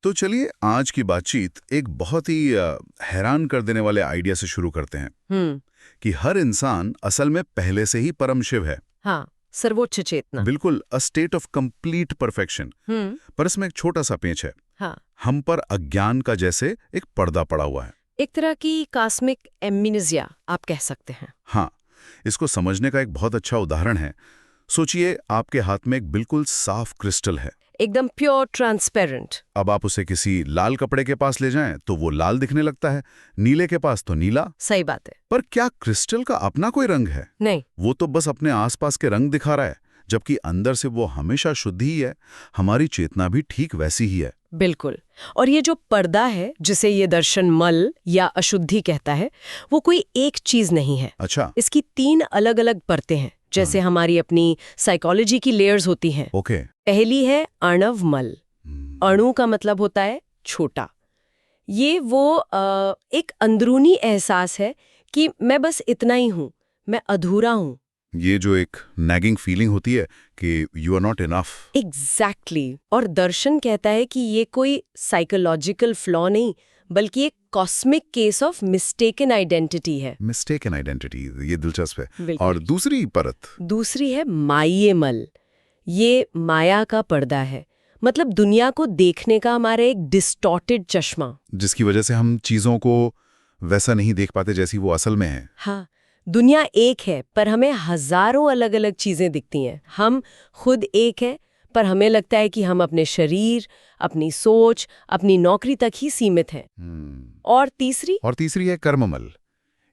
तो चलिए आज की बातचीत एक बहुत ही हैरान कर देने वाले आइडिया से शुरू करते हैं हम्म। कि हर इंसान असल में पहले से ही परम शिव है। हाँ, सर्वोच्च चेतना। बिल्कुल a state of complete perfection. हम्म। पर इसमें एक छोटा सा पेंच है। हाँ, हम पर अज्ञान का जैसे एक पर्दा पड़ा हुआ है। एक तरह की कॉस्मिक एम्नेसिया आप कह सकते हैं। हाँ, इसको समझने का एक बहुत अच्छा उदाहरण है। सोचिए आपके हाथ में एक बिल्कुल साफ क्रिस्टल है। एकदम प्योर ट्रांसपेरेंट। अब आप उसे किसी लाल कपड़े के पास ले जाएं तो वो लाल दिखने लगता है, नीले के पास तो नीला। सही बात है। पर क्या क्रिस्टल का अपना कोई रंग है? नहीं। वो तो बस अपने आसपास के रंग दिखा रहा है, जबकि अंदर से वो हमेशा शुद्ध ही है। हमारी चेतना भी ठीक वैसी ही है। बिल्कुल। और ये जो पर्दा है जिसे ये दर्शन मल या अशुद्धि कहता है, वो कोई एक चीज नहीं है। अच्छा। इसकी 3 अलग अलग परतें हैं, जैसे हमारी अपनी साइकोलॉजी की लेयर्स होती हैं। ओके। पहली है आणव मल। अणु का मतलब होता है छोटा। ये वो एक अंदरूनी एहसास है कि मैं बस इतना ही हूं, मैं अधूरा हूं। ये जो एक नैगिंग फीलिंग होती है कि you are not enough. Exactly. और दर्शन कहता है कि ये कोई साइकोलॉजिकल फ्लॉ नहीं, बल्कि एक cosmic case of mistaken identity है। मिस्टेकन आइडेंटिटी, ये दिलचस्प है। बिल्कुल। और दूसरी परत? दूसरी है माये मल। ये माया का पर्दा है, मतलब दुनिया को देखने का हमारा एक डिस्टॉर्टेड चश्मा, जिसकी वजह से हम चीजों को वैसा नहीं देख पाते जैसी वो असल में है। हाँ, दुनिया एक है पर हमें हजारों अलग अलग चीजें दिखती हैं। हम खुद एक हैं पर हमें लगता है कि हम अपने शरीर, अपनी सोच, अपनी नौकरी तक ही सीमित हैं। और तीसरी है कर्ममल।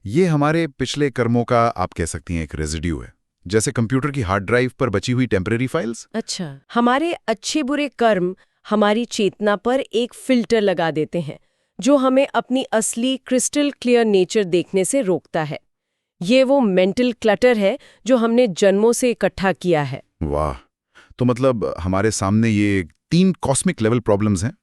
ये हमारे पिछले कर्मों का, आप कह सकती हैं, एक रेजिड्यू है। जैसे कंप्यूटर की हार्ड ड्राइव पर बची हुई टेम्परेरी फाइल्स। अच्छा, हमारे अच्छे बुरे कर्म हमारी चेतना पर एक फिल्टर लगा देते हैं, जो हमें अपनी असली क्रिस्टल क्लियर नेचर देखने से रोकता है। ये वो मेंटल क्लटर है जो हमने जन्मों से इकट्ठा किया है। वाह! तो मतलब हमारे सामने ये 3 कॉस्मिक लेवल प्रॉब्लम्स हैं।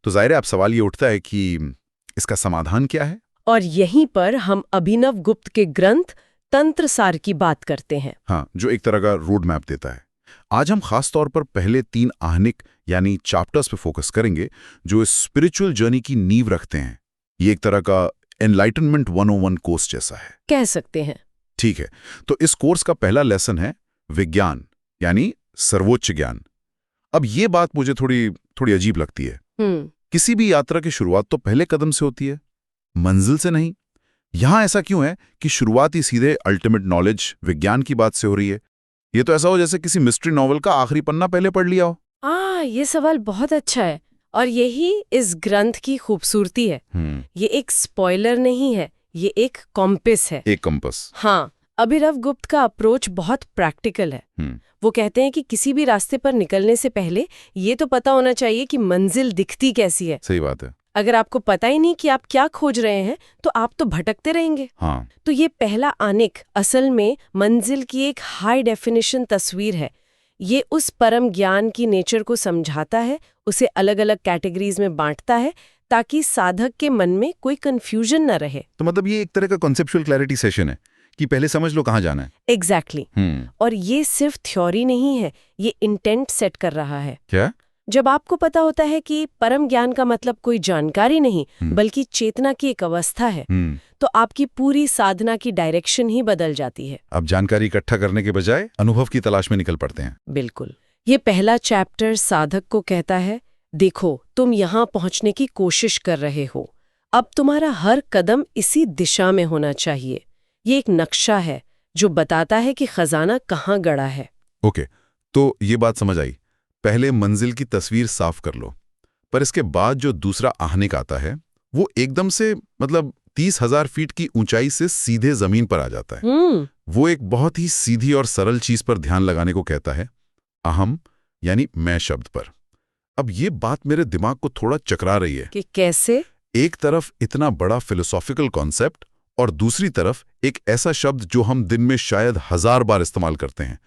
तो जाहिर है अब सवाल ये उठता है कि इसका समाधान क्या है? और यहीं पर हम अभिनव गुप्त के ग्रंथ तंत्र सार की बात करते हैं। हाँ, जो एक तरह का रोड मैप देता है। आज हम खास तौर पर पहले 3 आहनिक यानी चैप्टर्स पे फोकस करेंगे, जो इस स्पिरिचुअल जर्नी की नींव रखते हैं। ये एक तरह का एनलाइटनमेंट 101 कोर्स जैसा है, कह सकते हैं। ठीक है। तो इस कोर्स का पहला लेसन है विज्ञान, यानी सर्वोच्च ज्ञान। अब ये बात मुझे थोड़ी अजीब लगती है। किसी भी यात्रा की शुरुआत तो पहले कदम से होती है, मंजिल से नहीं। यहां ऐसा क्यों है कि शुरुआत ही सीधे अल्टीमेट नॉलेज, विज्ञान की बात से हो रही है? ये तो ऐसा हो जैसे किसी मिस्ट्री नॉवल का आखिरी पन्ना पहले पढ़ लिया हो। ये सवाल बहुत अच्छा है, और यही इस ग्रंथ की खूबसूरती है। ये एक स्पॉइलर नहीं है, ये एक कॉम्पिस है। एक कंपस। हाँ, अभिनव गुप्त का अप्रोच बहुत प्रैक्टिकल है। वो कहते हैं कि किसी भी रास्ते पर निकलने से पहले ये तो पता होना चाहिए कि मंजिल दिखती कैसी है। सही बात है। अगर आपको पता ही नहीं कि आप क्या खोज रहे हैं, तो आप तो भटकते रहेंगे। हाँ। तो ये पहला आनिक असल में मंजिल की एक हाई डेफिनेशन तस्वीर है। ये उस परम ज्ञान की नेचर को समझाता है, उसे अलग अलग कैटेगरीज में बांटता है, ताकि साधक के मन में कोई कंफ्यूजन न रहे। तो मतलब ये एक तरह का कॉन्सेप्चुअल क्लैरिटी सेशन है कि पहले समझ लो कहाँ जाना है। एग्जैक्टली। और ये सिर्फ थ्योरी नहीं है, ये इंटेंट सेट कर रहा है। क्या? जब आपको पता होता है कि परम ज्ञान का मतलब कोई जानकारी नहीं, बल्कि चेतना की एक अवस्था है, तो आपकी पूरी साधना की डायरेक्शन ही बदल जाती है। अब जानकारी इकट्ठा करने के बजाय अनुभव की तलाश में निकल पड़ते हैं। बिल्कुल। ये पहला चैप्टर साधक को कहता है, देखो तुम यहाँ पहुँचने की कोशिश कर रहे हो, अब तुम्हारा हर कदम इसी दिशा में होना चाहिए। ये एक नक्शा है जो बताता है कि खजाना कहाँ गड़ा है। ओके, तो ये बात समझ आई। पहले मंजिल की तस्वीर साफ कर लो, पर इसके बाद जो दूसरा आहनिक आता है वो एकदम से, मतलब 30,000 फीट की ऊंचाई से सीधे जमीन पर आ जाता है। वो एक बहुत ही सीधी और सरल चीज पर ध्यान लगाने को कहता है, अहम यानी मैं शब्द पर। अब ये बात मेरे दिमाग को थोड़ा चकरा रही है कि कैसे एक तरफ इतना बड़ा फिलोसॉफिकल कॉन्सेप्ट और दूसरी तरफ एक ऐसा शब्द जो हम दिन में शायद 1000 बार इस्तेमाल करते हैं।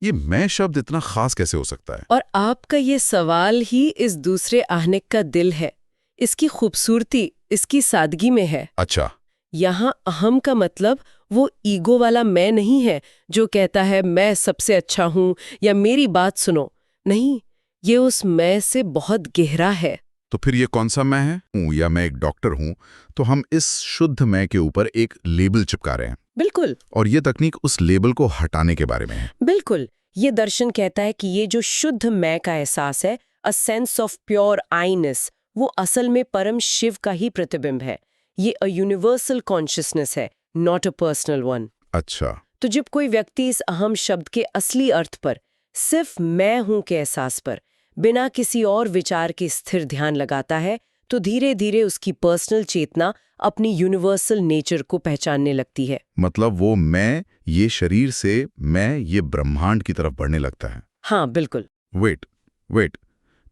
ये मैं शब्द इतना खास कैसे हो सकता है? और आपका ये सवाल ही इस दूसरे आहनिक का दिल है। इसकी खूबसूरती इसकी सादगी में है। अच्छा। यहाँ अहम का मतलब वो ईगो वाला मैं नहीं है जो कहता है मैं सबसे अच्छा हूँ या मेरी बात सुनो। नहीं, ये उस मैं से बहुत गहरा है। तो फिर ये कौन सा मैं है या मैं एक डॉक्टर हूं, तो हम इस शुद्ध मैं के ऊपर एक लेबल चिपका रहे हैं। बिल्कुल और ये तकनीक उस लेबल को हटाने के बारे में है। बिल्कुल। ये दर्शन कहता है कि ये जो शुद्ध मैं का एहसास है, अ सेंस ऑफ प्योर आईनेस, वो असल में परम शिव का ही प्रतिबिंब है। ये अ यूनिवर्सल कॉन्शियसनेस है, नॉट अ पर्सनल वन। अच्छा। तो जब कोई व्यक्ति इस अहम शब्द के असली अर्थ पर, सिर्फ मैं हूं के एहसास पर, बिना किसी और विचार के स्थिर ध्यान लगाता है, तो धीरे धीरे उसकी पर्सनल चेतना अपनी यूनिवर्सल नेचर को पहचानने लगती है। मतलब वो मैं ये शरीर से मैं ये ब्रह्मांड की तरफ बढ़ने लगता है। हाँ बिल्कुल। वेट,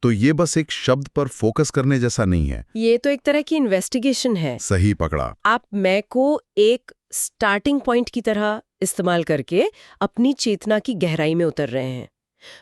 तो ये बस एक शब्द पर फोकस करने जैसा नहीं है। ये तो एक तरह की इन्वेस्टिगेशन है। सही पकड़ा। आप मैं को एक स्टार्टिंग पॉइंट की तरह इस्तेमाल करके अपनी चेतना की गहराई में उतर रहे हैं।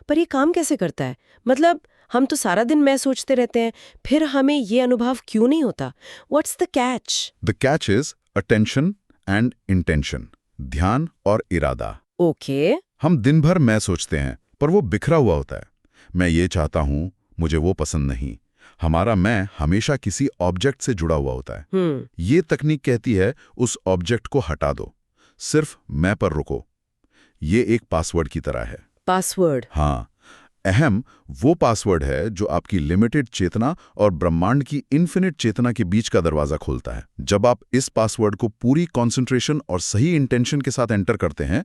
पर ये काम कैसे करता है? मतलब हम तो सारा दिन मैं सोचते रहते हैं, फिर हमें ये अनुभव क्यों नहीं होता? What's the catch? The catch is attention and intention, ध्यान और इरादा। ओके। हम दिन भर मैं सोचते हैं, पर वो बिखरा हुआ होता है। मैं ये चाहता हूं, मुझे वो पसंद नहीं। हमारा मैं हमेशा किसी ऑब्जेक्ट से जुड़ा हुआ होता है। ये तकनीक कहती है उस ऑब्जेक्ट को हटा दो, सिर्फ मैं पर रुको। ये एक पासवर्ड की तरह है। पासवर्ड? हाँ, अहम वो पासवर्ड है जो आपकी लिमिटेड चेतना और ब्रह्मांड की इन्फिनिट चेतना के बीच का दरवाजा खोलता है। जब आप इस पासवर्ड को पूरी कंसंट्रेशन और सही इंटेंशन के साथ एंटर करते हैं,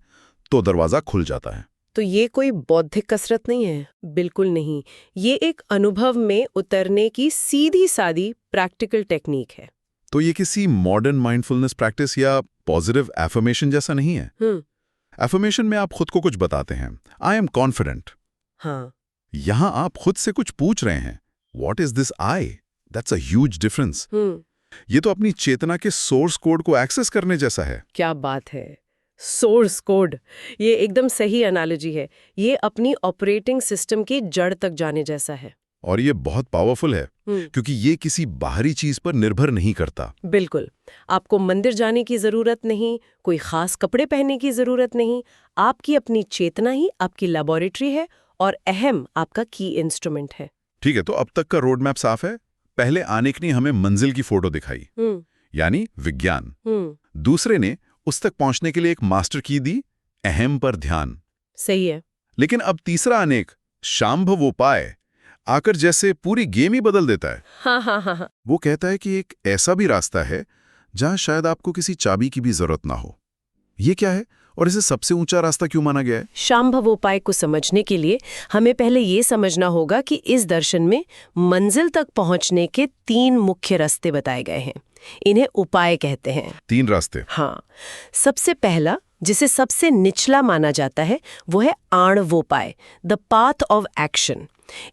तो दरवाजा खुल जाता है। तो ये कोई बौद्धिक कसरत नहीं है? बिल्कुल नहीं। ये एक अनुभव में उतरने की सीधी सादी प्रैक्टिकल टेक्निक है। तो ये किसी मॉडर्न माइंडफुलनेस प्रैक्टिस या पॉजिटिव एफर्मेशन जैसा नहीं है। एफर्मेशन में आप खुद को कुछ बताते हैं, आई एम कॉन्फिडेंट। हाँ। यहां आप खुद से कुछ पूछ रहे हैं, what is this I? That's a huge difference. ये तो अपनी चेतना के सोर्स कोड को एक्सेस करने जैसा है। क्या बात है, सोर्स कोड! ये एकदम सही एनालॉजी है। ये अपनी ऑपरेटिंग सिस्टम की जड़ तक जाने जैसा है। और ये बहुत पावरफुल है, क्योंकि ये किसी बाहरी चीज पर निर्भर नहीं करता। बिल्कुल। आपको मंदिर जाने की जरूरत नहीं, कोई खास कपड़े पहनने की जरूरत नहीं। आपकी अपनी चेतना ही आपकी लेबोरेटरी है और अहम आपका की इंस्ट्रूमेंट है। ठीक है, तो अब तक का रोड मैप साफ है। पहले आनेक ने हमें मंजिल की फोटो दिखाई, यानी विज्ञान। दूसरे ने उस तक पहुंचने के लिए एक मास्टर की दी, अहम पर ध्यान। सही है। लेकिन अब तीसरा अनेक, शांभवोपाय, आकर जैसे पूरी गेम ही बदल देता है। हाँ। वो कहता है कि एक ऐसा भी रास्ता है जहां शायद आपको किसी चाबी की भी जरूरत ना हो। ये क्या है और इसे सबसे ऊंचा रास्ता क्यों माना गया है? शांभवोपाय को समझने के लिए हमें पहले ये समझना होगा कि इस दर्शन में मंजिल तक पहुंचने के 3 मुख्य रास्ते बताए गए हैं। इन्हें उपाय कहते हैं। 3 रास्ते? हाँ। सबसे पहला, जिसे सबसे निचला माना जाता है, वो है आणवोपाय, द पाथ ऑफ एक्शन।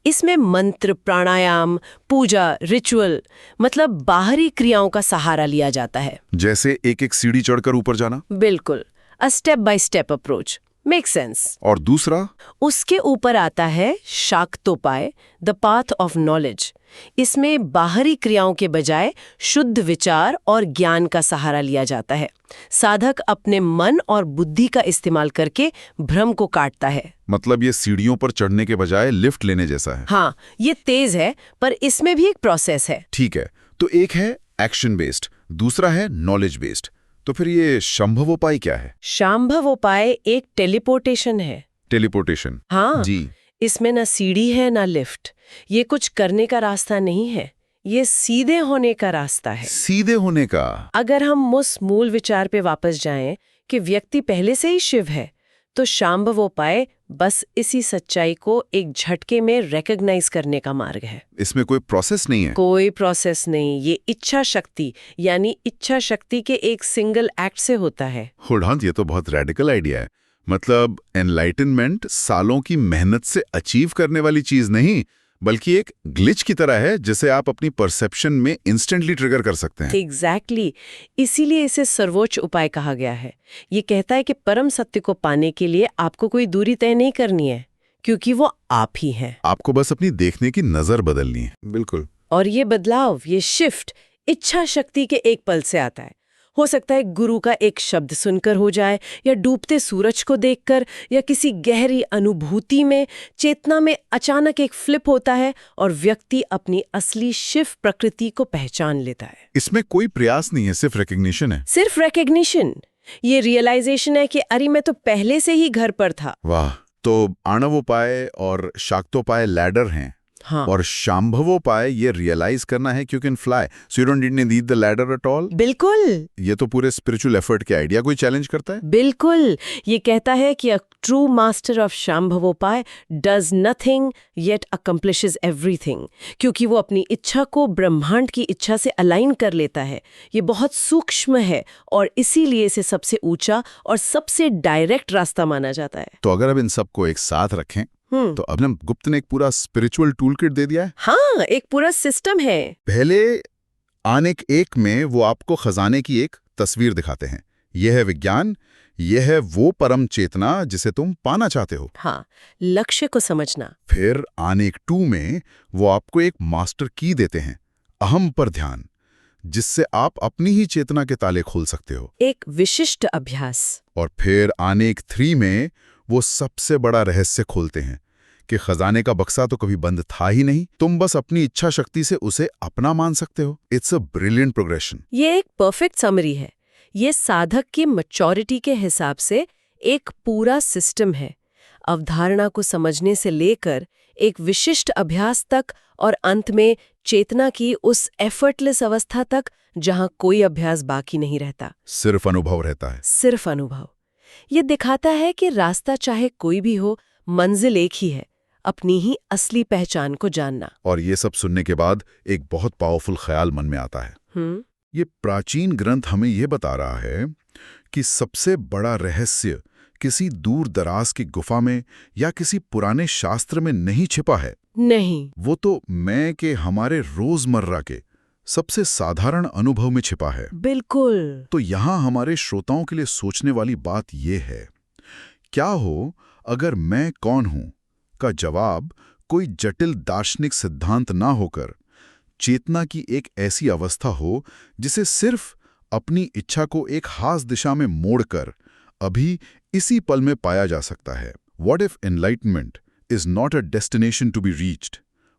इसमें मंत्र, प्राणायाम, पूजा, रिचुअल, मतलब बाहरी क्रियाओं का सहारा लिया जाता है। जैसे एक एक सीढ़ी चढ़कर ऊपर जाना? बिल्कुल, a step by step approach. Make sense. और दूसरा? उसके ऊपर आता है Shaktopaya, the path of knowledge. इसमें बाहरी क्रियाओं के बजाय शुद्ध विचार और ज्ञान का सहारा लिया जाता है। साधक अपने मन और बुद्धि का इस्तेमाल करके भ्रम को काटता है। मतलब ये सीढ़ियों पर चढ़ने के बजाय लिफ्ट लेने जैसा है। हाँ, ये तेज है, पर इसमें भी एक प्रोसेस है। ठीक है, तो एक है एक्शन बेस्ड, दूसरा है नॉलेज बेस्ड। तो फिर ये शांभवोपाय क्या है? शांभवोपाय एक टेलीपोर्टेशन है। टेलीपोर्टेशन? हाँ जी। इसमें ना सीढ़ी है ना लिफ्ट। ये कुछ करने का रास्ता नहीं है, ये सीधे होने का रास्ता है। सीधे होने का? अगर हम उस मूल विचार पे वापस जाएं कि व्यक्ति पहले से ही शिव है, तो शांभवोपाय बस इसी सच्चाई को एक झटके में रिकॉग्नाइज करने का मार्ग है। इसमें कोई प्रोसेस नहीं है? कोई प्रोसेस नहीं। ये इच्छा शक्ति, यानी इच्छा शक्ति के एक सिंगल एक्ट से होता है। होल्ड, ये तो बहुत रेडिकल आइडिया है। मतलब एनलाइटनमेंट सालों की मेहनत से अचीव करने वाली चीज नहीं, बल्कि एक ग्लिच की तरह है जिसे आप अपनी परसेप्शन में इंस्टेंटली ट्रिगर कर सकते हैं। एग्जैक्टली। इसीलिए इसे सर्वोच्च उपाय कहा गया है। ये कहता है कि परम सत्य को पाने के लिए आपको कोई दूरी तय नहीं करनी है, क्योंकि वो आप ही हैं। आपको बस अपनी देखने की नजर बदलनी है। बिल्कुल। और ये बदलाव, ये शिफ्ट इच्छा शक्ति के एक पल से आता है। हो सकता है गुरु का एक शब्द सुनकर हो जाए, या डूबते सूरज को देखकर, या किसी गहरी अनुभूति में चेतना में अचानक एक फ्लिप होता है और व्यक्ति अपनी असली शिव प्रकृति को पहचान लेता है। इसमें कोई प्रयास नहीं है, सिर्फ रिकग्निशन है। सिर्फ रिकग्निशन, ये रियलाइजेशन है कि अरे मैं तो पहले से ही घर पर था। वाह। तो आणवोपाय और शाक्तोपाय लैडर हैं, हाँ, और शांभवोपाय ये रियलाइज करना है, you can fly, so you don't need the ladder at all. बिल्कुल ये तो पूरे स्पिरिचुअल एफर्ट के आइडिया कोई चैलेंज करता है। बिल्कुल। ये कहता है कि a true master of Shambhavopaya does nothing yet accomplishes everything, क्योंकि वो अपनी इच्छा को ब्रह्मांड की इच्छा से अलाइन कर लेता है। ये बहुत सूक्ष्म है और इसीलिए इसे सबसे ऊंचा और सबसे डायरेक्ट रास्ता माना जाता है। तो अगर अब इन सबको एक साथ रखें, तो अभिनव गुप्त ने एक पूरा स्पिरिचुअल टूल किट दे दिया है। हाँ, एक पूरा सिस्टम है। पहले आनेक एक में वो आपको खजाने की एक तस्वीर दिखाते हैं। यह है विज्ञान, यह है वो परम चेतना जिसे तुम पाना चाहते हो। हाँ, लक्ष्य को समझना। फिर आनेक 2 में वो आपको एक मास्टर की देते हैं, अहम पर ध्यान, जिससे आप अपनी ही चेतना के ताले खोल सकते हो। एक विशिष्ट अभ्यास। और फिर आनेक 3 में वो सबसे बड़ा रहस्य खोलते हैं कि खजाने का बक्सा तो कभी बंद था ही नहीं, तुम बस अपनी इच्छा शक्ति से उसे अपना मान सकते हो। It's a brilliant progression. ये एक परफेक्ट समरी है। ये साधक की मैच्योरिटी के हिसाब से एक पूरा सिस्टम है, अवधारणा को समझने से लेकर एक विशिष्ट अभ्यास तक, और अंत में चेतना की उस एफर्टलेस अवस्था तक जहां कोई अभ्यास बाकी नहीं रहता, सिर्फ अनुभव रहता है। सिर्फ अनुभव। ये दिखाता है कि रास्ता चाहे कोई भी हो, मंजिल एक ही है, अपनी ही असली पहचान को जानना। और ये सब सुनने के बाद एक बहुत पावरफुल ख्याल मन में आता है। ये प्राचीन ग्रंथ हमें ये बता रहा है कि सबसे बड़ा रहस्य किसी दूर दराज की गुफा में या किसी पुराने शास्त्र में नहीं छिपा है। नहीं, वो तो मैं के हमारे रोजमर्रा के सबसे साधारण अनुभव में छिपा है। बिल्कुल। तो यहाँ हमारे श्रोताओं के लिए सोचने वाली बात यह है, क्या हो अगर मैं कौन हूं का जवाब कोई जटिल दार्शनिक सिद्धांत ना होकर चेतना की एक ऐसी अवस्था हो जिसे सिर्फ अपनी इच्छा को एक खास दिशा में मोड़कर अभी इसी पल में पाया जा सकता है। What if enlightenment is not a destination to be reached,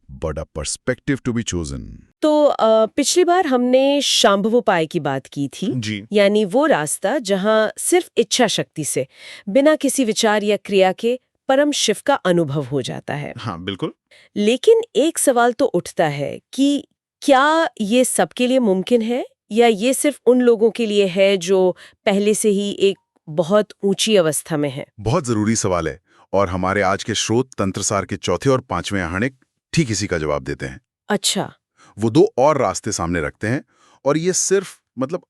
but a perspective to be chosen? तो पिछली बार हमने शांभवोपाय की बात की थी जी। यानी वो रास्ता जहां सिर्फ इच्छा शक्ति से, बिना किसी विचार या क्रिया के परम शिव का अनुभव हो जाता है। हाँ, बिल्कुल। लेकिन एक सवाल तो उठता है कि क्या ये सबके लिए मुमकिन है, या ये सिर्फ उन लोगों के लिए है जो पहले से ही एक बहुत ऊंची अवस्था में है? बहुत जरूरी सवाल है, और हमारे आज के स्रोत तंत्रसार के 4थे और 5वें आहनिक ठीक इसी का जवाब देते हैं। अच्छा। वो 2 और रास्ते सामने रखते हैं, और ये सिर्फ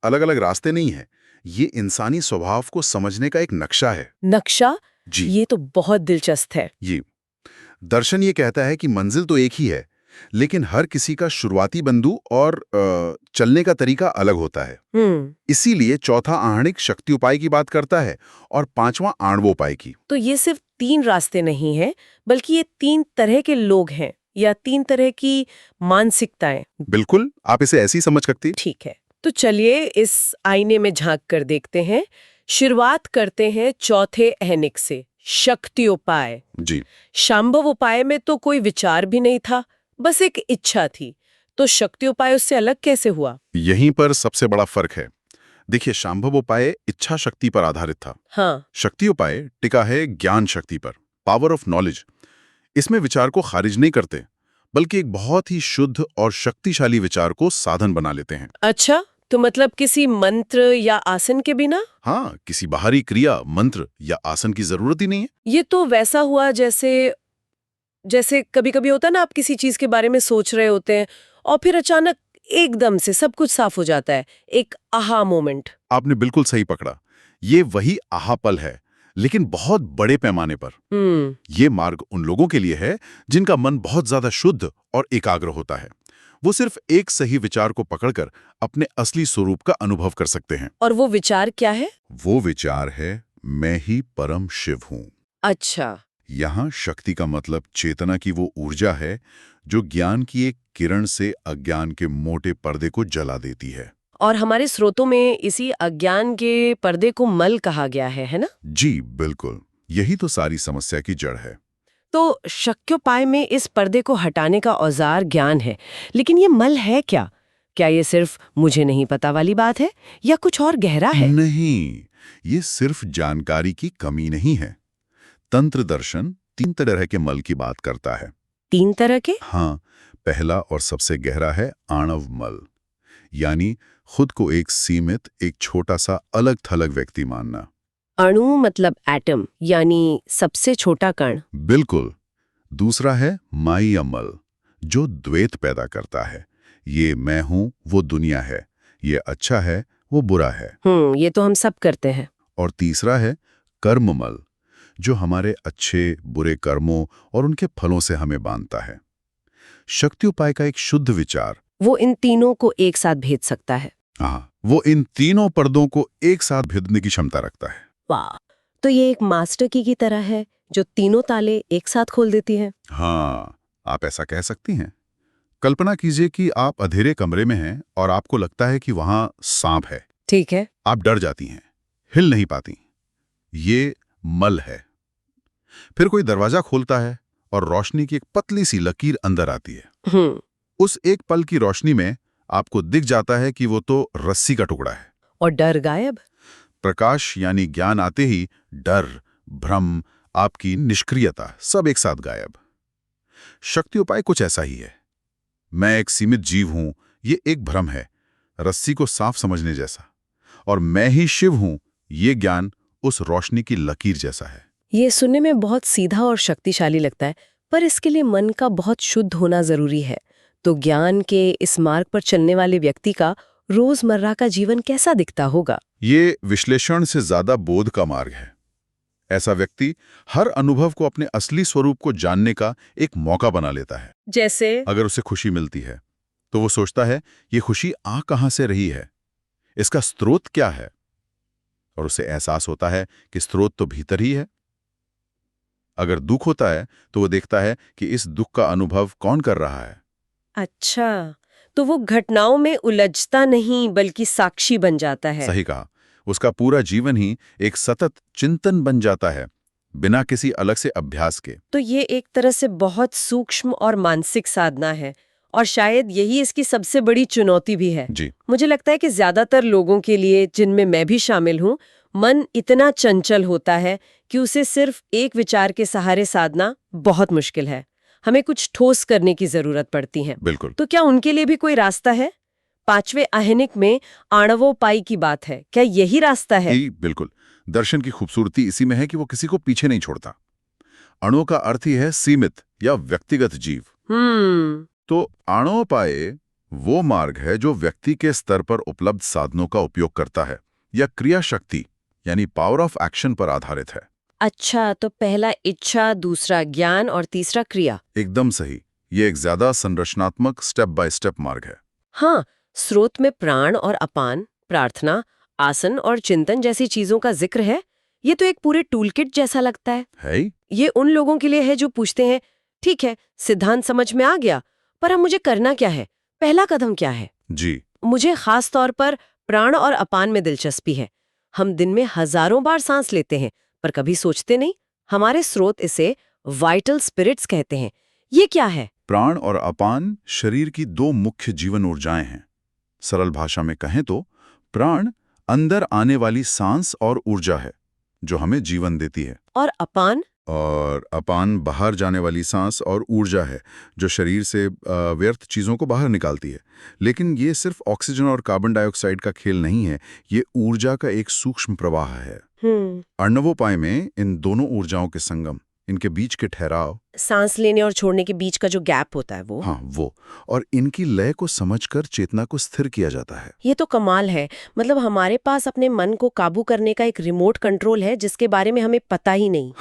अलग-अलग रास्ते नहीं है, ये इंसानी स्वभाव को समझने का एक नक्शा है। नक्शा? जी। ये तो बहुत दिलचस्प है। ये दर्शन ये कहता है कि मंजिल तो एक ही है, लेकिन हर किसी का शुरुआती बिंदु और चलने का तरीका अलग होता है। इसीलिए 4था आहनिक शक्ति उपाय की बात करता है और 5वां आणवोपाय की। तो ये सिर्फ 3 रास्ते नहीं हैं, बल्कि ये 3 तरह के लोग हैं, या 3 तरह की मानसिकताएं। बिल्कुल, आप इसे ऐसे ही समझ सकती। ठीक है, तो चलिए इस आईने में झांक कर देखते हैं। शुरुआत करते हैं 4थे आहनिक से, शक्ति उपाय। जी। शांभव उपाय में तो कोई विचार भी नहीं था, बस एक इच्छा थी। तो शक्ति उपाय उससे अलग कैसे हुआ? यहीं पर सबसे बड़ा फर्क है। देखिए, शांभव उपाय इच्छा शक्ति पर आधारित था। हाँ। शक्ति उपाय टिका है ज्ञान शक्ति पर, पावर ऑफ नॉलेज। इसमें विचार को खारिज नहीं करते, बल्कि एक बहुत ही शुद्ध और शक्तिशाली विचार को साधन बना लेते हैं। अच्छा, तो मतलब किसी मंत्र या आसन के बिना? हाँ, किसी बाहरी क्रिया, मंत्र या आसन की जरूरत ही नहीं है। ये तो वैसा हुआ जैसे कभी-कभी होता है ना, आप किसी चीज के बारे में सोच रहे होते हैं और फिर अचानक एकदम से सब कुछ साफ हो जाता है, एक आहा मोमेंट। आपने बिल्कुल सही पकड़ा। ये वही आहा पल है, लेकिन बहुत बड़े पैमाने पर। ये मार्ग उन लोगों के लिए है जिनका मन बहुत ज्यादा शुद्ध और एकाग्र होता है। वो सिर्फ एक सही विचार को पकड़कर अपने असली स्वरूप का अनुभव कर सकते हैं। और वो विचार क्या है? वो विचार है, मैं ही परम शिव हूँ। अच्छा। यहाँ शक्ति का मतलब चेतना की वो ऊर्जा है जो ज्ञान की एक किरण से अज्ञान के मोटे पर्दे को जला देती है। और हमारे स्रोतों में इसी अज्ञान के पर्दे को मल कहा गया है ना? जी बिल्कुल, यही तो सारी समस्या की जड़ है। तो शक्योपाय में इस पर्दे को हटाने का औजार ज्ञान है, लेकिन ये मल है क्या? क्या ये सिर्फ मुझे नहीं पता वाली बात है या कुछ और गहरा है? नहीं, ये सिर्फ जानकारी की कमी नहीं है। तंत्र दर्शन 3 तरह के मल की बात करता है। 3 तरह के? हाँ, पहला और सबसे गहरा है आणव मल, यानी खुद को एक सीमित, एक छोटा सा अलग थलग व्यक्ति मानना। अणु मतलब एटम, यानी सबसे छोटा कण। बिल्कुल। दूसरा है माया मल, जो द्वैत पैदा करता है। ये मैं हूं, वो दुनिया है। ये अच्छा है, वो बुरा है। ये तो हम सब करते हैं। और तीसरा है कर्ममल, जो हमारे अच्छे बुरे कर्मों और उनके फलों से हमें बांधता है। शक्त्युपाय का एक शुद्ध विचार, वो इन तीनों को एक साथ भेद सकता है। हाँ, वो इन तीनों पर्दों को एक साथ भेदने की क्षमता रखता है। वाह, तो ये एक मास्टर की तरह है जो तीनों ताले एक साथ खोल देती है। हाँ, आप ऐसा कह सकती हैं। कल्पना कीजिए कि आप अंधेरे कमरे में हैं और आपको लगता है कि वहां सांप है। ठीक है। आप डर जाती हैं, हिल नहीं पाती। ये मल है। फिर कोई दरवाजा खोलता है और रोशनी की एक पतली सी लकीर अंदर आती है। उस एक पल की रोशनी में आपको दिख जाता है कि वो तो रस्सी का टुकड़ा है। और डर गायब। प्रकाश यानी ज्ञान आते ही डर, भ्रम, आपकी निष्क्रियता सब एक साथ गायब। शक्त्युपाय कुछ ऐसा ही है। मैं एक सीमित जीव हूं, ये एक भ्रम है, रस्सी को साफ समझने जैसा। और मैं ही शिव हूं, ये ज्ञान उस रोशनी की लकीर जैसा है। ये सुनने में बहुत सीधा और शक्तिशाली लगता है, पर इसके लिए मन का बहुत शुद्ध होना जरूरी है। तो ज्ञान के इस मार्ग पर चलने वाले व्यक्ति का रोजमर्रा का जीवन कैसा दिखता होगा? ये विश्लेषण से ज्यादा बोध का मार्ग है। ऐसा व्यक्ति हर अनुभव को अपने असली स्वरूप को जानने का एक मौका बना लेता है। जैसे अगर उसे खुशी मिलती है तो वो सोचता है, ये खुशी आ कहां से रही है, इसका स्रोत क्या है? और उसे एहसास होता है कि स्रोत तो भीतर ही है। अगर दुख होता है तो वो देखता है कि इस दुख का अनुभव कौन कर रहा है। अच्छा, तो वो घटनाओं में उलझता नहीं बल्कि साक्षी बन जाता है। सही कहा। उसका पूरा जीवन ही एक सतत चिंतन बन जाता है, बिना किसी अलग से अभ्यास के। तो ये एक तरह से बहुत सूक्ष्म और मानसिक साधना है, और शायद यही इसकी सबसे बड़ी चुनौती भी है। जी। मुझे लगता है कि ज्यादातर लोगों के लिए, जिनमें मैं भी शामिल हूँ, मन इतना चंचल होता है कि उसे सिर्फ एक विचार के सहारे साधना बहुत मुश्किल है। हमें कुछ ठोस करने की जरूरत पड़ती है। बिल्कुल। तो क्या उनके लिए भी कोई रास्ता है? 5वें आहनिक में आणवोपाय की बात है, क्या यही रास्ता है? बिल्कुल। दर्शन की खूबसूरती इसी में है कि वो किसी को पीछे नहीं छोड़ता। अणु का अर्थ ही है सीमित या व्यक्तिगत जीव। तो आणोपाय वो मार्ग है जो व्यक्ति के स्तर पर उपलब्ध साधनों का उपयोग करता है, या क्रिया शक्ति यानी पावर ऑफ एक्शन पर आधारित है। अच्छा, तो पहला इच्छा, दूसरा ज्ञान और तीसरा क्रिया। एकदम सही। ये एक ज्यादा संरचनात्मक स्टेप बाय स्टेप मार्ग है। हाँ, स्रोत में प्राण और अपान, प्रार्थना, आसन और चिंतन जैसी चीजों का जिक्र है। ये तो एक पूरे टूलकिट जैसा लगता है। है? ये उन लोगों के लिए है जो पूछते हैं, ठीक है, सिद्धांत समझ में आ गया, पर अब मुझे करना क्या है? पहला कदम क्या है? जी। मुझे खास तौर पर प्राण और अपान में दिलचस्पी है। हम दिन में हजारों बार सांस लेते हैं, पर कभी सोचते नहीं। हमारे स्रोत इसे वाइटल स्पिरिट्स कहते हैं। ये क्या है? प्राण और अपान शरीर की 2 मुख्य जीवन ऊर्जाएं हैं। सरल भाषा में कहें तो प्राण अंदर आने वाली सांस और ऊर्जा है जो हमें जीवन देती है, और अपान? और अपान बाहर जाने वाली सांस और ऊर्जा है जो शरीर से व्यर्थ चीजों को बाहर निकालती है। लेकिन ये सिर्फ ऑक्सीजन और कार्बन डाइऑक्साइड का खेल नहीं है, ये ऊर्जा का एक सूक्ष्म प्रवाह है। अर्णवोपाय में इन दोनों ऊर्जाओं के संगम, इनके बीच के ठहराव, सांस लेने और छोड़ने के बीच का जो गैप होता है वो। हाँ वो, और इनकी लय को समझकर चेतना को स्थिर किया जाता है। ये तो कमाल है। मतलब हमारे पास अपने मन को काबू करने का एक रिमोट कंट्रोल है जिसके बारे में हमें पता ही नहीं।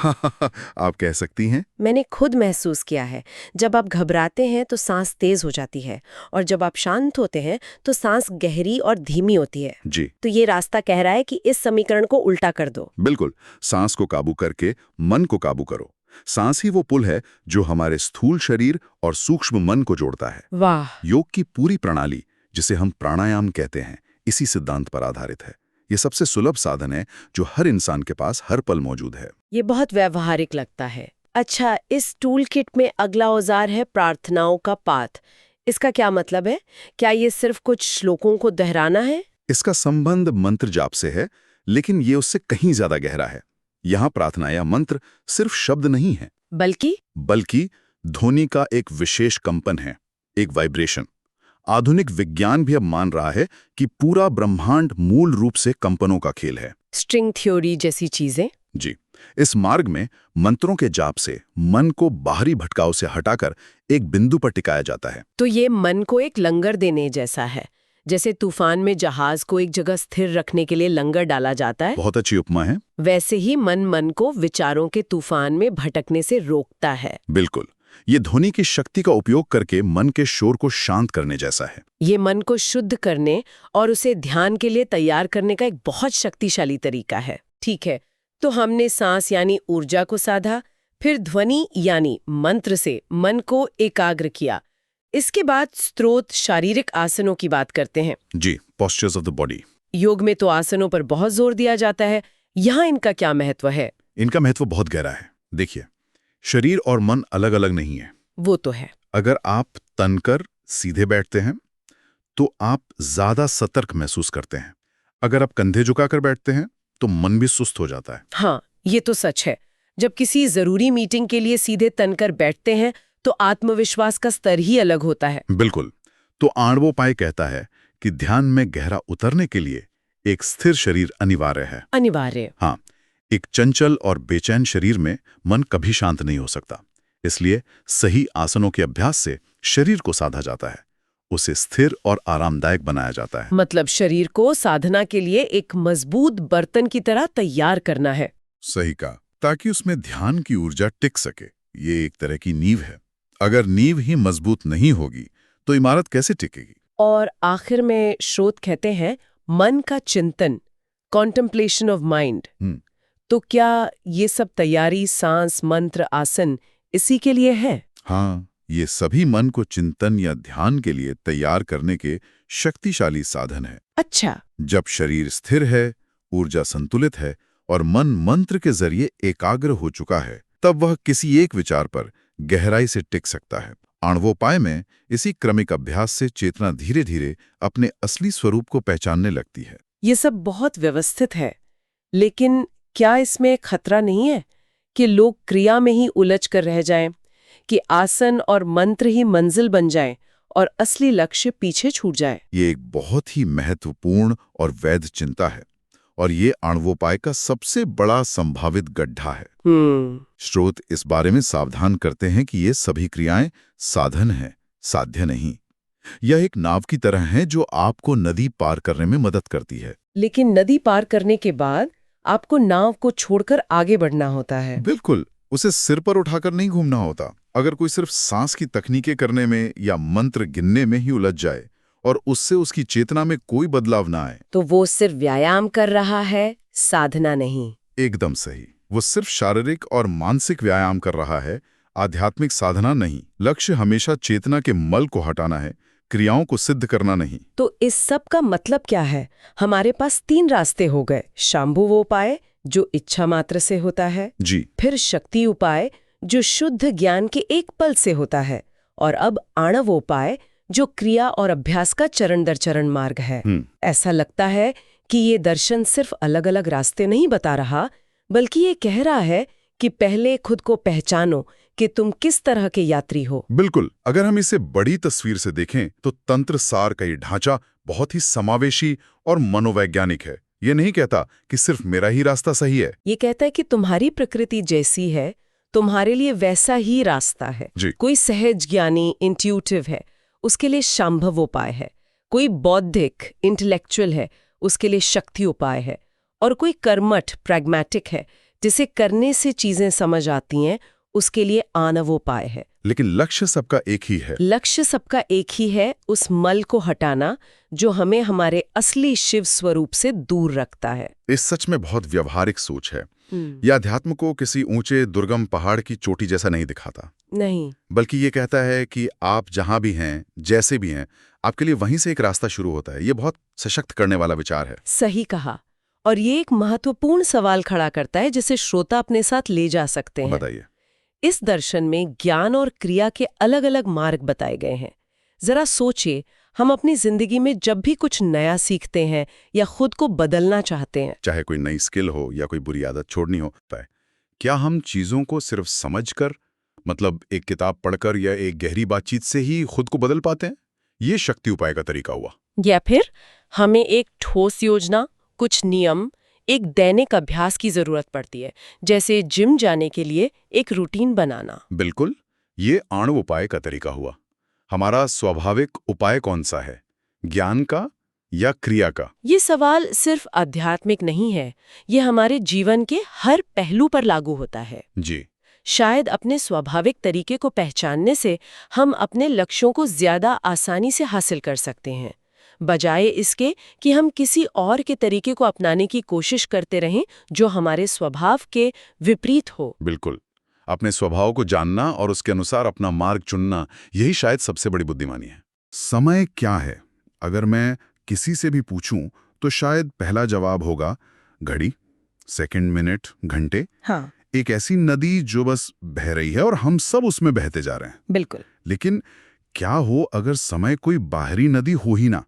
आप कह सकती हैं। मैंने खुद महसूस किया है। जब आप घबराते हैं तो सांस तेज हो जाती है, और जब आप शांत होते हैं तो सांस गहरी और धीमी होती है। जी। तो ये रास्ता कह रहा है कि इस समीकरण को उल्टा कर दो। बिल्कुल। सांस को काबू करके मन को काबू करो। सांस ही वो पुल है जो हमारे स्थूल शरीर और सूक्ष्म मन को जोड़ता है। वाह। योग की पूरी प्रणाली, जिसे हम प्राणायाम कहते हैं, इसी सिद्धांत पर आधारित है। ये सबसे सुलभ साधन है जो हर इंसान के पास हर पल मौजूद है। ये बहुत व्यवहारिक लगता है। अच्छा, इस टूल किट में अगला औजार है प्रार्थनाओं का पाठ। इसका क्या मतलब है? क्या ये सिर्फ कुछ श्लोकों को दोहराना है? इसका संबंध मंत्र जाप से है, लेकिन ये उससे कहीं ज्यादा गहरा है। यहाँ प्रार्थना या मंत्र सिर्फ शब्द नहीं है, बल्कि ध्वनि का एक विशेष कंपन है, एक वाइब्रेशन। आधुनिक विज्ञान भी अब मान रहा है कि पूरा ब्रह्मांड मूल रूप से कंपनों का खेल है। स्ट्रिंग थ्योरी जैसी चीजें? जी, इस मार्ग में मंत्रों के जाप से मन को बाहरी भटकाव से हटाकर एक बिंदु पर टिकाया जाता है। तो ये मन को एक लंगर देने जैसा है, जैसे तूफान में जहाज को एक जगह स्थिर रखने के लिए लंगर डाला जाता है। बहुत अच्छी उपमा है। वैसे ही मन को विचारों के तूफान में भटकने से रोकता है। बिल्कुल, ये ध्वनि की शक्ति का उपयोग करके मन के शोर को शांत करने जैसा है। ये मन को शुद्ध करने और उसे ध्यान के लिए तैयार करने का एक बहुत शक्तिशाली तरीका है। ठीक है, तो हमने सांस यानी ऊर्जा को साधा, फिर ध्वनि यानी मंत्र से मन को एकाग्र किया। इसके बाद स्त्रोत शारीरिक आसनों की बात करते हैं। जी, पोस्चर्स ऑफ द बॉडी। योग में तो आसनों पर बहुत जोर दिया जाता है, यहाँ इनका क्या महत्व है? इनका महत्व बहुत गहरा है। देखिए, शरीर और मन अलग अलग नहीं है। वो तो है। अगर आप तनकर सीधे बैठते हैं तो आप ज्यादा सतर्क महसूस करते हैं। अगर आप कंधे झुकाकर बैठते हैं तो मन भी सुस्त हो जाता है। हाँ, ये तो सच है। जब किसी जरूरी मीटिंग के लिए सीधे तनकर बैठते हैं तो आत्मविश्वास का स्तर ही अलग होता है। बिल्कुल। तो आणवोपाय कहता है कि ध्यान में गहरा उतरने के लिए एक स्थिर शरीर अनिवार्य है। अनिवार्य? हाँ, एक चंचल और बेचैन शरीर में मन कभी शांत नहीं हो सकता। इसलिए सही आसनों के अभ्यास से शरीर को साधा जाता है, उसे स्थिर और आरामदायक बनाया जाता है। मतलब शरीर को साधना के लिए एक मजबूत बर्तन की तरह तैयार करना है। सही कहा, ताकि उसमें ध्यान की ऊर्जा टिक सके। ये एक तरह की नींव है। अगर नींव ही मजबूत नहीं होगी तो इमारत कैसे टिकेगी? और आखिर में श्रोत कहते हैं मन का चिंतन, कॉन्टेम्पलेशन ऑफ माइंड। तो क्या ये सब तैयारी, सांस, मंत्र, आसन इसी के लिए है? हाँ, ये सभी मन को चिंतन या ध्यान के लिए तैयार करने के शक्तिशाली साधन है। अच्छा। जब शरीर स्थिर है, ऊर्जा संतुलित है और मन मंत्र के जरिए एकाग्र हो चुका है, तब वह किसी एक विचार पर गहराई से टिक सकता है। आणवोपाय में इसी क्रमिक अभ्यास से चेतना धीरे धीरे अपने असली स्वरूप को पहचानने लगती है। ये सब बहुत व्यवस्थित है, लेकिन क्या इसमें खतरा नहीं है कि लोग क्रिया में ही उलझ कर रह जाएं, कि आसन और मंत्र ही मंजिल बन जाएं और असली लक्ष्य पीछे छूट जाए? ये एक बहुत ही महत्वपूर्ण और वैध चिंता है, और ये आणवोपाय का सबसे बड़ा संभावित गड्ढा है। स्रोत इस बारे में सावधान करते हैं कि ये सभी क्रियाएं साधन हैं, साध्य नहीं। यह एक नाव की तरह है जो आपको नदी पार करने में मदद करती है। लेकिन नदी पार करने के बाद आपको नाव को छोड़कर आगे बढ़ना होता है। बिल्कुल, उसे सिर पर उठाकर नहीं घूमना होता। अगर कोई सिर्फ सांस की तकनीकें करने में या मंत्र गिनने में ही उलझ जाए और उससे उसकी चेतना में कोई बदलाव ना आए, तो वो सिर्फ व्यायाम कर रहा है, साधना नहीं। एकदम सही। वो सिर्फ शारीरिक और मानसिक व्यायाम कर रहा है, आध्यात्मिक साधना नहीं। लक्ष्य हमेशा चेतना के मल को हटाना है, क्रियाओं को सिद्ध करना नहीं। तो इस सब का मतलब क्या है? हमारे पास 3 रास्ते हो गए। शांभुव उपाय जो इच्छा मात्र से होता है, जी, फिर शक्ति उपाय जो शुद्ध ज्ञान के एक पल से होता है, और अब आणवोपाय जो क्रिया और अभ्यास का चरण दर चरण मार्ग है। ऐसा लगता है कि ये दर्शन सिर्फ अलग अलग रास्ते नहीं बता रहा, बल्कि ये कह रहा है कि पहले खुद को पहचानो कि तुम किस तरह के यात्री हो। बिल्कुल। अगर हम इसे बड़ी तस्वीर से देखें तो तंत्र सार का ये ढांचा बहुत ही समावेशी और मनोवैज्ञानिक है। ये नहीं कहता कि सिर्फ मेरा ही रास्ता सही है। ये कहता है कि तुम्हारी प्रकृति जैसी है, तुम्हारे लिए वैसा ही रास्ता है। कोई सहज ज्ञानी, इंट्यूटिव है, उसके लिए शांभव उपाय है। कोई बौद्धिक, इंटेलेक्चुअल है, उसके लिए शक्ति उपाय है। और कोई कर्मठ, प्रैग्मैटिक है, जिसे करने से चीजें समझ आती हैं, उसके लिए आणवोपाय है। लेकिन लक्ष्य सबका एक ही है। लक्ष्य सबका एक ही है, उस मल को हटाना जो हमें हमारे असली शिव स्वरूप से दूर रखता है। इस सच में बहुत व्यवहारिक सोच है। यह अध्यात्म को किसी ऊंचे दुर्गम पहाड़ की चोटी जैसा नहीं दिखाता, नहीं, बल्कि ये कहता है कि आप जहां भी हैं, जैसे भी हैं, आपके लिए वहीं से एक रास्ता शुरू होता है। ये बहुत सशक्त करने वाला विचार है। सही कहा। और ये एक महत्वपूर्ण सवाल खड़ा करता है जिसे श्रोता अपने साथ ले जा सकते हैं। बताइए। इस दर्शन में ज्ञान और क्रिया के अलग-अलग मार्ग बताए गए हैं। जरा सोचिए, हम अपनी जिंदगी में जब भी कुछ नया सीखते हैं या खुद को बदलना चाहते हैं, चाहे कोई नई स्किल हो या कोई बुरी आदत छोड़नी हो, क्या हम चीजों को सिर्फ समझकर, मतलब एक किताब पढ़कर या एक गहरी बातचीत से ही खुद को बदल पाते हैं? ये शक्ति उपाय का तरीका हुआ। या फिर हमें एक ठोस योजना, कुछ नियम, एक दैनिक अभ्यास की जरूरत पड़ती है, जैसे जिम जाने के लिए एक रूटीन बनाना? बिल्कुल, ये आणु उपाय का तरीका हुआ। हमारा स्वाभाविक उपाय कौन सा है, ज्ञान का या क्रिया का? ये सवाल सिर्फ आध्यात्मिक नहीं है, ये हमारे जीवन के हर पहलू पर लागू होता है। जी, शायद अपने स्वाभाविक तरीके को पहचानने से हम अपने लक्ष्यों को ज्यादा आसानी से हासिल कर सकते हैं, बजाय इसके कि हम किसी और के तरीके को अपनाने की कोशिश करते रहें जो हमारे स्वभाव के विपरीत हो। बिल्कुल। अपने स्वभाव को जानना और उसके अनुसार अपना मार्ग चुनना, यही शायद सबसे बड़ी बुद्धिमानी है। समय क्या है? अगर मैं किसी से भी पूछूं तो शायद पहला जवाब होगा घड़ी, सेकंड, मिनट, घंटे। हाँ, एक ऐसी नदी जो बस बह रही है और हम सब उसमें बहते जा रहे हैं। बिल्कुल। लेकिन क्या हो अगर समय कोई बाहरी नदी हो ही ना?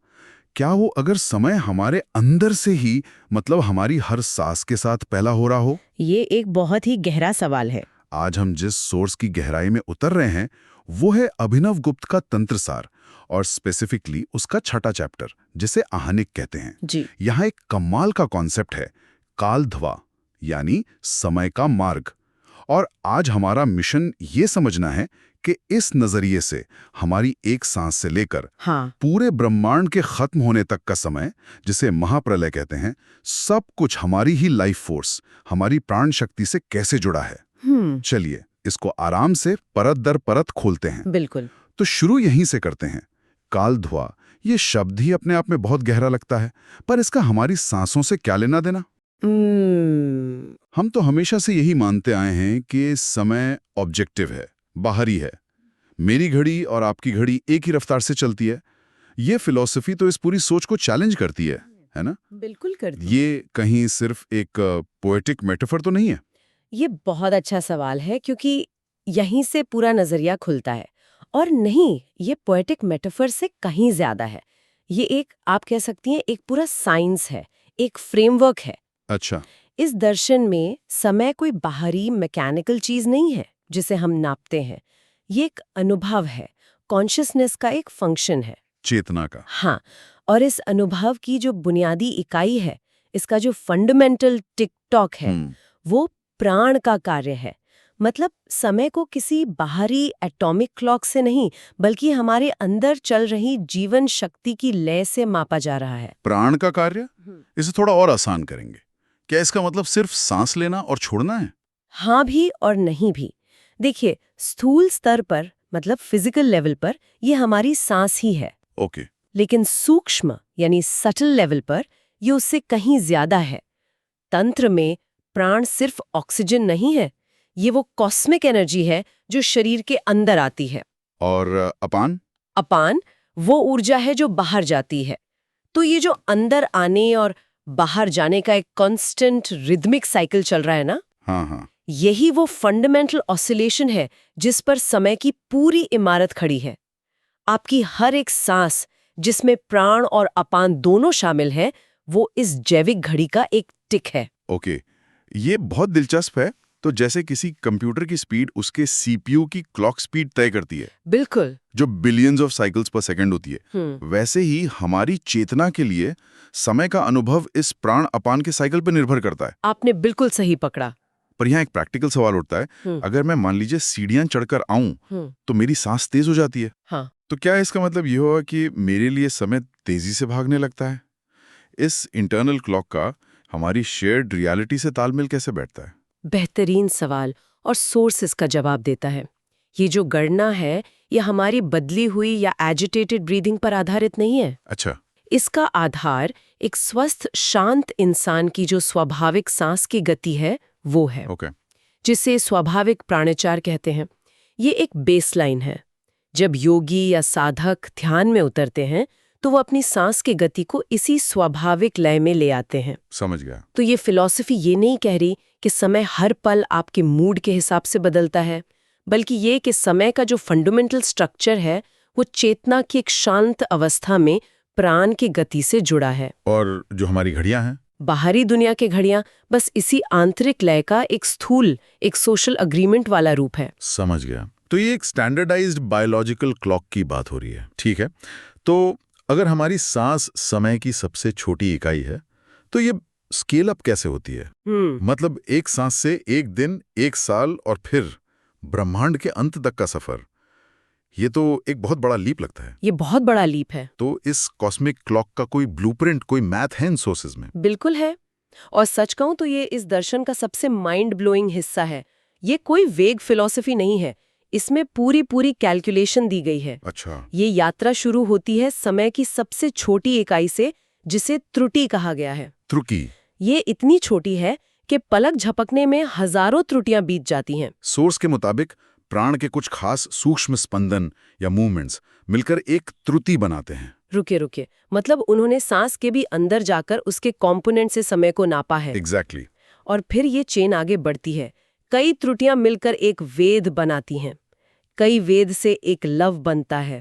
क्या हो अगर समय हमारे अंदर से ही, मतलब हमारी हर सांस के साथ पैदा हो रहा हो? ये एक बहुत ही गहरा सवाल है। आज हम जिस सोर्स की गहराई में उतर रहे हैं वो है अभिनव गुप्त का तंत्रसार, और स्पेसिफिकली उसका छठा चैप्टर, जिसे आहनिक कहते हैं। जी। यहाँ एक कमाल का कॉन्सेप्ट है, कालध्वा, यानी समय का मार्ग। और आज हमारा मिशन ये समझना है कि इस नजरिए से हमारी एक सांस से लेकर पूरे ब्रह्मांड के खत्म होने तक का समय, जिसे महाप्रलय कहते हैं, सब कुछ हमारी ही लाइफ फोर्स, हमारी प्राण शक्ति से कैसे जुड़ा है। चलिए इसको आराम से परत दर परत खोलते हैं। बिल्कुल। तो शुरू यहीं से करते हैं। कालध्वा, ये शब्द ही अपने आप में बहुत गहरा लगता है, पर इसका हमारी सांसों से क्या लेना देना? हम तो हमेशा से यही मानते आए हैं कि समय ऑब्जेक्टिव है, बाहरी है। मेरी घड़ी और आपकी घड़ी एक ही रफ्तार से चलती है। ये फिलॉसफी तो इस पूरी सोच को चैलेंज करती है ना? बिल्कुल करती है। ये कहीं सिर्फ एक पोएटिक मेटाफर तो नहीं है? ये बहुत अच्छा सवाल है, क्योंकि यहीं से पूरा नजरिया खुलता है। और नहीं, ये पोएटिक मेटाफर से कहीं ज्यादा है। ये एक, आप कह सकती हैं, एक पूरा साइंस है, एक फ्रेमवर्क है। अच्छा। इस दर्शन में समय कोई बाहरी मैकेनिकल चीज नहीं है जिसे हम नापते हैं। ये एक अनुभव है, कॉन्शियसनेस का एक फंक्शन है, चेतना का। हाँ। और इस अनुभव की जो बुनियादी इकाई है, इसका जो फंडामेंटल टिक टॉक है, वो प्राण का कार्य है। मतलब समय को किसी बाहरी एटॉमिक क्लॉक से नहीं, बल्कि हमारे अंदर चल रही जीवन शक्ति की लय से मापा जा रहा है। प्राण का कार्य? इसे थोड़ा और आसान करेंगे। क्या इसका मतलब सिर्फ सांस लेना और छोड़ना है? हाँ भी और नहीं भी। देखिए, स्थूल स्तर पर, मतलब फिजिकल लेवल पर, ये हमारी सांस ही है। ओके। लेकिन सूक्ष्म यानी सटल लेवल पर ये उससे कहीं ज्यादा है। तंत्र में प्राण सिर्फ ऑक्सीजन नहीं है, ये वो कॉस्मिक एनर्जी है जो शरीर के अंदर आती है। और अपान? अपान वो ऊर्जा है जो बाहर जाती है। तो ये जो अंदर आने और बाहर जाने का एक कांस्टेंट रिदमिक साइकिल चल रहा है ना, हाँ, यही वो फंडामेंटल ऑसिलेशन है जिस पर समय की पूरी इमारत खड़ी है। आपकी हर एक सांस, जिसमें प्राण और अपान दोनों शामिल हैं, वो इस जैविक घड़ी का एक टिक है। ओके, ये बहुत दिलचस्प है। तो जैसे किसी कंप्यूटर की स्पीड उसके सीपीयू की क्लॉक स्पीड तय करती है, बिल्कुल, जो बिलियंस ऑफ साइकिल्स पर सेकंड होती है, वैसे ही हमारी चेतना के लिए समय का अनुभव इस प्राण अपान के साइकिल पर निर्भर करता है। आपने बिल्कुल सही पकड़ा। पर यहाँ एक प्रैक्टिकल सवाल उठता है, अगर मैं मान लीजिए सीढ़ियां चढ़कर आऊं तो मेरी सांस तेज हो जाती है। हाँ। तो क्या इसका मतलब ये होगा कि मेरे लिए समय तेजी से भागने लगता है? इस इंटरनल क्लॉक का हमारी शेयर्ड रियलिटी से तालमेल कैसे बैठता है? बेहतरीन सवाल, और सोर्स इसका जवाब देता है। ये जो गणना है, ये हमारी बदली हुई या एजिटेटेड ब्रीदिंग पर आधारित नहीं है। अच्छा। इसका आधार एक स्वस्थ शांत इंसान की जो स्वाभाविक सांस की गति है, वो है, ओके। जिसे स्वाभाविक प्राणाचार कहते हैं। ये एक बेसलाइन है। जब योगी या साधक ध्यान में उतरते हैं तो वो अपनी सांस की गति को इसी स्वाभाविक लय में ले आते हैं। समझ गया। तो ये फिलॉसफी ये नहीं कह रही कि समय हर पल आपके मूड के हिसाब से बदलता है, बल्कि ये कि समय का जो फंडामेंटल स्ट्रक्चर है वो चेतना की एक शांत अवस्था में प्राण की गति से जुड़ा है। और जो हमारी घड़ियां हैं, बाहरी दुनिया की घड़ियां बस इसी आंतरिक लय का एक स्थूल, एक सोशल अग्रीमेंट वाला रूप है। समझ गया। तो ये एक स्टैंडर्डाइज्ड बायोलॉजिकल क्लॉक की बात हो रही है, ठीक है। तो अगर हमारी सांस समय की सबसे छोटी इकाई है तो ये स्केल अप कैसे होती है? मतलब एक सांस से एक दिन, एक साल और फिर ब्रह्मांड के अंत तक का सफर, ये तो एक बहुत बड़ा लीप लगता है। ये बहुत बड़ा लीप है। तो इस कॉस्मिक क्लॉक का कोई ब्लूप्रिंट, कोई मैथ है इन सोर्सेज में? बिल्कुल है। और सच कहूं तो ये इस दर्शन का सबसे माइंड ब्लोइंग हिस्सा है। ये कोई वेग फिलॉसफी नहीं है, इसमें पूरी कैलकुलेशन दी गई है। अच्छा। ये यात्रा शुरू होती है समय की सबसे छोटी इकाई से, जिसे त्रुटि कहा गया है। त्रुटि? ये इतनी छोटी है कि पलक झपकने में हजारों त्रुटियां बीत जाती हैं। सोर्स के मुताबिक प्राण के कुछ खास सूक्ष्म स्पंदन या मूवमेंट्स मिलकर एक त्रुटि बनाते हैं। रुके, मतलब उन्होंने सांस के भी अंदर जाकर उसके कंपोनेंट से समय को नापा है। एग्जैक्टली। और फिर ये चेन आगे बढ़ती है। कई त्रुटियां मिलकर एक वेद बनाती हैं। कई वेद से एक लव बनता है।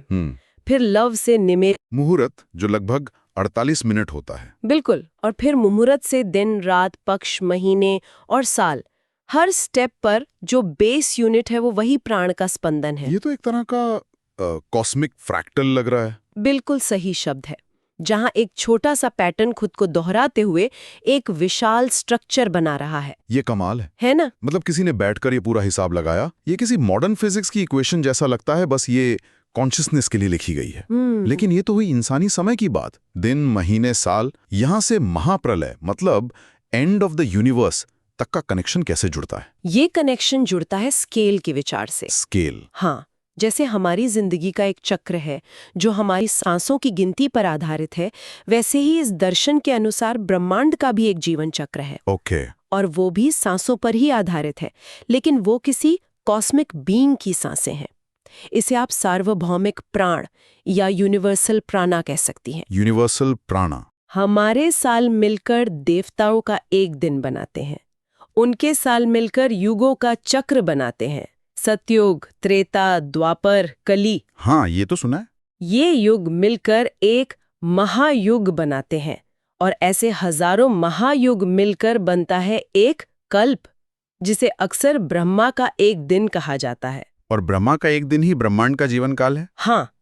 फिर लव से निमेर, मुहूर्त, जो लगभग 48 मिनट होता है। बिल्कुल। और फिर मुहूर्त से दिन, रात, पक्ष, महीने और साल। हर स्टेप पर जो बेस यूनिट है वो वही प्राण का स्पंदन है। ये तो एक तरह का कॉस्मिक फ्रैक्टल लग रहा है। बिल्कुल सही शब्द है, जहां एक छोटा सा पैटर्न खुद को दोहराते हुए एक विशाल स्ट्रक्चर बना रहा है। ये कमाल है ना? मतलब किसी ने बैठकर ये पूरा हिसाब लगाया। ये किसी मॉडर्न फिजिक्स की इक्वेशन जैसा लगता है, बस ये कॉन्शियसनेस के लिए लिखी गई है। लेकिन ये तो हुई इंसानी समय की बात। दिन, महीने, साल, यहां से महाप्रलय मतलब एंड ऑफ द यूनिवर्स तक का कनेक्शन कैसे जुड़ता है? ये कनेक्शन जुड़ता है स्केल के विचार से। स्केल? हाँ, जैसे हमारी जिंदगी का एक चक्र है जो हमारी सांसों की गिनती पर आधारित है, वैसे ही इस दर्शन के अनुसार ब्रह्मांड का भी एक जीवन चक्र है। ओके। और वो भी सांसों पर ही आधारित है, लेकिन वो किसी कॉस्मिक बीइंग की सांसें हैं। इसे आप सार्वभौमिक प्राण या यूनिवर्सल प्राणा कह सकती हैं। यूनिवर्सल प्राणा। हमारे साल मिलकर देवताओं का एक दिन बनाते हैं, उनके साल मिलकर युगों का चक्र बनाते हैं। सतयुग, त्रेता, द्वापर, कली। हाँ, ये तो सुना है। ये युग मिलकर एक महायुग बनाते हैं, और ऐसे हजारों महायुग मिलकर बनता है एक कल्प, जिसे अक्सर ब्रह्मा का एक दिन कहा जाता है। और ब्रह्मा का एक दिन ही ब्रह्मांड का जीवन काल है? हाँ,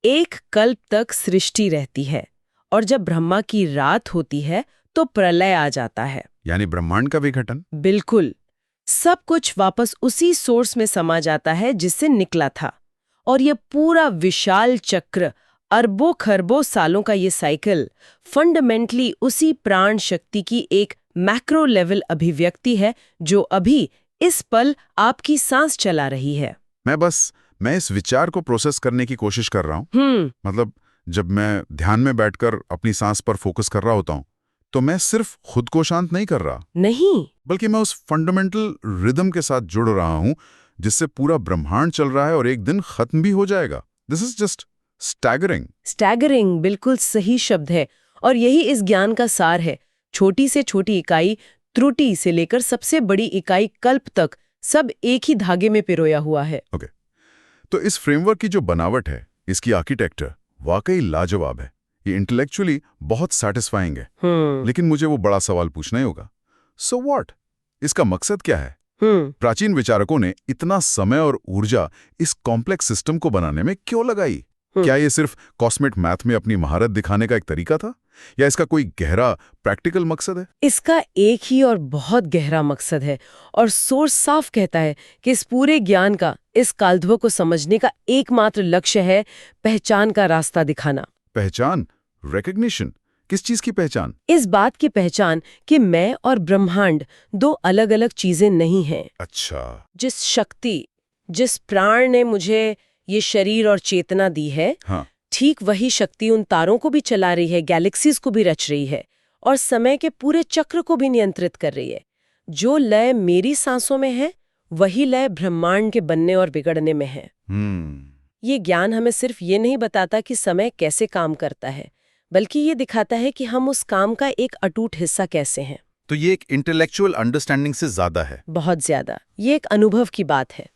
एक कल्प तक सृष्टि रहती है, और जब ब्रह्मा की रात होती है तो प्रलय आ जाता है। यानी ब्रह्मांड का विघटन? बिल्कुल। सब कुछ वापस उसी सोर्स में समा जाता है जिससे निकला था, और ये पूरा विशाल चक्र, अरबों खरबों सालों का ये साइकिल, फंडामेंटली उसी प्राण शक्ति की एक मैक्रो लेवल अभिव्यक्ति है जो अभी इस पल आपकी सांस चला रही है। मैं इस विचार को प्रोसेस करने की कोशिश कर रहा हूँ। मतलब जब मैं ध्यान में बैठकर अपनी सांस पर फोकस कर रहा होता हूँ तो मैं सिर्फ खुद को शांत नहीं कर रहा, नहीं, बल्कि मैं उस फंडामेंटल रिदम के साथ जुड़ रहा हूं जिससे पूरा ब्रह्मांड चल रहा है और एक दिन खत्म भी हो जाएगा। This is just staggering. Staggering बिल्कुल सही शब्द है, और यही इस ज्ञान का सार है। छोटी से छोटी इकाई त्रुटि से लेकर सबसे बड़ी इकाई कल्प तक, सब एक ही धागे में पिरोया हुआ है। ओके। तो इस फ्रेमवर्क की जो बनावट है, इसकी आर्किटेक्चर वाकई लाजवाब है। ये इंटेलेक्चुअली बहुत सैटिस्फाइंग है। लेकिन मुझे वो बड़ा सवाल पूछना ही होगा, सो व्हाट? इसका मकसद क्या है? प्राचीन विचारकों ने इतना समय और ऊर्जा इस कॉम्प्लेक्स सिस्टम को बनाने में क्यों लगाई? क्या ये सिर्फ कॉस्मिक मैथ में अपनी महारत दिखाने का एक तरीका था, या इसका कोई गहरा प्रैक्टिकल मकसद है? इसका एक ही और बहुत गहरा मकसद है, और सोर्स साफ कहता है कि इस पूरे ज्ञान का, इस कालध्वं को समझने का एकमात्र लक्ष्य है पहचान का रास्ता दिखाना। पहचान? रिकॉग्निशन? किस चीज की पहचान? इस बात की पहचान कि मैं और ब्रह्मांड दो अलग अलग चीजें नहीं हैं। अच्छा। जिस शक्ति, जिस प्राण ने मुझे ये शरीर और चेतना दी है, हाँ, ठीक वही शक्ति उन तारों को भी चला रही है, गैलेक्सीज को भी रच रही है, और समय के पूरे चक्र को भी नियंत्रित कर रही है। जो लय मेरी सांसों में है वही लय ब्रह्मांड के बनने और बिगड़ने में है। ये ज्ञान हमें सिर्फ ये नहीं बताता कि समय कैसे काम करता है, बल्कि ये दिखाता है कि हम उस काम का एक अटूट हिस्सा कैसे हैं। तो ये एक इंटेलेक्चुअल अंडरस्टैंडिंग से ज्यादा है। बहुत ज्यादा। ये एक अनुभव की बात है।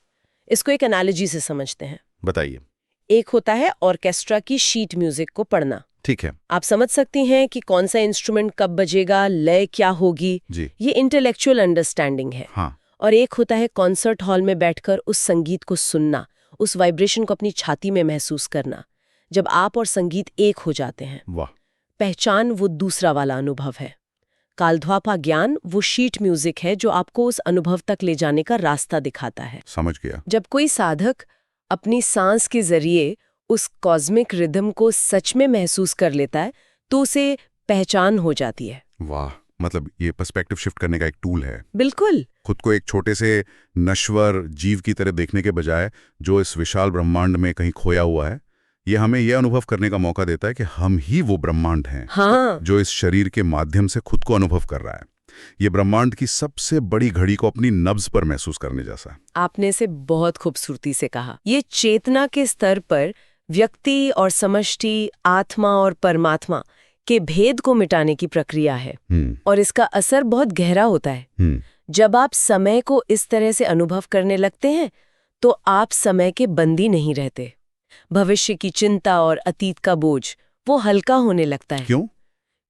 इसको एक एनालॉजी से समझते हैं। बताइए। एक होता है ऑर्केस्ट्रा की शीट म्यूजिक को पढ़ना। ठीक है। आप समझ सकती हैं कि कौन सा इंस्ट्रूमेंट कब बजेगा, लय क्या होगी। जी। ये इंटेलेक्चुअल अंडरस्टैंडिंग है। हाँ। और एक होता है कॉन्सर्ट हॉल में बैठकर उस संगीत को सुनना, उस वाइब्रेशन को अपनी छाती में महसूस करना, जब आप और संगीत एक हो जाते हैं। वाह। पहचान वो दूसरा वाला अनुभव है। कालध्वापा ज्ञान वो शीट म्यूजिक है जो आपको उस अनुभव तक ले जाने का रास्ता दिखाता है। समझ गया। जब कोई साधक अपनी सांस के जरिए उस कॉस्मिक रिदम को सच में महसूस कर लेता है तो उसे पहचान हो जाती है। वाह, मतलब ये पर्सपेक्टिव शिफ्ट करने का एक टूल है। बिल्कुल। खुद को एक छोटे से नश्वर जीव की तरह देखने के बजाय जो इस विशाल ब्रह्मांड में कहीं खोया हुआ है, ये हमें यह अनुभव करने का मौका देता है कि हम ही वो ब्रह्मांड हैं। हाँ। जो इस शरीर के माध्यम से खुद को अनुभव कर रहा है। ये ब्रह्मांड की सबसे बड़ी घड़ी को अपनी नब्ज पर महसूस करने जैसा है। आपने इसे बहुत खूबसूरती से कहा। ये चेतना के स्तर पर व्यक्ति और समष्टि, आत्मा और परमात्मा के भेद को मिटाने की प्रक्रिया है। और इसका असर बहुत गहरा होता है। जब आप समय को इस तरह से अनुभव करने लगते हैं तो आप समय के बंदी नहीं रहते। भविष्य की चिंता और अतीत का बोझ वो हल्का होने लगता है। क्यों?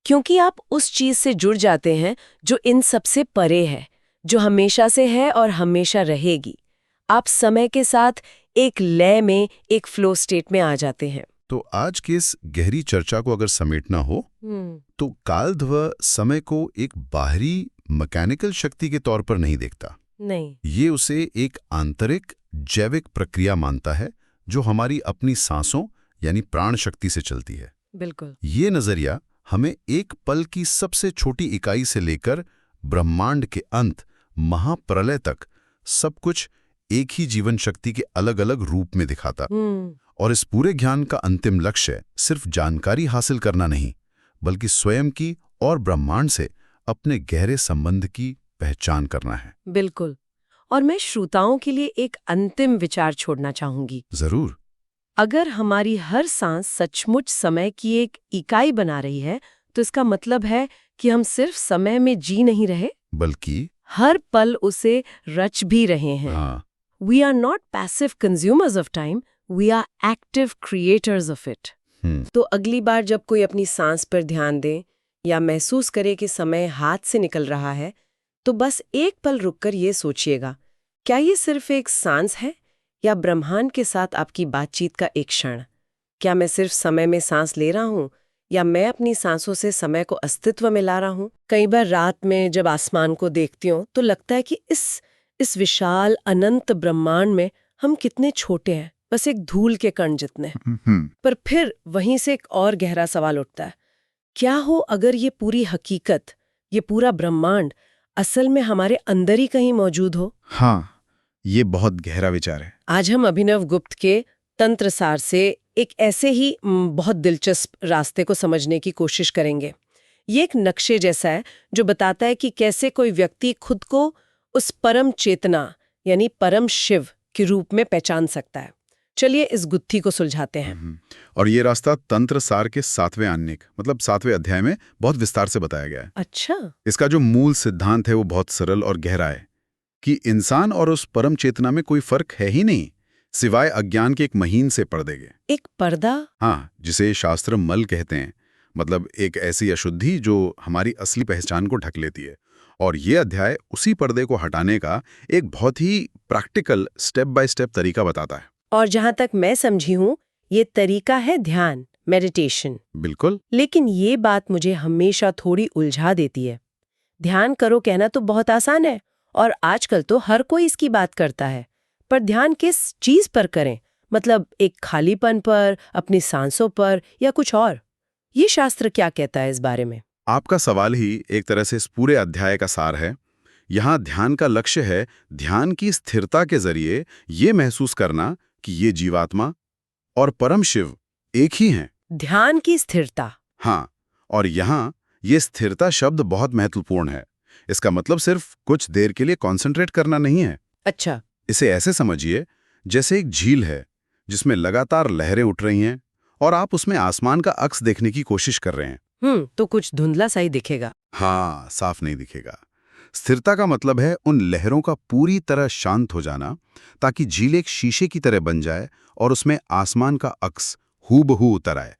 क्योंकि आप उस चीज से जुड़ जाते हैं जो इन सबसे परे है, जो हमेशा से है और हमेशा रहेगी। आप समय के साथ एक लय में, एक फ्लो स्टेट में आ जाते हैं। तो आज की इस गहरी चर्चा को अगर समेटना हो तो कालध्व समय को एक बाहरी मैकेनिकल शक्ति के तौर पर नहीं देखता। नहीं। ये उसे एक आंतरिक जैविक प्रक्रिया मानता है जो हमारी अपनी सांसों यानी प्राण शक्ति से चलती है। बिल्कुल। ये नजरिया हमें एक पल की सबसे छोटी इकाई से लेकर ब्रह्मांड के अंत महाप्रलय तक सब कुछ एक ही जीवन शक्ति के अलग अलग रूप में दिखाता। और इस पूरे ज्ञान का अंतिम लक्ष्य सिर्फ जानकारी हासिल करना नहीं, बल्कि स्वयं की और ब्रह्मांड से अपने गहरे संबंध की पहचान करना है। बिल्कुल। और मैं श्रोताओं के लिए एक अंतिम विचार छोड़ना चाहूंगी। जरूर। अगर हमारी हर सांस सचमुच समय की एक इकाई बना रही है तो इसका मतलब है कि हम सिर्फ समय में जी नहीं रहे, बल्कि हर पल उसे रच भी रहे हैं। हाँ। We are not passive consumers of time, we are active creators of it. तो अगली बार जब कोई अपनी सांस पर ध्यान दे या महसूस करे कि समय हाथ से निकल रहा है, तो बस एक पल रुककर ये सोचिएगा, क्या ये सिर्फ एक सांस है या ब्रह्मांड के साथ आपकी बातचीत का एक क्षण? क्या मैं सिर्फ समय में सांस ले रहा हूँ या मैं अपनी सांसों से समय को अस्तित्व में ला रहा हूँ? कई बार रात में जब आसमान को देखती हूँ तो लगता है कि इस विशाल अनंत ब्रह्मांड में हम कितने छोटे हैं, बस एक धूल के कण जितने। पर फिर वहीं से एक और गहरा सवाल उठता है, क्या हो अगर ये पूरी हकीकत, ये पूरा ब्रह्मांड असल में हमारे अंदर ही कहीं मौजूद हो? हाँ, ये बहुत गहरा विचार है। आज हम अभिनव गुप्त के तंत्रसार से एक ऐसे ही बहुत दिलचस्प रास्ते को समझने की कोशिश करेंगे। ये एक नक्शे जैसा है जो बताता है कि कैसे कोई व्यक्ति खुद को उस परम चेतना यानी परम शिव के रूप में पहचान सकता है। चलिए इस गुत्थी को सुलझाते हैं। और ये रास्ता तंत्र सार के 7वें आन्निक मतलब 7वें अध्याय में बहुत विस्तार से बताया गया है। अच्छा। इसका जो मूल सिद्धांत है वो बहुत सरल और गहरा है कि इंसान और उस परम चेतना में कोई फर्क है ही नहीं, सिवाय अज्ञान के एक महीन से पर्दे के। एक पर्दा? हाँ, जिसे शास्त्र मल कहते हैं, मतलब एक ऐसी अशुद्धि जो हमारी असली पहचान को ढक लेती है। और ये अध्याय उसी पर्दे को हटाने का एक बहुत ही प्रैक्टिकल स्टेप बाय स्टेप तरीका बताता है। और जहां तक मैं समझी हूं, ये तरीका है ध्यान, मेडिटेशन। बिल्कुल। लेकिन ये बात मुझे हमेशा थोड़ी उलझा देती है। ध्यान करो कहना तो बहुत आसान है और आजकल तो हर कोई इसकी बात करता है, पर ध्यान किस चीज पर करें? मतलब एक खालीपन पर, अपनी सांसों पर या कुछ और? ये शास्त्र क्या कहता है इस बारे में? आपका सवाल ही एक तरह से इस पूरे अध्याय का सार है। यहाँ ध्यान का लक्ष्य है ध्यान की स्थिरता के जरिए ये महसूस करना कि ये जीवात्मा और परम शिव एक ही हैं। ध्यान की स्थिरता? हाँ, और यहाँ ये स्थिरता शब्द बहुत महत्वपूर्ण है, इसका मतलब सिर्फ कुछ देर के लिए कॉन्सेंट्रेट करना नहीं है। अच्छा। इसे ऐसे समझिए जैसे एक झील है जिसमें लगातार लहरें उठ रही हैं और आप उसमें आसमान का अक्स देखने की कोशिश कर रहे हैं। तो कुछ धुंधला सा ही दिखेगा। हाँ, साफ नहीं दिखेगा। स्थिरता का मतलब है उन लहरों का पूरी तरह शांत हो जाना, ताकि झील एक शीशे की तरह बन जाए और उसमें आसमान का अक्स हूबहू उतर आए।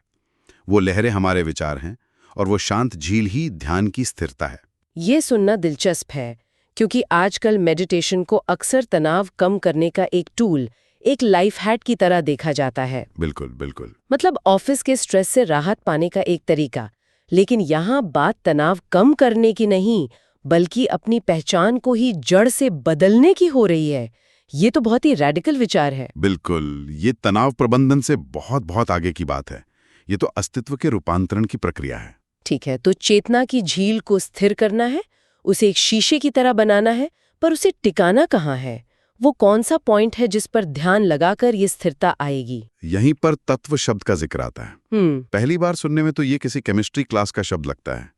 वो लहरें हमारे विचार हैं और वो शांत झील ही ध्यान की स्थिरता है। ये सुनना दिलचस्प है, क्योंकि आजकल मेडिटेशन को अक्सर तनाव कम करने का एक टूल, एक लाइफ हैक की तरह देखा जाता है। बिल्कुल बिल्कुल। मतलब ऑफिस के स्ट्रेस से राहत पाने का एक तरीका। लेकिन यहाँ बात तनाव कम करने की नहीं, बल्कि अपनी पहचान को ही जड़ से बदलने की हो रही है। ये तो बहुत ही रैडिकल विचार है। बिल्कुल, ये तनाव प्रबंधन से बहुत बहुत आगे की बात है। ये तो अस्तित्व के रूपांतरण की प्रक्रिया है। ठीक है, तो चेतना की झील को स्थिर करना है, उसे एक शीशे की तरह बनाना है, पर उसे टिकाना कहाँ है? वो कौन सा पॉइंट है जिस पर ध्यान लगाकर ये स्थिरता आएगी? यहीं पर तत्व शब्द का जिक्र आता है। पहली बार सुनने में तो ये किसी केमिस्ट्री क्लास का शब्द लगता है।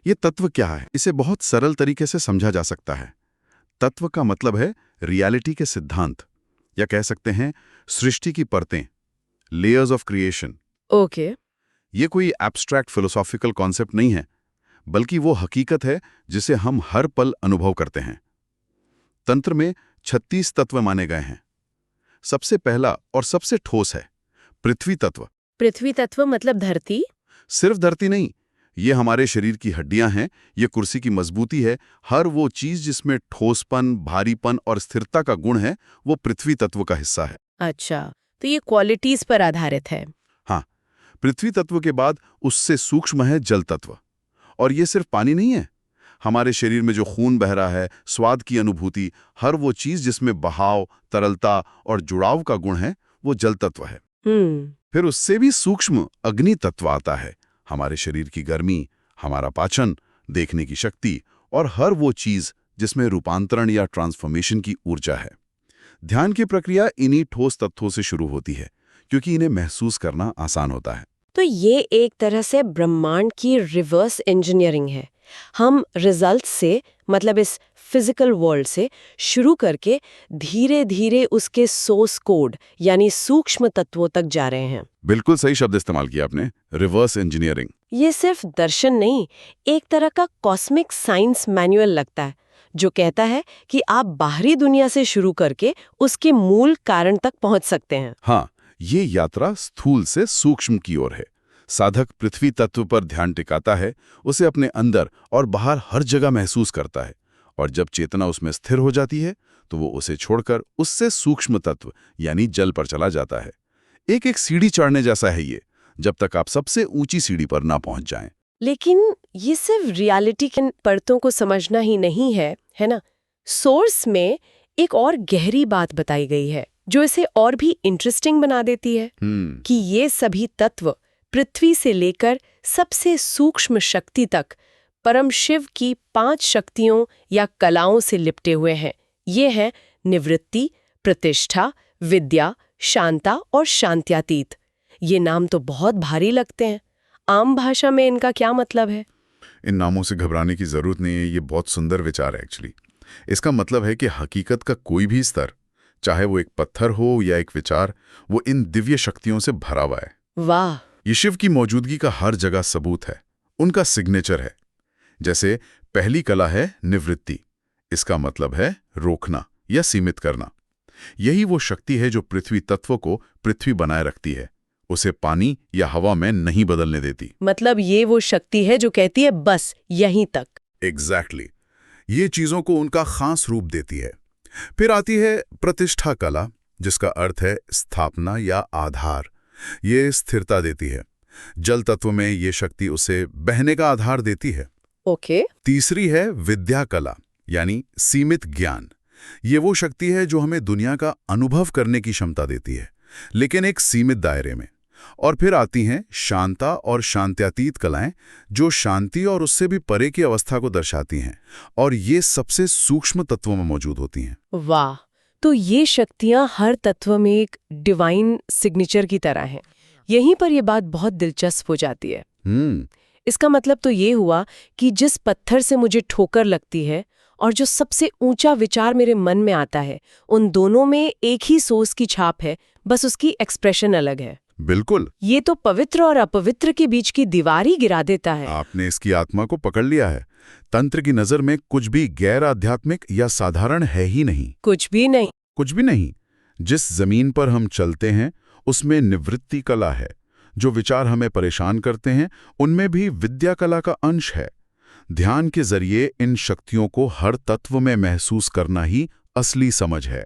ये तत्व क्या है? इसे बहुत सरल तरीके से समझा जा सकता है। तत्व का मतलब है रियलिटी के सिद्धांत, या कह सकते हैं सृष्टि की परतें, लेयर्स ऑफ क्रिएशन। ओके। ये कोई एब्स्ट्रैक्ट फिलोसॉफिकल कॉन्सेप्ट नहीं है, बल्कि वो हकीकत है जिसे हम हर पल अनुभव करते हैं। तंत्र में 36 तत्व माने गए हैं। सबसे पहला और सबसे ठोस है पृथ्वी तत्व। पृथ्वी तत्व मतलब धरती? सिर्फ धरती नहीं, ये हमारे शरीर की हड्डियां हैं, ये कुर्सी की मजबूती है। हर वो चीज जिसमें ठोसपन, भारीपन और स्थिरता का गुण है, वो पृथ्वी तत्व का हिस्सा है। अच्छा, तो ये क्वालिटीज पर आधारित है। हाँ, पृथ्वी तत्व के बाद उससे सूक्ष्म है जल तत्व। और ये सिर्फ पानी नहीं है। हमारे शरीर में जो खून बह रहा है, स्वाद की अनुभूति, हर वो चीज जिसमें बहाव, तरलता और जुड़ाव का गुण है, वो जल तत्व है। फिर उससे भी सूक्ष्म अग्नि तत्व आता है। हमारे शरीर की गर्मी, हमारा पाचन, देखने की शक्ति और हर वो चीज जिसमें रूपांतरण या ट्रांसफॉर्मेशन की ऊर्जा है। ध्यान की प्रक्रिया इन्हीं ठोस तत्वों से शुरू होती है, क्योंकि इन्हें महसूस करना आसान होता है। तो ये एक तरह से ब्रह्मांड की रिवर्स इंजीनियरिंग है। हम रिजल्ट से, मतलब इस फिजिकल वर्ल्ड से शुरू करके धीरे धीरे उसके सोर्स कोड यानी सूक्ष्म तत्वों तक जा रहे हैं। बिल्कुल सही शब्द इस्तेमाल किया आपने, रिवर्स इंजीनियरिंग। ये सिर्फ दर्शन नहीं, एक तरह का कॉस्मिक साइंस मैनुअल लगता है, जो कहता है कि आप बाहरी दुनिया से शुरू करके उसके मूल कारण तक पहुंच सकते हैं। हाँ, ये यात्रा स्थूल से सूक्ष्म की ओर है। साधक पृथ्वी तत्व पर ध्यान टिकाता है, उसे अपने अंदर और बाहर हर जगह महसूस करता है, और जब चेतना उसमें स्थिर हो जाती है तो वो उसे छोड़कर उससे सूक्ष्म तत्व यानी जल पर चला जाता है। एक एक सीढ़ी चढ़ने जैसा है ये, जब तक आप सबसे ऊंची सीढ़ी पर ना पहुंच जाएं। लेकिन ये सिर्फ रियलिटी के परतों को समझना ही नहीं है, है ना? सोर्स में एक और गहरी बात बताई गई है, जो इसे और भी इंटरेस्टिंग बना देती है, कि ये सभी तत्व पृथ्वी से लेकर सबसे सूक्ष्म शक्ति तक परम शिव की 5 शक्तियों या कलाओं से लिपटे हुए हैं। ये हैं निवृत्ति, प्रतिष्ठा, विद्या, शांता और शांत्यातीत। ये नाम तो बहुत भारी लगते हैं। आम भाषा में इनका क्या मतलब है? इन नामों से घबराने की जरूरत नहीं है, ये बहुत सुंदर विचार है एक्चुअली। इसका मतलब है कि हकीकत का कोई भी स्तर, चाहे वो एक पत्थर हो या एक विचार, वो इन दिव्य शक्तियों से भरा हुआ है। वाह! ये शिव की मौजूदगी का हर जगह सबूत है, उनका सिग्नेचर है। जैसे पहली कला है निवृत्ति, इसका मतलब है रोकना या सीमित करना। यही वो शक्ति है जो पृथ्वी तत्व को पृथ्वी बनाए रखती है, उसे पानी या हवा में नहीं बदलने देती। मतलब ये वो शक्ति है जो कहती है बस यहीं तक। एग्जैक्टली। ये चीजों को उनका खास रूप देती है। फिर आती है प्रतिष्ठा कला, जिसका अर्थ है स्थापना या आधार। ये स्थिरता देती है। जल तत्व में ये शक्ति उसे बहने का आधार देती है। ओके। तीसरी है विद्या कला, यानी सीमित ज्ञान। ये वो शक्ति है जो हमें दुनिया का अनुभव करने की क्षमता देती है, लेकिन एक सीमित दायरे में। और फिर आती हैं शांता और शांत्यातीत कलाएं, जो शांति और उससे भी परे की अवस्था को दर्शाती हैं, और ये सबसे सूक्ष्म तत्वों में मौजूद होती हैं। वाह! तो ये शक्तियां हर तत्व में एक डिवाइन सिग्नेचर की तरह हैं। यहीं पर यह बात बहुत दिलचस्प हो जाती है। इसका मतलब तो ये हुआ कि जिस पत्थर से मुझे ठोकर लगती है और जो सबसे ऊंचा विचार मेरे मन में आता है, उन दोनों में एक ही सोच की छाप है, बस उसकी एक्सप्रेशन अलग है। बिल्कुल, ये तो पवित्र और अपवित्र के बीच की दीवार ही गिरा देता है। आपने इसकी आत्मा को पकड़ लिया है। तंत्र की नजर में कुछ भी गैर आध्यात्मिक या साधारण है ही नहीं। कुछ भी नहीं। कुछ भी नहीं। जिस जमीन पर हम चलते हैं उसमें निवृत्ति कला है। जो विचार हमें परेशान करते हैं उनमें भी विद्या कला का अंश है। ध्यान के जरिए इन शक्तियों को हर तत्व में महसूस करना ही असली समझ है।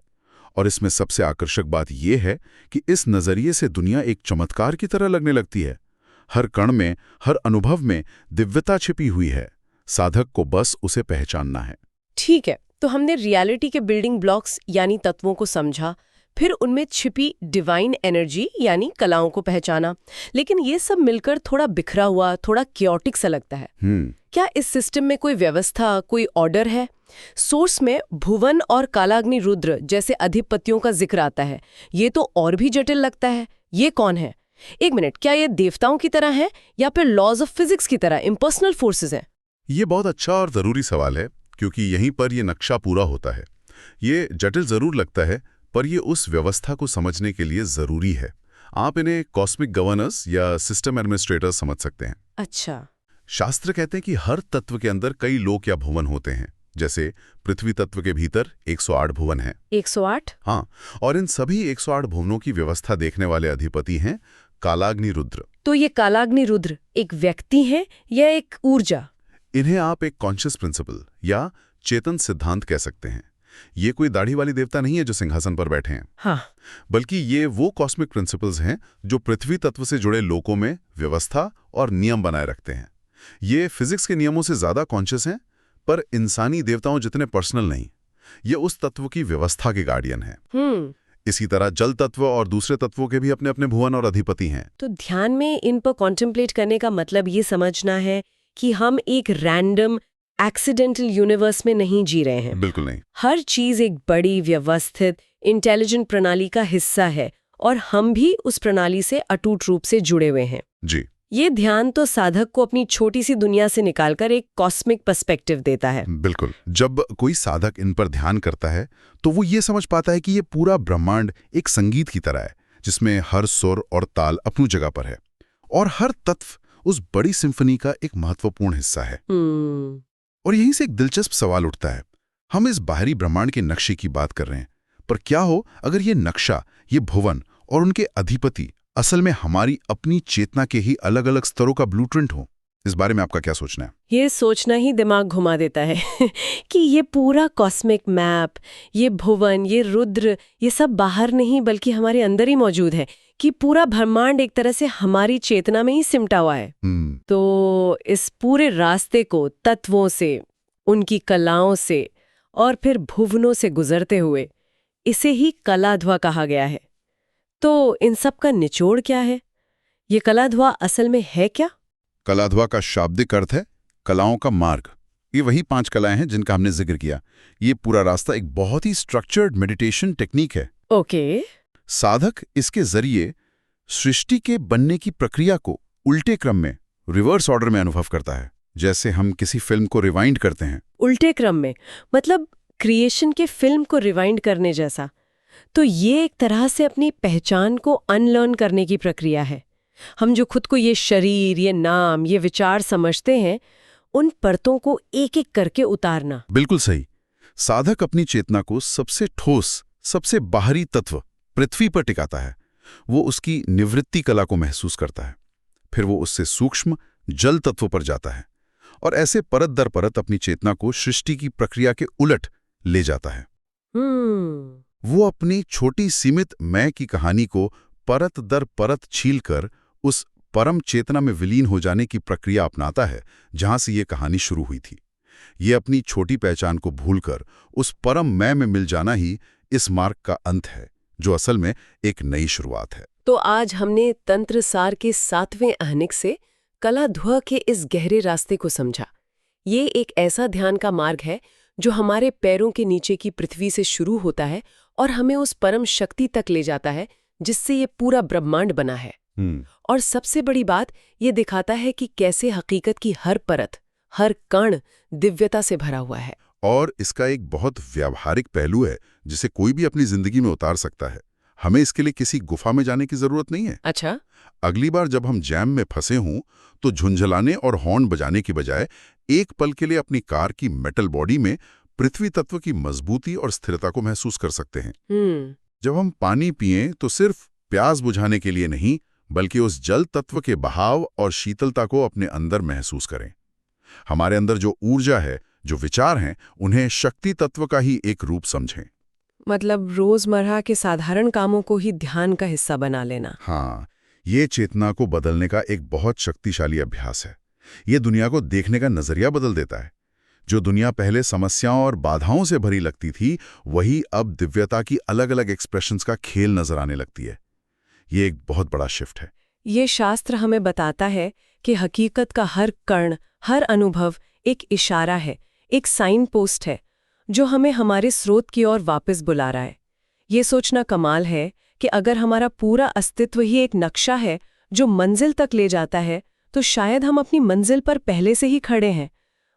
और इसमें सबसे आकर्षक बात यह है कि इस नजरिए से दुनिया एक चमत्कार की तरह लगने लगती है। हर कण में, हर अनुभव में दिव्यता छिपी हुई है। साधक को बस उसे पहचानना है। ठीक है, तो हमने रियलिटी के बिल्डिंग ब्लॉक्स यानी तत्वों को समझा, फिर उनमें छिपी डिवाइन एनर्जी यानी कलाओं को पहचाना। लेकिन ये सब मिलकर थोड़ा बिखरा हुआ, थोड़ा क्योटिक सा लगता है। क्या इस सिस्टम में कोई व्यवस्था, कोई ऑर्डर है? सोर्स में भुवन और कालाग्नि रुद्र जैसे अधिपतियों का जिक्र आता है। ये तो और भी जटिल लगता है। ये कौन है? एक मिनट, क्या ये देवताओं की तरह है या फिर लॉज ऑफ फिजिक्स की तरह इम्पर्सनल फोर्सेस हैं? ये बहुत अच्छा और ज़रूरी सवाल है, क्योंकि यहीं पर ये नक्शा पूरा होता है। ये जटिल ज़रूर लगता है, पर ये उस व्यवस्था को समझने के लिए ज़रूरी है। आप इन्हें कॉस्मिक गवर्नर्स या सिस्टम एडमिनिस्ट्रेटर्स समझ सकते हैं। अच्छा। शास्त्र कहते हैं कि हर तत्व के अंदर कई लोक या भुवन होते हैं। जैसे पृथ्वी तत्व के भीतर 108 भुवन हैं। 108? हाँ, और इन सभी 108 भुवनों की व्यवस्था देखने वाले अधिपति हैं कालाग्नि रुद्र। तो ये कालाग्नि रुद्र एक व्यक्ति है या एक ऊर्जा? इन्हें आप एक कॉन्शियस प्रिंसिपल या चेतन सिद्धांत कह सकते हैं। ये कोई दाढ़ी वाली देवता नहीं है जो सिंहासन पर बैठे हैं। हाँ। बल्कि ये वो कॉस्मिक प्रिंसिपल्स हैं जो पृथ्वी तत्व से जुड़े लोकों में व्यवस्था और नियम बनाए रखते हैं। ये फिजिक्स के नियमों से ज्यादा कॉन्शियस हैं, पर इंसानी देवताओं जितने पर्सनल नहीं। ये उस तत्व की व्यवस्था के गार्डियन हैं। इसी तरह जल तत्व और दूसरे तत्वों के भी अपने अपने भुवन और अधिपति हैं। तो ध्यान में इन पर कॉन्टेम्पलेट करने का मतलब ये समझना है कि हम एक रैंडम एक्सीडेंटल यूनिवर्स में नहीं जी रहे हैं। बिल्कुल नहीं। हर चीज एक बड़ी व्यवस्थित इंटेलिजेंट प्रणाली का हिस्सा है और हम भी उस प्रणाली से अटूट रूप से जुड़े हुए हैं। जी। ये ध्यान तो साधक को अपनी छोटी सी दुनिया से निकालकर एक कॉस्मिक पर्सपेक्टिव देता है। बिल्कुल। जब कोई साधक इन पर ध्यान करता है तो वो ये समझ पाता है कि ये पूरा ब्रह्मांड एक संगीत की तरह है, जिसमें हर सुर और ताल अपनी जगह पर है और हर तत्व उस बड़ी सिम्फनी का एक महत्वपूर्ण हिस्सा है। और यहीं से एक दिलचस्प सवाल उठता है। हम इस बाहरी ब्रह्मांड के नक्शे की बात कर रहे हैं, पर क्या हो अगर ये नक्शा, ये भुवन और उनके अधिपति असल में हमारी अपनी चेतना के ही अलग अलग स्तरों का ब्लूप्रिंट हो? इस बारे में आपका क्या सोचना है? ये सोचना ही दिमाग घुमा देता है कि ये पूरा कॉस्मिक मैप, ये भुवन, ये रुद्र, ये सब बाहर नहीं बल्कि हमारे अंदर ही मौजूद है, कि पूरा ब्रह्मांड एक तरह से हमारी चेतना में ही सिमटा हुआ है। तो इस पूरे रास्ते को तत्वों से, उनकी कलाओं से और फिर भुवनों से गुजरते हुए इसे ही कलाध्वा कहा गया है। तो इन सब का निचोड़ क्या है? ये कलाध्वा असल में है क्या? कलाध्वा का शाब्दिक अर्थ है कलाओं का मार्ग। ये वही 5 कलाएं हैं जिनका हमने जिक्र किया। ये पूरा रास्ता एक बहुत ही स्ट्रक्चर्ड मेडिटेशन टेक्निक है। ओके। साधक इसके जरिए सृष्टि के बनने की प्रक्रिया को उल्टे क्रम में, रिवर्स ऑर्डर में अनुभव करता है, जैसे हम किसी फिल्म को रिवाइंड करते हैं। उल्टे क्रम में मतलब क्रिएशन के फिल्म को रिवाइंड करने जैसा। तो ये एक तरह से अपनी पहचान को अनलर्न करने की प्रक्रिया है। हम जो खुद को ये शरीर, ये नाम, ये विचार समझते हैं, उन परतों को एक एक करके उतारना। बिल्कुल सही। साधक अपनी चेतना को सबसे ठोस, सबसे बाहरी तत्व पृथ्वी पर टिकाता है। वो उसकी निवृत्ति कला को महसूस करता है। फिर वो उससे सूक्ष्म जल तत्व पर जाता है और ऐसे परत दर परत अपनी चेतना को सृष्टि की प्रक्रिया के उलट ले जाता है। वो अपनी छोटी सीमित मैं की कहानी को परत दर परत छीलकर उस परम चेतना में विलीन हो जाने की प्रक्रिया अपनाता है, जहां से ये कहानी शुरू हुई थी। ये अपनी छोटी पहचान को भूलकर उस परम मैं में मिल जाना ही इस मार्ग का अंत है, जो असल में एक नई शुरुआत है। तो आज हमने तंत्र सार के 7वें आहनिक से कलाध्वा के इस गहरे रास्ते को समझा। ये एक ऐसा ध्यान का मार्ग है जो हमारे पैरों के नीचे की पृथ्वी से शुरू होता है और हमें उस परम शक्ति तक ले जाता है जिससे ये पूरा ब्रह्मांड बना है। और सबसे बड़ी बात ये दिखाता है कि कैसे हकीकत की हर परत, हर कण दिव्यता से भरा हुआ है। और इसका एक बहुत व्यावहारिक पहलू है जिसे कोई भी अपनी जिंदगी में उतार सकता है। हमें इसके लिए किसी गुफा में जाने की जरूरत नहीं है। अच्छा। अगली बार जब हम जैम में फंसे हों तो झुंझलाने और हॉर्न बजाने की बजाय एक पल के लिए अपनी कार की मेटल बॉडी में पृथ्वी तत्व की मजबूती और स्थिरता को महसूस कर सकते हैं। जब हम पानी पिएं तो सिर्फ प्यास बुझाने के लिए नहीं, बल्कि उस जल तत्व के बहाव और शीतलता को अपने अंदर महसूस करें। हमारे अंदर जो ऊर्जा है, जो विचार हैं, उन्हें शक्ति तत्व का ही एक रूप समझें। मतलब रोजमर्रा के साधारण कामों को ही ध्यान का हिस्सा बना लेना। हाँ, ये चेतना को बदलने का एक बहुत शक्तिशाली अभ्यास है। ये दुनिया को देखने का नजरिया बदल देता है। जो दुनिया पहले समस्याओं और बाधाओं से भरी लगती थी, वही अब दिव्यता की अलग अलग एक्सप्रेशंस का खेल नजर आने लगती है। ये एक बहुत बड़ा शिफ्ट है। ये शास्त्र हमें बताता है कि हकीकत का हर कण, हर अनुभव एक इशारा है, एक साइन पोस्ट है जो हमें हमारे स्रोत की ओर वापस बुला रहा है। ये सोचना कमाल है कि अगर हमारा पूरा अस्तित्व ही एक नक्शा है जो मंजिल तक ले जाता है, तो शायद हम अपनी मंजिल पर पहले से ही खड़े हैं।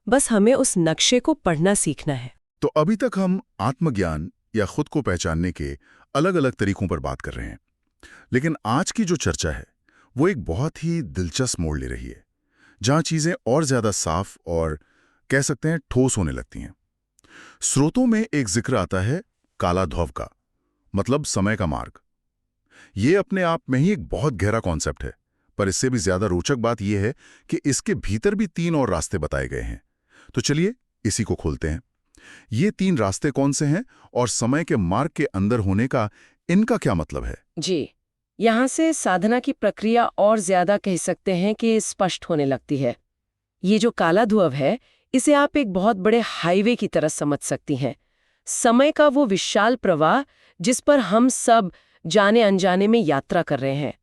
बस हमें उस नक्शे को पढ़ना सीखना है। तो अभी तक हम आत्मज्ञान या खुद को पहचानने के अलग अलग तरीकों पर बात कर रहे हैं, लेकिन आज की जो चर्चा है वो एक बहुत ही दिलचस्प मोड़ ले रही है, जहां चीजें और ज्यादा साफ और कह सकते हैं ठोस होने लगती हैं। स्रोतों में एक जिक्र आता है काला ध्रुव का, मतलब समय का मार्ग। ये अपने आप में ही एक बहुत गहरा कॉन्सेप्ट है, पर इससे भी ज्यादा रोचक बात यह है कि इसके भीतर भी 3 और रास्ते बताए गए हैं। तो चलिए इसी को खोलते हैं। ये 3 रास्ते कौन से हैं और समय के मार्ग के अंदर होने का इनका क्या मतलब है? जी, यहाँ से साधना की प्रक्रिया और ज्यादा कह सकते हैं कि स्पष्ट होने लगती है। ये जो काला ध्रुव है, इसे आप एक बहुत बड़े हाईवे की तरह समझ सकती हैं। समय का वो विशाल प्रवाह जिस पर हम सब जाने अनजाने में यात्रा कर रहे हैं।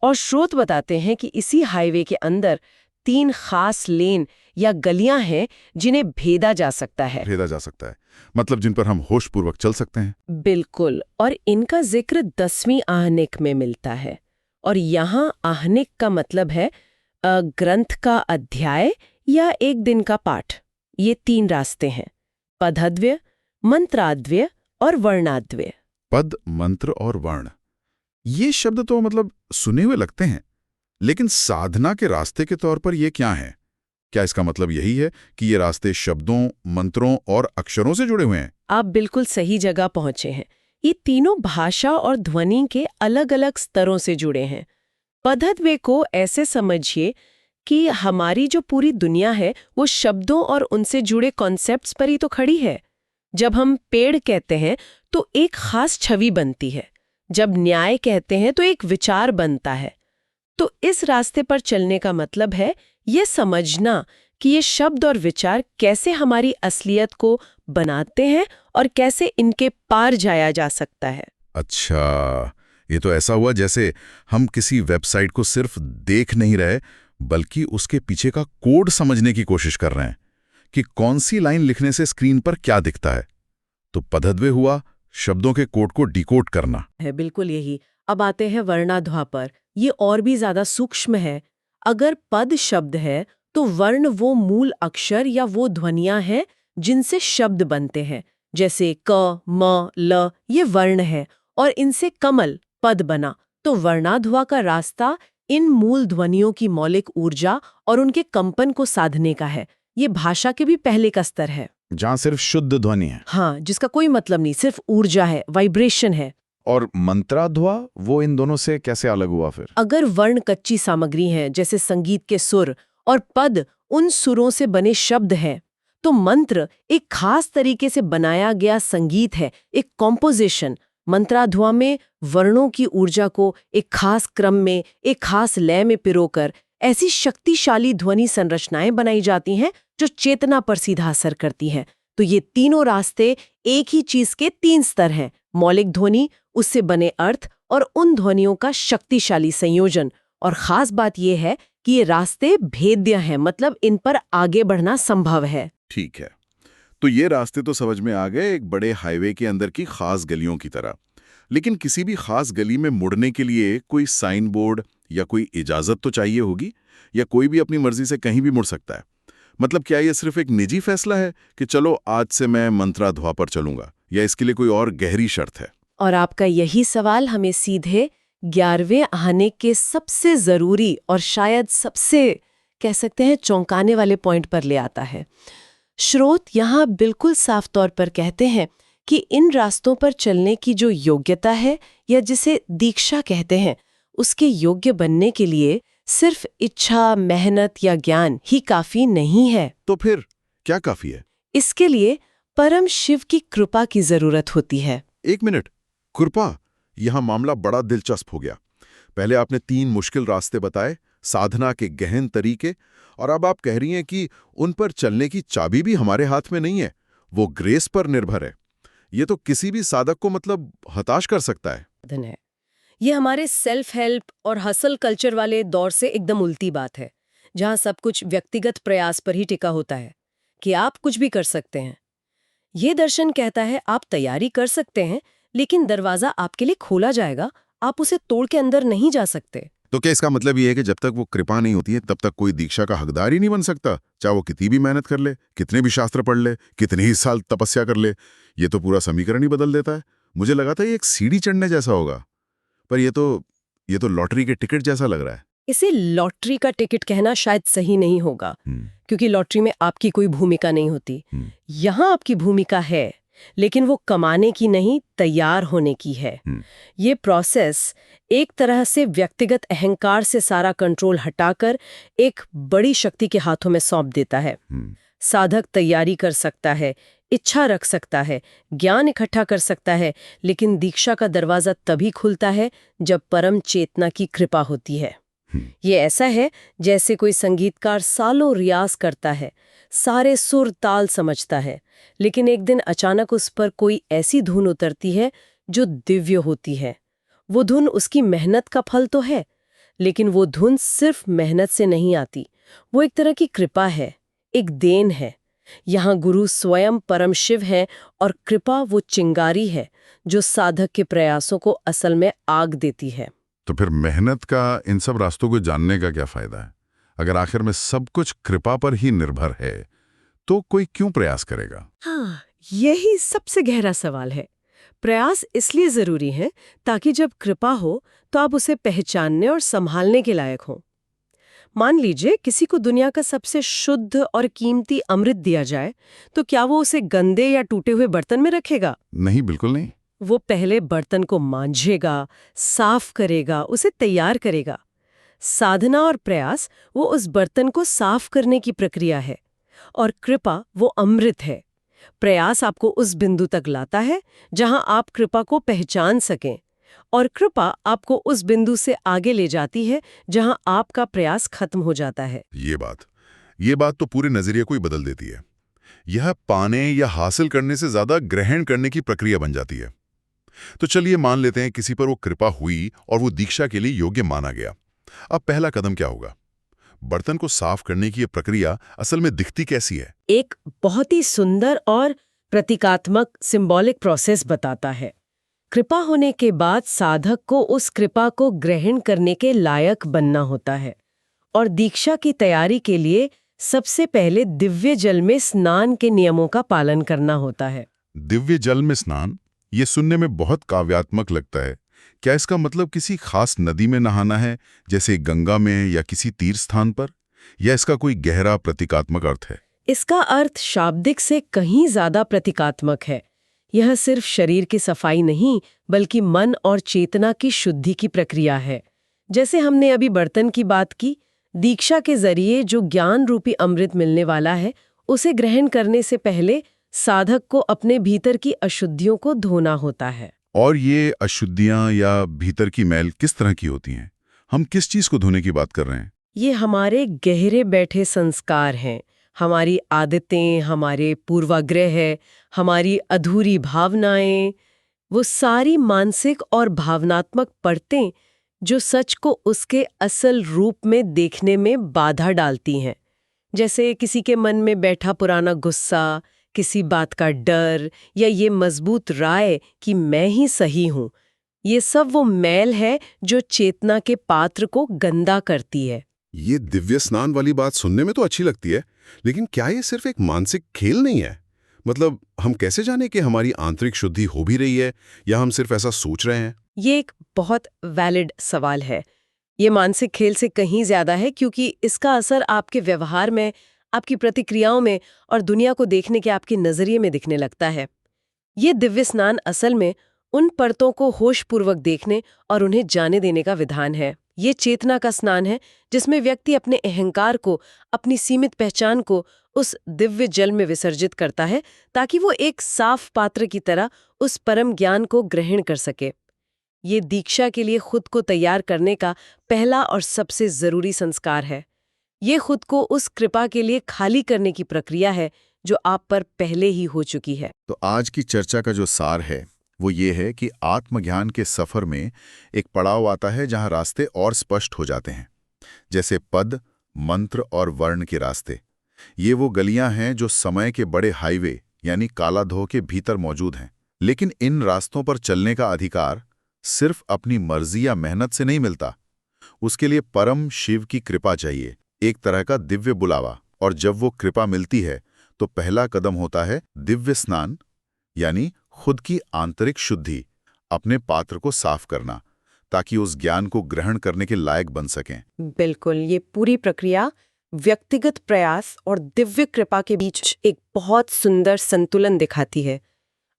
और स्रोत बताते हैं कि इसी हाईवे के अंदर 3 खास लेन या गलियां हैं जिन्हें भेदा जा सकता है। मतलब जिन पर हम होशपूर्वक चल सकते हैं। बिल्कुल, और इनका जिक्र 10वीं आहनिक में मिलता है। और यहाँ आहनिक का मतलब है ग्रंथ का अध्याय या एक दिन का पाठ। ये 3 रास्ते हैं, पदद्वय, मंत्राद्वय और वर्णाद्वय। पद, मंत्र और वर्ण, ये शब्द तो मतलब सुने हुए लगते हैं, लेकिन साधना के रास्ते के तौर पर ये क्या है? क्या इसका मतलब यही है कि ये रास्ते शब्दों, मंत्रों और अक्षरों से जुड़े हुए हैं? आप बिल्कुल सही जगह पहुंचे हैं। ये तीनों भाषा और ध्वनि के अलग अलग स्तरों से जुड़े हैं। पदद्वय को ऐसे समझिए कि हमारी जो पूरी दुनिया है वो शब्दों और उनसे जुड़े कॉन्सेप्ट्स पर ही तो खड़ी है। जब हम पेड़ कहते हैं तो एक खास छवि बनती है, जब न्याय कहते हैं तो एक विचार बनता है। तो इस रास्ते पर चलने का मतलब है ये समझना कि ये शब्द और विचार कैसे हमारी असलियत को बनाते हैं और कैसे इनके पार जाया जा सकता है। अच्छा, ये तो ऐसा हुआ जैसे हम किसी वेबसाइट को सिर्फ देख नहीं रहे, बल्कि उसके पीछे का कोड समझने की कोशिश कर रहे हैं कि कौन सी लाइन लिखने से स्क्रीन पर क्या दिखता है। तो पदद्वय हुआ शब्दों के कोड को डिकोड करना है। बिल्कुल यही। अब आते हैं वर्णाध्वा पर। ये और भी ज्यादा सूक्ष्म है। अगर पद शब्द है तो वर्ण वो मूल अक्षर या वो ध्वनियां हैं जिनसे शब्द बनते हैं, जैसे क, म, ल, ये वर्ण है और इनसे कमल पद बना। तो वर्णाध्वा का रास्ता इन मूल ध्वनियों की मौलिक ऊर्जा और उनके कंपन को साधने का है। ये भाषा के भी पहले का स्तर है, जहां सिर्फ शुद्ध ध्वनि है। हाँ, जिसका कोई मतलब नहीं, सिर्फ ऊर्जा है, वाइब्रेशन है। और मंत्राध्वा वो इन दोनों से कैसे अलग हुआ फिर? अगर वर्ण कच्ची सामग्री है, जैसे संगीत के सुर, और पद उन सुरों से बने शब्द हैं, तो मंत्र एक खास तरीके से बनाया गया संगीत है, एक कॉम्पोजिशन। मंत्राध्वा में वर्णों की ऊर्जा को एक खास क्रम में, एक खास लय में पिरोकर ऐसी शक्तिशाली ध्वनि संरचनाएं बनाई जाती हैं जो चेतना पर सीधा असर करती हैं। तो ये तीनों रास्ते एक ही चीज के 3 स्तर हैं, मौलिक ध्वनि, उससे बने अर्थ और उन ध्वनियों का शक्तिशाली संयोजन। और खास बात यह है कि ये रास्ते भेद्य हैं, मतलब इन पर आगे बढ़ना संभव है। ठीक है, तो ये रास्ते तो समझ में आ गए, एक बड़े हाईवे के अंदर की खास गलियों की तरह। लेकिन किसी भी खास गली में मुड़ने के लिए कोई साइन बोर्ड या कोई इजाजत तो चाहिए होगी, या कोई भी अपनी मर्जी से कहीं भी मुड़ सकता है? मतलब क्या ये सिर्फ एक निजी फैसला है कि चलो आज से मैं मंत्राध्वा पर चलूंगा, या इसके लिए कोई और गहरी शर्त है? और आपका यही सवाल हमें सीधे 11वें आने के सबसे जरूरी और शायद सबसे कह सकते हैं चौंकाने वाले पॉइंट पर ले आता है। श्रोत यहाँ बिल्कुल साफ तौर पर कहते हैं कि इन रास्तों पर चलने की जो योग्यता है, या जिसे दीक्षा कहते हैं, उसके योग्य बनने के लिए सिर्फ इच्छा, मेहनत या ज्ञान ही काफी नहीं है। तो फिर क्या काफी है? इसके लिए परम शिव की कृपा की जरूरत होती है। एक मिनट, कृपा? यहां मामला बड़ा दिलचस्प हो गया। पहले आपने 3 मुश्किल रास्ते बताए, साधना के गहन तरीके, और अब आप कह रही हैं कि उन पर चलने की चाबी भी हमारे हाथ में नहीं है, वो ग्रेस पर निर्भर है। ये तो किसी भी साधक को मतलब हताश कर सकता है। धन है। ये हमारे सेल्फ हेल्प और हसल कल्चर वाले दौर से एकदम उल्टी बात है, जहां सब कुछ व्यक्तिगत प्रयास पर ही टिका होता है कि आप कुछ भी कर सकते हैं। ये दर्शन कहता है आप तैयारी कर सकते हैं, लेकिन दरवाजा आपके लिए खोला जाएगा, आप उसे तोड़ के अंदर नहीं जा सकते। तो क्या इसका मतलब ये है कि जब तक वो कृपा नहीं होती है तब तक कोई दीक्षा का हकदार ही नहीं बन सकता, चाहे वो कितनी भी मेहनत कर ले, कितने भी शास्त्र पढ़ ले, कितने ही साल तपस्या कर ले? ये तो पूरा समीकरण ही बदल देता है। मुझे लगा था ये एक सीढ़ी चढ़ने जैसा होगा, पर ये तो लॉटरी के टिकट जैसा लग रहा है। इसे लॉटरी का टिकट कहना शायद सही नहीं होगा, क्योंकि लॉटरी में आपकी कोई भूमिका नहीं होती। यहाँ आपकी भूमिका है, लेकिन वो कमाने की नहीं, तैयार होने की है। ये प्रोसेस एक तरह से व्यक्तिगत अहंकार से सारा कंट्रोल हटाकर एक बड़ी शक्ति के हाथों में सौंप देता है। साधक तैयारी कर सकता है, इच्छा रख सकता है, ज्ञान इकट्ठा कर सकता है, लेकिन दीक्षा का दरवाजा तभी खुलता है जब परम चेतना की कृपा होती है। ये ऐसा है जैसे कोई संगीतकार सालों रियाज करता है, सारे सुर ताल समझता है, लेकिन एक दिन अचानक उस पर कोई ऐसी धुन उतरती है जो दिव्य होती है। वो धुन उसकी मेहनत का फल तो है, लेकिन वो धुन सिर्फ मेहनत से नहीं आती, वो एक तरह की कृपा है, एक देन है। यहाँ गुरु स्वयं परम शिव है और कृपा वो चिंगारी है जो साधक के प्रयासों को असल में आग देती है। तो फिर मेहनत का इन सब रास्तों को जानने का क्या फायदा है? अगर आखिर में सब कुछ कृपा पर ही निर्भर है, तो कोई क्यों प्रयास करेगा? हाँ, यही सबसे गहरा सवाल है। प्रयास इसलिए जरूरी है ताकि जब कृपा हो तो आप उसे पहचानने और संभालने के लायक हो। मान लीजिए किसी को दुनिया का सबसे शुद्ध और कीमती अमृत दिया जाए, तो क्या वो उसे गंदे या टूटे हुए बर्तन में रखेगा? नहीं, बिल्कुल नहीं। वो पहले बर्तन को मांझेगा, साफ करेगा, उसे तैयार करेगा। साधना और प्रयास वो उस बर्तन को साफ करने की प्रक्रिया है, और कृपा वो अमृत है। प्रयास आपको उस बिंदु तक लाता है जहां आप कृपा को पहचान सकें, और कृपा आपको उस बिंदु से आगे ले जाती है जहां आपका प्रयास खत्म हो जाता है। ये बात तो पूरे नजरिए को ही बदल देती है। यह पाने या हासिल करने से ज्यादा ग्रहण करने की प्रक्रिया बन जाती है। तो चलिए मान लेते हैं किसी पर वो कृपा हुई और वो दीक्षा के लिए योग्य माना गया। अब पहला कदम क्या होगा? बर्तन को साफ करने की यह प्रक्रिया असल में दिखती कैसी है? एक बहुत ही सुंदर और प्रतीकात्मक सिंबॉलिक प्रोसेस बताता है। कृपा होने के बाद साधक को उस कृपा को ग्रहण करने के लायक बनना होता है, और दीक्षा की तैयारी के लिए सबसे पहले दिव्य जल में स्नान के नियमों का पालन करना होता है। दिव्य जल में स्नान, ये सुनने में बहुत काव्यात्मक लगता है। क्या इसका मतलब किसी खास नदी में नहाना है, जैसे गंगा में या किसी तीर्थ स्थान पर, या इसका कोई गहरा प्रतीकात्मक अर्थ है? इसका अर्थ शाब्दिक से कहीं ज्यादा प्रतीकात्मक है। यह सिर्फ शरीर की सफाई नहीं, बल्कि मन और चेतना की शुद्धि की प्रक्रिया है। जैसे हमने अभी बर्तन की बात की, दीक्षा के जरिए जो ज्ञान रूपी अमृत मिलने वाला है, उसे ग्रहण करने से पहले साधक को अपने भीतर की अशुद्धियों को धोना होता है। और ये अशुद्धियां या भीतर की मैल किस तरह की होती हैं? हम किस चीज को धोने की बात कर रहे हैं? ये हमारे गहरे बैठे संस्कार हैं, हमारी आदतें, हमारे पूर्वाग्रह, हमारी अधूरी भावनाएं, वो सारी मानसिक और भावनात्मक परतें जो सच को उसके असल रूप में देखने में बाधा डालती हैं। जैसे किसी के मन में बैठा पुराना गुस्सा, किसी बात का डर, या ये मजबूत राय कि मैं ही सही हूं। ये सब वो मैल है जो चेतना के पात्र को गंदा करती है। ये दिव्य स्नान वाली बात सुनने में तो अच्छी लगती है, लेकिन क्या ये सिर्फ एक मानसिक खेल नहीं है? मतलब हम कैसे जाने कि हमारी आंतरिक शुद्धि हो भी रही है या हम सिर्फ ऐसा सोच रहे हैं? ये एक बहुत वैलिड सवाल है। ये मानसिक खेल से कहीं ज्यादा है, क्योंकि इसका असर आपके व्यवहार में, आपकी प्रतिक्रियाओं में और दुनिया को देखने के आपके नजरिए में दिखने लगता है। ये दिव्य स्नान असल में उन परतों को होशपूर्वक देखने और उन्हें जाने देने का विधान है। ये चेतना का स्नान है जिसमें व्यक्ति अपने अहंकार को, अपनी सीमित पहचान को उस दिव्य जल में विसर्जित करता है, ताकि वो एक साफ पात्र की तरह उस परम ज्ञान को ग्रहण कर सके। ये दीक्षा के लिए खुद को तैयार करने का पहला और सबसे जरूरी संस्कार है। ये खुद को उस कृपा के लिए खाली करने की प्रक्रिया है जो आप पर पहले ही हो चुकी है। तो आज की चर्चा का जो सार है वो ये है कि आत्मज्ञान के सफर में एक पड़ाव आता है जहां रास्ते और स्पष्ट हो जाते हैं, जैसे पद, मंत्र और वर्ण के रास्ते। ये वो गलियां हैं जो समय के बड़े हाईवे यानी कालाधों के भीतर मौजूद हैं। लेकिन इन रास्तों पर चलने का अधिकार सिर्फ अपनी मर्जी या मेहनत से नहीं मिलता। उसके लिए परम शिव की कृपा चाहिए, एक तरह का दिव्य बुलावा। और जब वो कृपा मिलती है तो पहला कदम होता है दिव्य स्नान, यानी खुद की आंतरिक शुद्धि, अपने पात्र को साफ करना, ताकि उस ज्ञान को ग्रहण करने के लायक बन सकें। बिल्कुल, ये पूरी प्रक्रिया व्यक्तिगत प्रयास और दिव्य कृपा के बीच एक बहुत सुंदर संतुलन दिखाती है।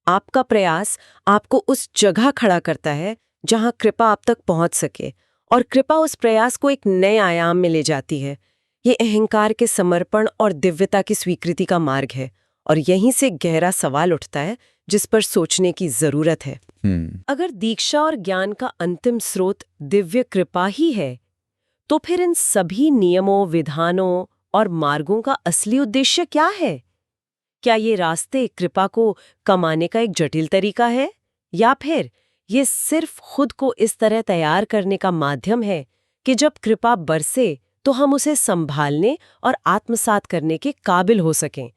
आपका प्रयास आपको उस जगह खड़ा करता है जहां कृपा आप तक पहुंच सके, और कृपा उस प्रयास को एक नए आयाम में ले जाती है। ये अहंकार के समर्पण और दिव्यता की स्वीकृति का मार्ग है, और यहीं से गहरा सवाल उठता है जिस पर सोचने की जरूरत है। अगर दीक्षा और ज्ञान का अंतिम स्रोत दिव्य कृपा ही है, तो फिर इन सभी नियमों, विधानों और मार्गों का असली उद्देश्य क्या है? क्या ये रास्ते कृपा को कमाने का एक जटिल तरीका है, या फिर ये सिर्फ खुद को इस तरह तैयार करने का माध्यम है कि जब कृपा बरसे तो हम उसे संभालने और आत्मसात करने के काबिल हो सकें?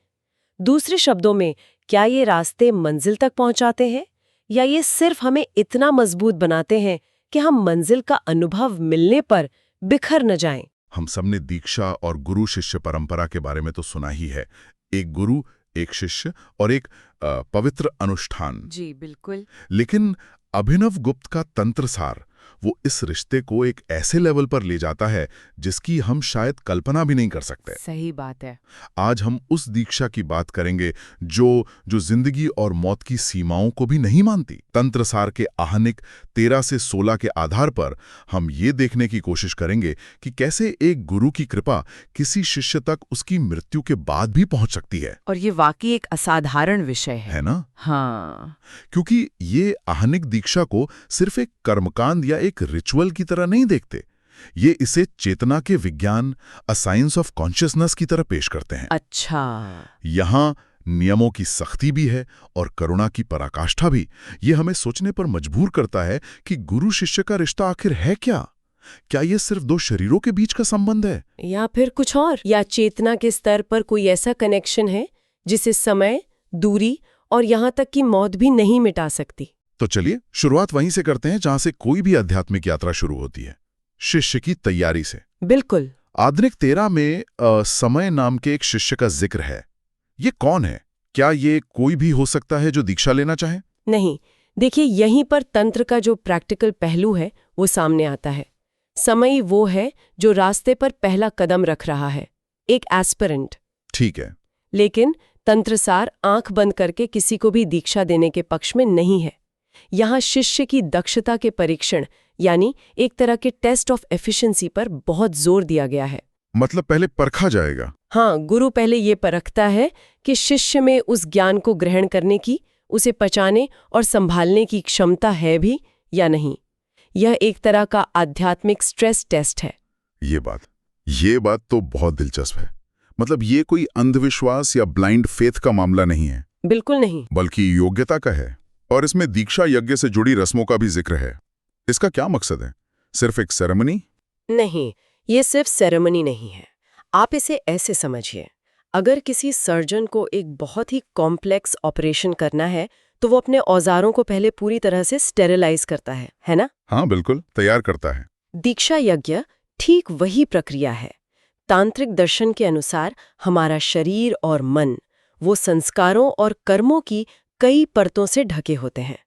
दूसरे शब्दों में, क्या ये रास्ते मंजिल तक पहुंचाते हैं, या ये सिर्फ हमें इतना मजबूत बनाते हैं कि हम मंजिल का अनुभव मिलने पर बिखर न जाएं? हम सबने दीक्षा और गुरु शिष्य परंपरा के बारे में तो सुना ही है। एक गुरु, एक शिष्य और एक पवित्र अनुष्ठान। जी बिल्कुल। लेकिन अभिनव गुप्त का तंत्रसार वो इस रिश्ते को एक ऐसे लेवल पर ले जाता है जिसकी हम शायद कल्पना भी नहीं कर सकते। सही बात है। आज हम उस दीक्षा की बात करेंगे जो जिंदगी और मौत की सीमाओं को भी नहीं मानती। तंत्रसार के आहनिक 13 से 16 के आधार पर हम ये देखने की कोशिश करेंगे कि कैसे एक गुरु की कृपा किसी शिष्य तक उसकी मृत्यु के बाद भी पहुंच सकती है। और ये वाकई एक असाधारण विषय है ना? हाँ, क्योंकि ये आहनिक दीक्षा को सिर्फ एक कर्मकांड या एक रिचुअल की तरह नहीं देखते। ये इसे चेतना के विज्ञान, अ साइंस ऑफ कॉन्शियसनेस की तरह पेश करते हैं। अच्छा। यहाँ नियमों की सख्ती भी है और करुणा की पराकाष्ठा भी। ये हमें सोचने पर मजबूर करता है कि गुरु शिष्य का रिश्ता आखिर है क्या? क्या ये सिर्फ दो शरीरों के बीच का संबंध है, या फिर कुछ और? या चेतना के स्तर पर कोई ऐसा कनेक्शन है जिसे समय, दूरी और यहाँ तक कि मौत भी नहीं मिटा सकती? तो चलिए शुरुआत वहीं से करते हैं जहां से कोई भी आध्यात्मिक यात्रा शुरू होती है, शिष्य की तैयारी से। बिल्कुल। आधुनिक 13 में समय नाम के एक शिष्य का जिक्र है। ये कौन है? क्या ये कोई भी हो सकता है जो दीक्षा लेना चाहे? नहीं, देखिए, यहीं पर तंत्र का जो प्रैक्टिकल पहलू है वो सामने आता है। समय वो है जो रास्ते पर पहला कदम रख रहा है, एक एस्पिरेंट। ठीक है। लेकिन तंत्रसार आंख बंद करके किसी को भी दीक्षा देने के पक्ष में नहीं है। यहाँ शिष्य की दक्षता के परीक्षण, यानी एक तरह के टेस्ट ऑफ एफिशिएंसी पर बहुत जोर दिया गया है। मतलब पहले परखा जाएगा। हाँ, गुरु पहले ये परखता है कि शिष्य में उस ज्ञान को ग्रहण करने की, उसे पचाने और संभालने की क्षमता है भी या नहीं। यह एक तरह का आध्यात्मिक स्ट्रेस टेस्ट है। ये बात तो बहुत दिलचस्प है। मतलब ये कोई अंधविश्वास या ब्लाइंड फेथ का मामला नहीं है। बिल्कुल नहीं, बल्कि योग्यता का है। और इसमें दीक्षा यज्ञ से जुड़ी रस्मों का भी जिक्र है। इसका क्या मकसद है? सिर्फ एक सेरेमनी? नहीं, ये सिर्फ सेरेमनी नहीं है। आप इसे ऐसे समझिए, अगर किसी सर्जन को एक बहुत ही कॉम्प्लेक्स ऑपरेशन करना है तो वो अपने औजारों को पहले पूरी तरह से स्टेरिलाइज करता है ना? हाँ बिल्कुल, तैयार करता है। दीक्षा यज्ञ ठीक वही प्रक्रिया है। तांत्रिक दर्शन के अनुसार हमारा शरीर और मन वो संस्कारों और कर्मों की कई परतों से ढके होते हैं।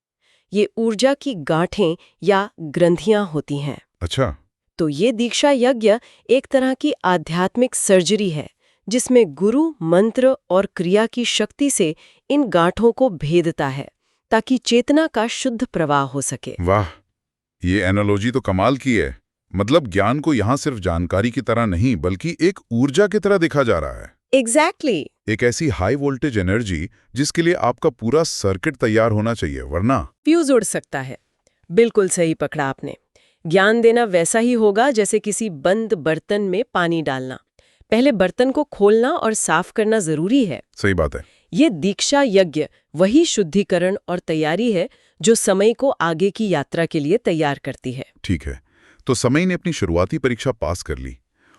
ये ऊर्जा की गांठें या ग्रंथियां होती हैं। अच्छा। तो ये दीक्षा यज्ञ एक तरह की आध्यात्मिक सर्जरी है, जिसमें गुरु मंत्र और क्रिया की शक्ति से इन गांठों को भेदता है ताकि चेतना का शुद्ध प्रवाह हो सके। वाह, ये एनालॉजी तो कमाल की है। मतलब ज्ञान को यहाँ सिर्फ जानकारी की तरह नहीं बल्कि एक ऊर्जा की तरह देखा जा रहा है। एग्जैक्टली। एक ऐसी हाई वोल्टेज एनर्जी जिसके लिए आपका पूरा सर्किट तैयार होना चाहिए, वरना फ्यूज उड़ सकता है। बिल्कुल सही पकड़ा आपने। ज्ञान देना वैसा ही होगा जैसे किसी बंद बर्तन में पानी डालना। पहले बर्तन को खोलना और साफ करना जरूरी है। सही बात है। ये दीक्षा यज्ञ वही शुद्धिकरण और तैयारी है जो समय को आगे की यात्रा के लिए तैयार करती है। ठीक है, तो समय ने अपनी शुरुआती परीक्षा पास कर ली,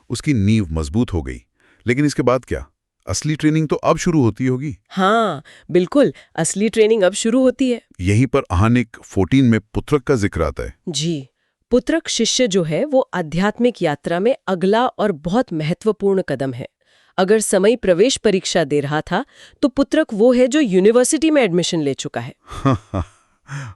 उसकी नींव मजबूत हो गई, लेकिन इसके बाद क्या? असली ट्रेनिंग तो अब शुरू होती होगी। हाँ बिल्कुल, असली ट्रेनिंग अब शुरू होती है। यहीं पर आहानिक 14 में पुत्रक का जिक्र आता है। जी, पुत्रक शिष्य जो है वो आध्यात्मिक यात्रा में अगला और बहुत महत्वपूर्ण कदम है। अगर समय प्रवेश परीक्षा दे रहा था तो पुत्रक वो है जो यूनिवर्सिटी में एडमिशन ले चुका है।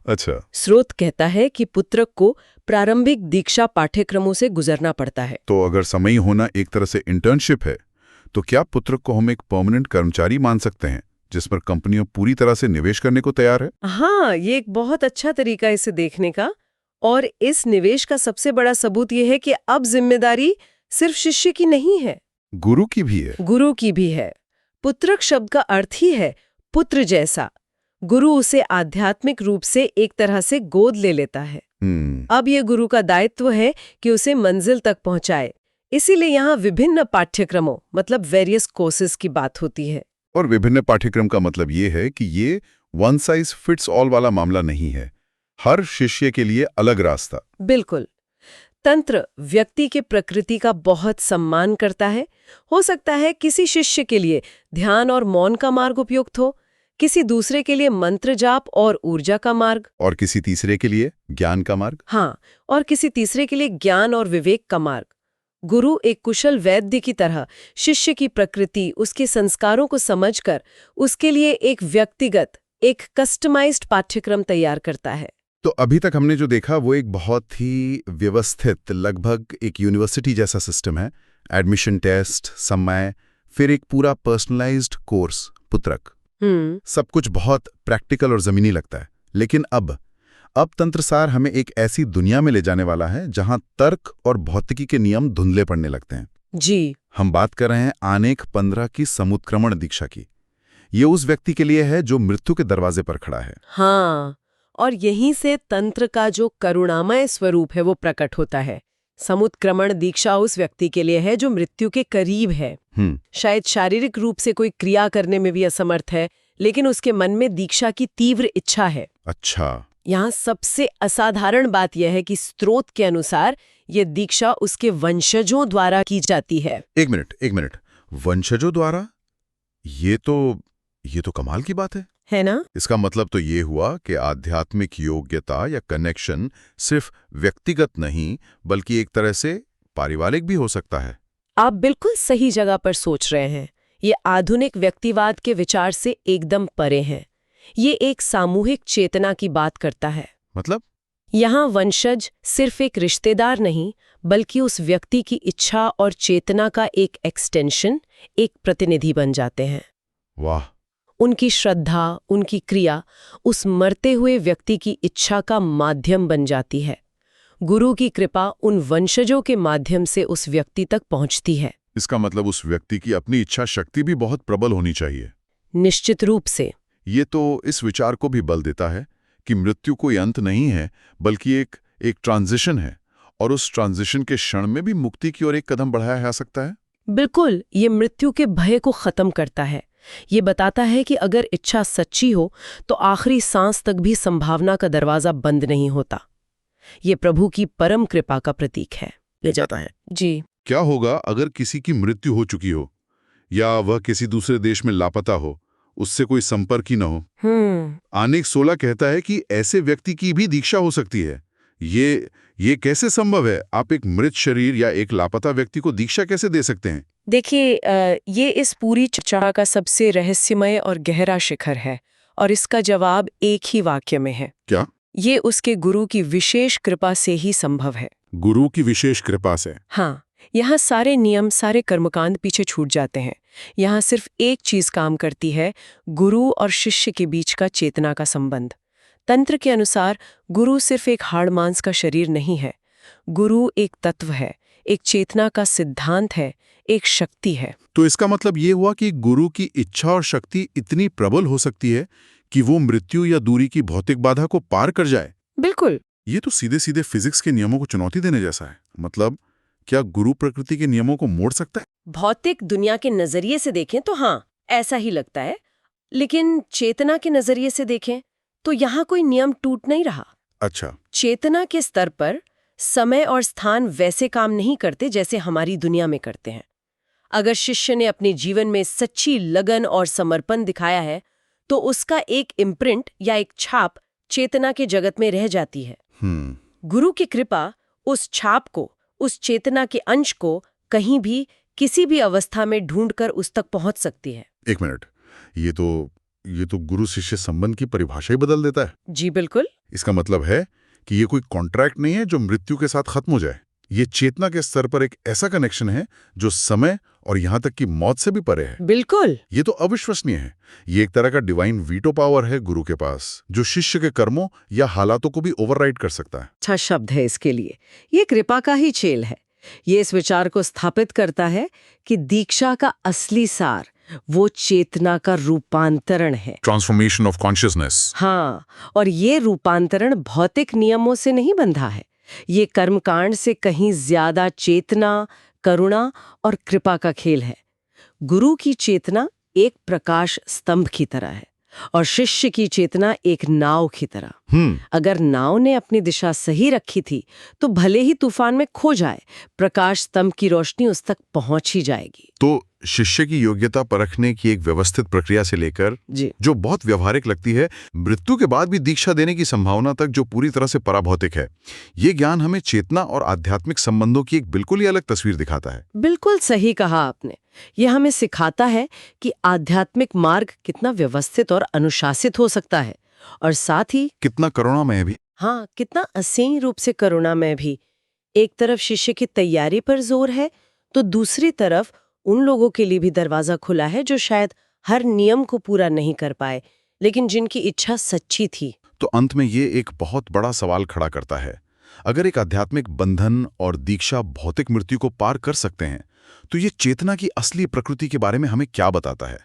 अच्छा। स्रोत कहता है कि पुत्रक को प्रारंभिक दीक्षा पाठ्यक्रमों से गुजरना पड़ता है। तो अगर समय होना एक तरह से इंटर्नशिप है, तो क्या पुत्रक को हम एक परमानेंट कर्मचारी मान सकते हैं जिस पर कंपनियां पूरी तरह से निवेश करने को तैयार है? हाँ, ये एक बहुत अच्छा तरीका इसे देखने का। और इस निवेश का सबसे बड़ा सबूत यह है कि अब जिम्मेदारी सिर्फ शिष्य की नहीं है, गुरु की भी है। गुरु की भी है। पुत्रक शब्द का अर्थ ही है पुत्र जैसा। गुरु उसे आध्यात्मिक रूप से एक तरह से गोद ले लेता है। अब ये गुरु का दायित्व है कि उसे मंजिल तक पहुंचाए। इसीलिए यहाँ विभिन्न पाठ्यक्रमों मतलब वेरियस कोर्सेज की बात होती है। और विभिन्न पाठ्यक्रम का मतलब ये है कि ये वन साइज फिट्स ऑल वाला मामला नहीं है। हर शिष्य के लिए अलग रास्ता। बिल्कुल। तंत्र व्यक्ति के प्रकृति का बहुत सम्मान करता है। हो सकता है किसी शिष्य के लिए ध्यान और मौन का मार्ग उपयुक्त हो, किसी दूसरे के लिए मंत्र जाप और ऊर्जा का मार्ग, और किसी तीसरे के लिए ज्ञान का मार्ग। हाँ, और किसी तीसरे के लिए ज्ञान और विवेक का मार्ग। गुरु एक कुशल वैद्य की तरह शिष्य की प्रकृति, उसके संस्कारों को समझकर उसके लिए एक व्यक्तिगत, एक कस्टमाइज्ड पाठ्यक्रम तैयार करता है। तो अभी तक हमने जो देखा वो एक बहुत ही व्यवस्थित, लगभग एक यूनिवर्सिटी जैसा सिस्टम है। एडमिशन टेस्ट, समय, फिर एक पूरा पर्सनलाइज्ड कोर्स, पुत्रक। सब कुछ बहुत प्रैक्टिकल और जमीनी लगता है। लेकिन अब तंत्रसार हमें एक ऐसी दुनिया में ले जाने वाला है जहां तर्क और भौतिकी के नियम धुंधले पड़ने लगते हैं। जी, हम बात कर रहे हैं आनेक 15 की समुत्क्रमण दीक्षा की। ये उस व्यक्ति के लिए है जो मृत्यु के दरवाजे पर खड़ा है। हाँ, और यहीं से तंत्र का जो करुणामय स्वरूप है वो प्रकट होता है। समुत्क्रमण दीक्षा उस व्यक्ति के लिए है जो मृत्यु के करीब है। शायद शारीरिक रूप से कोई क्रिया करने में भी असमर्थ है, लेकिन उसके मन में दीक्षा की तीव्र इच्छा है। अच्छा। यहाँ सबसे असाधारण बात यह है कि स्रोत के अनुसार ये दीक्षा उसके वंशजों द्वारा की जाती है। एक मिनट, वंशजों द्वारा? ये तो कमाल की बात है ना? इसका मतलब तो ये हुआ कि आध्यात्मिक योग्यता या कनेक्शन सिर्फ व्यक्तिगत नहीं बल्कि एक तरह से पारिवारिक भी हो सकता है। आप बिल्कुल सही जगह पर सोच रहे हैं। ये आधुनिक व्यक्तिवाद के विचार से एकदम परे हैं। ये एक सामूहिक चेतना की बात करता है। मतलब? यहाँ वंशज सिर्फ एक रिश्तेदार नहीं बल्कि उस व्यक्ति की इच्छा और चेतना का एक एक्सटेंशन, एक प्रतिनिधि बन जाते हैं। वाह। उनकी श्रद्धा, उनकी क्रिया उस मरते हुए व्यक्ति की इच्छा का माध्यम बन जाती है। गुरु की कृपा उन वंशजों के माध्यम से उस व्यक्ति तक पहुंचती है। इसका मतलब उस व्यक्ति की अपनी इच्छा शक्ति भी बहुत प्रबल होनी चाहिए। निश्चित रूप से। ये तो इस विचार को भी बल देता है कि मृत्यु कोई अंत नहीं है बल्कि एक ट्रांजिशन है, और उस ट्रांजिशन के क्षण में भी मुक्ति की ओर एक कदम बढ़ाया जा सकता है। बिल्कुल, ये मृत्यु के भय को खत्म करता है। ये बताता है कि अगर इच्छा सच्ची हो तो आखिरी सांस तक भी संभावना का दरवाजा बंद नहीं होता। ये प्रभु की परम कृपा का प्रतीक है। ले जाता है। जी। क्या होगा अगर किसी की मृत्यु हो चुकी हो या वह किसी दूसरे देश में लापता हो? उससे कोई संपर्क ही न हो। हम्म। आनेक 16 कहता है कि ऐसे व्यक्ति की भी दीक्षा हो सकती है। ये कैसे संभव है? आप एक मृत शरीर या एक लापता व्यक्ति को दीक्षा कैसे दे सकते हैं? देखिए, ये इस पूरी चर्चा का सबसे रहस्यमय और गहरा शिखर है, और इसका जवाब एक ही वाक्य में है। क्या? ये उसके गुरु की विशेष कृपा से ही संभव है। गुरु की विशेष कृपा से? हाँ, यहाँ सारे नियम, सारे कर्मकांड पीछे छूट जाते हैं। यहाँ सिर्फ एक चीज काम करती है, गुरु और शिष्य के बीच का चेतना का संबंध। तंत्र के अनुसार गुरु सिर्फ एक हाड़ मांस का शरीर नहीं है। गुरु एक तत्व है, एक चेतना का सिद्धांत है, एक शक्ति है। तो इसका मतलब ये हुआ कि गुरु की इच्छा और शक्ति इतनी प्रबल हो सकती है कि वो मृत्यु या दूरी की भौतिक बाधा को पार कर जाए। बिल्कुल। ये तो सीधे सीधे फिजिक्स के नियमों को चुनौती देने जैसा है। मतलब क्या गुरु प्रकृति के नियमों को मोड़ सकता है? भौतिक दुनिया के नजरिए से देखें तो हाँ, ऐसा ही लगता है। लेकिन चेतना के नजरिए से देखें तो यहाँ कोई नियम टूट नहीं रहा। अच्छा। चेतना के स्तर पर समय और स्थान वैसे काम नहीं करते जैसे हमारी दुनिया में करते हैं। अगर शिष्य ने अपने जीवन में सच्ची लगन और समर्पण दिखाया है तो उसका एक इम्प्रिंट या एक छाप चेतना के जगत में रह जाती है। गुरु की कृपा उस छाप को, उस चेतना के अंश को कहीं भी, किसी भी अवस्था में ढूंढकर उस तक पहुंच सकती है। एक मिनट, ये तो गुरु शिष्य संबंध की परिभाषा ही बदल देता है। जी बिल्कुल। इसका मतलब है कि ये कोई कॉन्ट्रैक्ट नहीं है जो मृत्यु के साथ खत्म हो जाए। ये चेतना के स्तर पर एक ऐसा कनेक्शन है जो समय और यहाँ तक कि मौत से भी परे है। बिल्कुल। ये तो अविश्वसनीय है। ये एक तरह का डिवाइन वीटो पावर है गुरु के पास, जो शिष्य के कर्मों या हालातों को भी ओवरराइड कर सकता है। अच्छा शब्द है इसके लिए। ये कृपा का ही खेल है। ये इस विचार को स्थापित करता है कि दीक्षा का असली सार वो चेतना का रूपांतरण है। Transformation of consciousness. हाँ, और ये रूपांतरण भौतिक नियमों से नहीं बंधा है। ये कर्मकांड से कहीं ज्यादा चेतना, करुणा और कृपा का खेल है। गुरु की चेतना एक प्रकाश स्तंभ की तरह है और शिष्य की चेतना एक नाव की तरह। अगर नाव ने अपनी दिशा सही रखी थी तो भले ही तूफान में खो जाए, प्रकाश स्तंभ की रोशनी उस तक पहुंच ही जाएगी। तो शिष्य की योग्यता परखने की एक व्यवस्थित प्रक्रिया से लेकर, जो बहुत व्यवहारिक लगती है, मृत्यु के बाद भी दीक्षा देने की संभावना तक, जो पूरी तरह से पराभौतिक है, ये ज्ञान हमें चेतना और आध्यात्मिक संबंधों की एक बिल्कुल ही अलग तस्वीर दिखाता है। बिल्कुल सही कहा आपने। यह हमें सिखाता है कि आध्यात्मिक मार्ग कितना व्यवस्थित और अनुशासित हो सकता है, और साथ ही कितना करुणामय भी। हाँ, कितना असीम रूप से करुणामय भी। एक तरफ शिष्य की तैयारी पर जोर है तो दूसरी तरफ उन लोगों के लिए भी दरवाजा खुला है जो शायद हर नियम को पूरा नहीं कर पाए, लेकिन जिनकी इच्छा सच्ची थी। तो अंत में ये एक बहुत बड़ा सवाल खड़ा करता है। अगर एक आध्यात्मिक बंधन और दीक्षा भौतिक मृत्यु को पार कर सकते हैं, तो ये चेतना की असली प्रकृति के बारे में हमें क्या बताता है?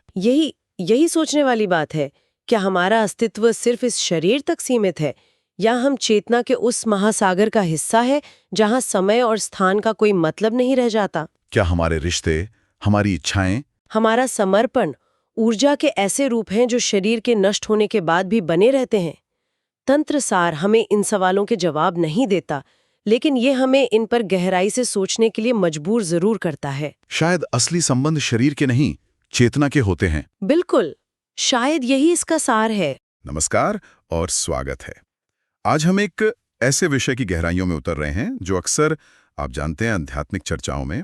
यही सोचने वाली बात है। क्या हमारा अस्तित्व सिर्फ इस शरीर तक सीमित है, या हम चेतना के उस महासागर का हिस्सा है जहां समय और स्थान का कोई मतलब नहीं रह जाता? क्या हमारे रिश्ते, हमारी इच्छाएं, हमारा समर्पण ऊर्जा के ऐसे रूप हैं जो शरीर के नष्ट होने के बाद भी बने रहते हैं? तंत्रसार हमें इन सवालों के जवाब नहीं देता, लेकिन ये हमें इन पर गहराई से सोचने के लिए मजबूर जरूर करता है। शायद असली संबंध शरीर के नहीं, चेतना के होते हैं। बिल्कुल, शायद यही इसका सार है। नमस्कार और स्वागत है। आज हम एक ऐसे विषय की गहराइयों में उतर रहे हैं जो अक्सर, आप जानते हैं, आध्यात्मिक चर्चाओं में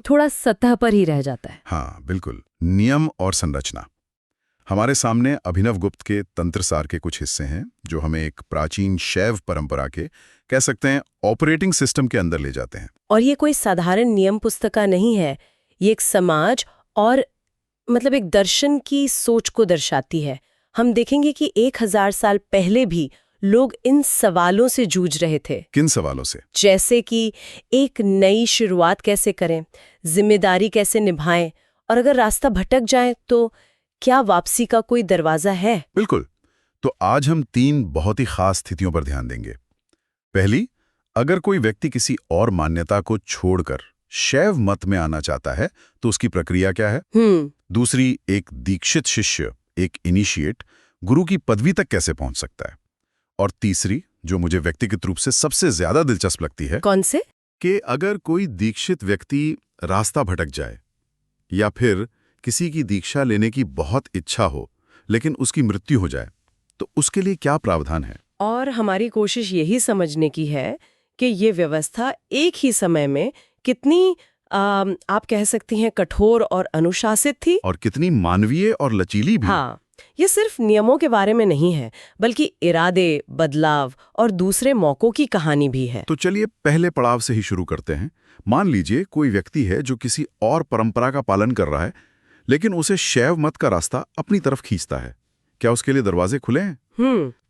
थोड़ा सतह पर ही रह जाता है। हाँ बिल्कुल, नियम और संरचना। हमारे सामने अभिनव गुप्त के तंत्रसार के कुछ हिस्से हैं जो हमें एक प्राचीन शैव परंपरा के, कह सकते हैं, ऑपरेटिंग सिस्टम के अंदर ले जाते हैं। और ये कोई साधारण नियम पुस्तिका नहीं है। ये एक समाज और एक दर्शन की सोच को दर्शाती है। हम देखेंगे कि 1000 साल पहले भी लोग इन सवालों से जूझ रहे थे। किन सवालों से? जैसे कि एक नई शुरुआत कैसे करें, जिम्मेदारी कैसे निभाएं, और अगर रास्ता भटक जाए तो क्या वापसी का कोई दरवाजा है? बिल्कुल। तो आज हम 3 बहुत ही खास स्थितियों पर ध्यान देंगे। पहली, अगर कोई व्यक्ति किसी और मान्यता को छोड़कर शैव मत में आना चाहता है तो उसकी प्रक्रिया क्या है? दूसरी, एक दीक्षित शिष्य, एक इनिशिएट, गुरु की पदवी तक कैसे पहुंच सकता है? और तीसरी, जो मुझे व्यक्तिगत रूप से सबसे ज्यादा दिलचस्प लगती है, कौन से? कि अगर कोई दीक्षित व्यक्ति रास्ता भटक जाए या फिर किसी की दीक्षा लेने की बहुत इच्छा हो लेकिन उसकी मृत्यु हो जाए, तो उसके लिए क्या प्रावधान है? और हमारी कोशिश यही समझने की है कि ये व्यवस्था एक ही समय में कितनी आप कह सकती हैं कठोर और अनुशासित थी। और कितनी मानवीय और लचीली भी। हाँ, ये सिर्फ नियमों के बारे में नहीं है, बल्कि इरादे, बदलाव और दूसरे मौकों की कहानी भी है। तो चलिए पहले पड़ाव से ही शुरू करते हैं। मान लीजिए कोई व्यक्ति है जो किसी और परंपरा का पालन कर रहा है, लेकिन उसे शैव मत का रास्ता अपनी तरफ खींचता है। क्या उसके लिए दरवाजे खुले हैं?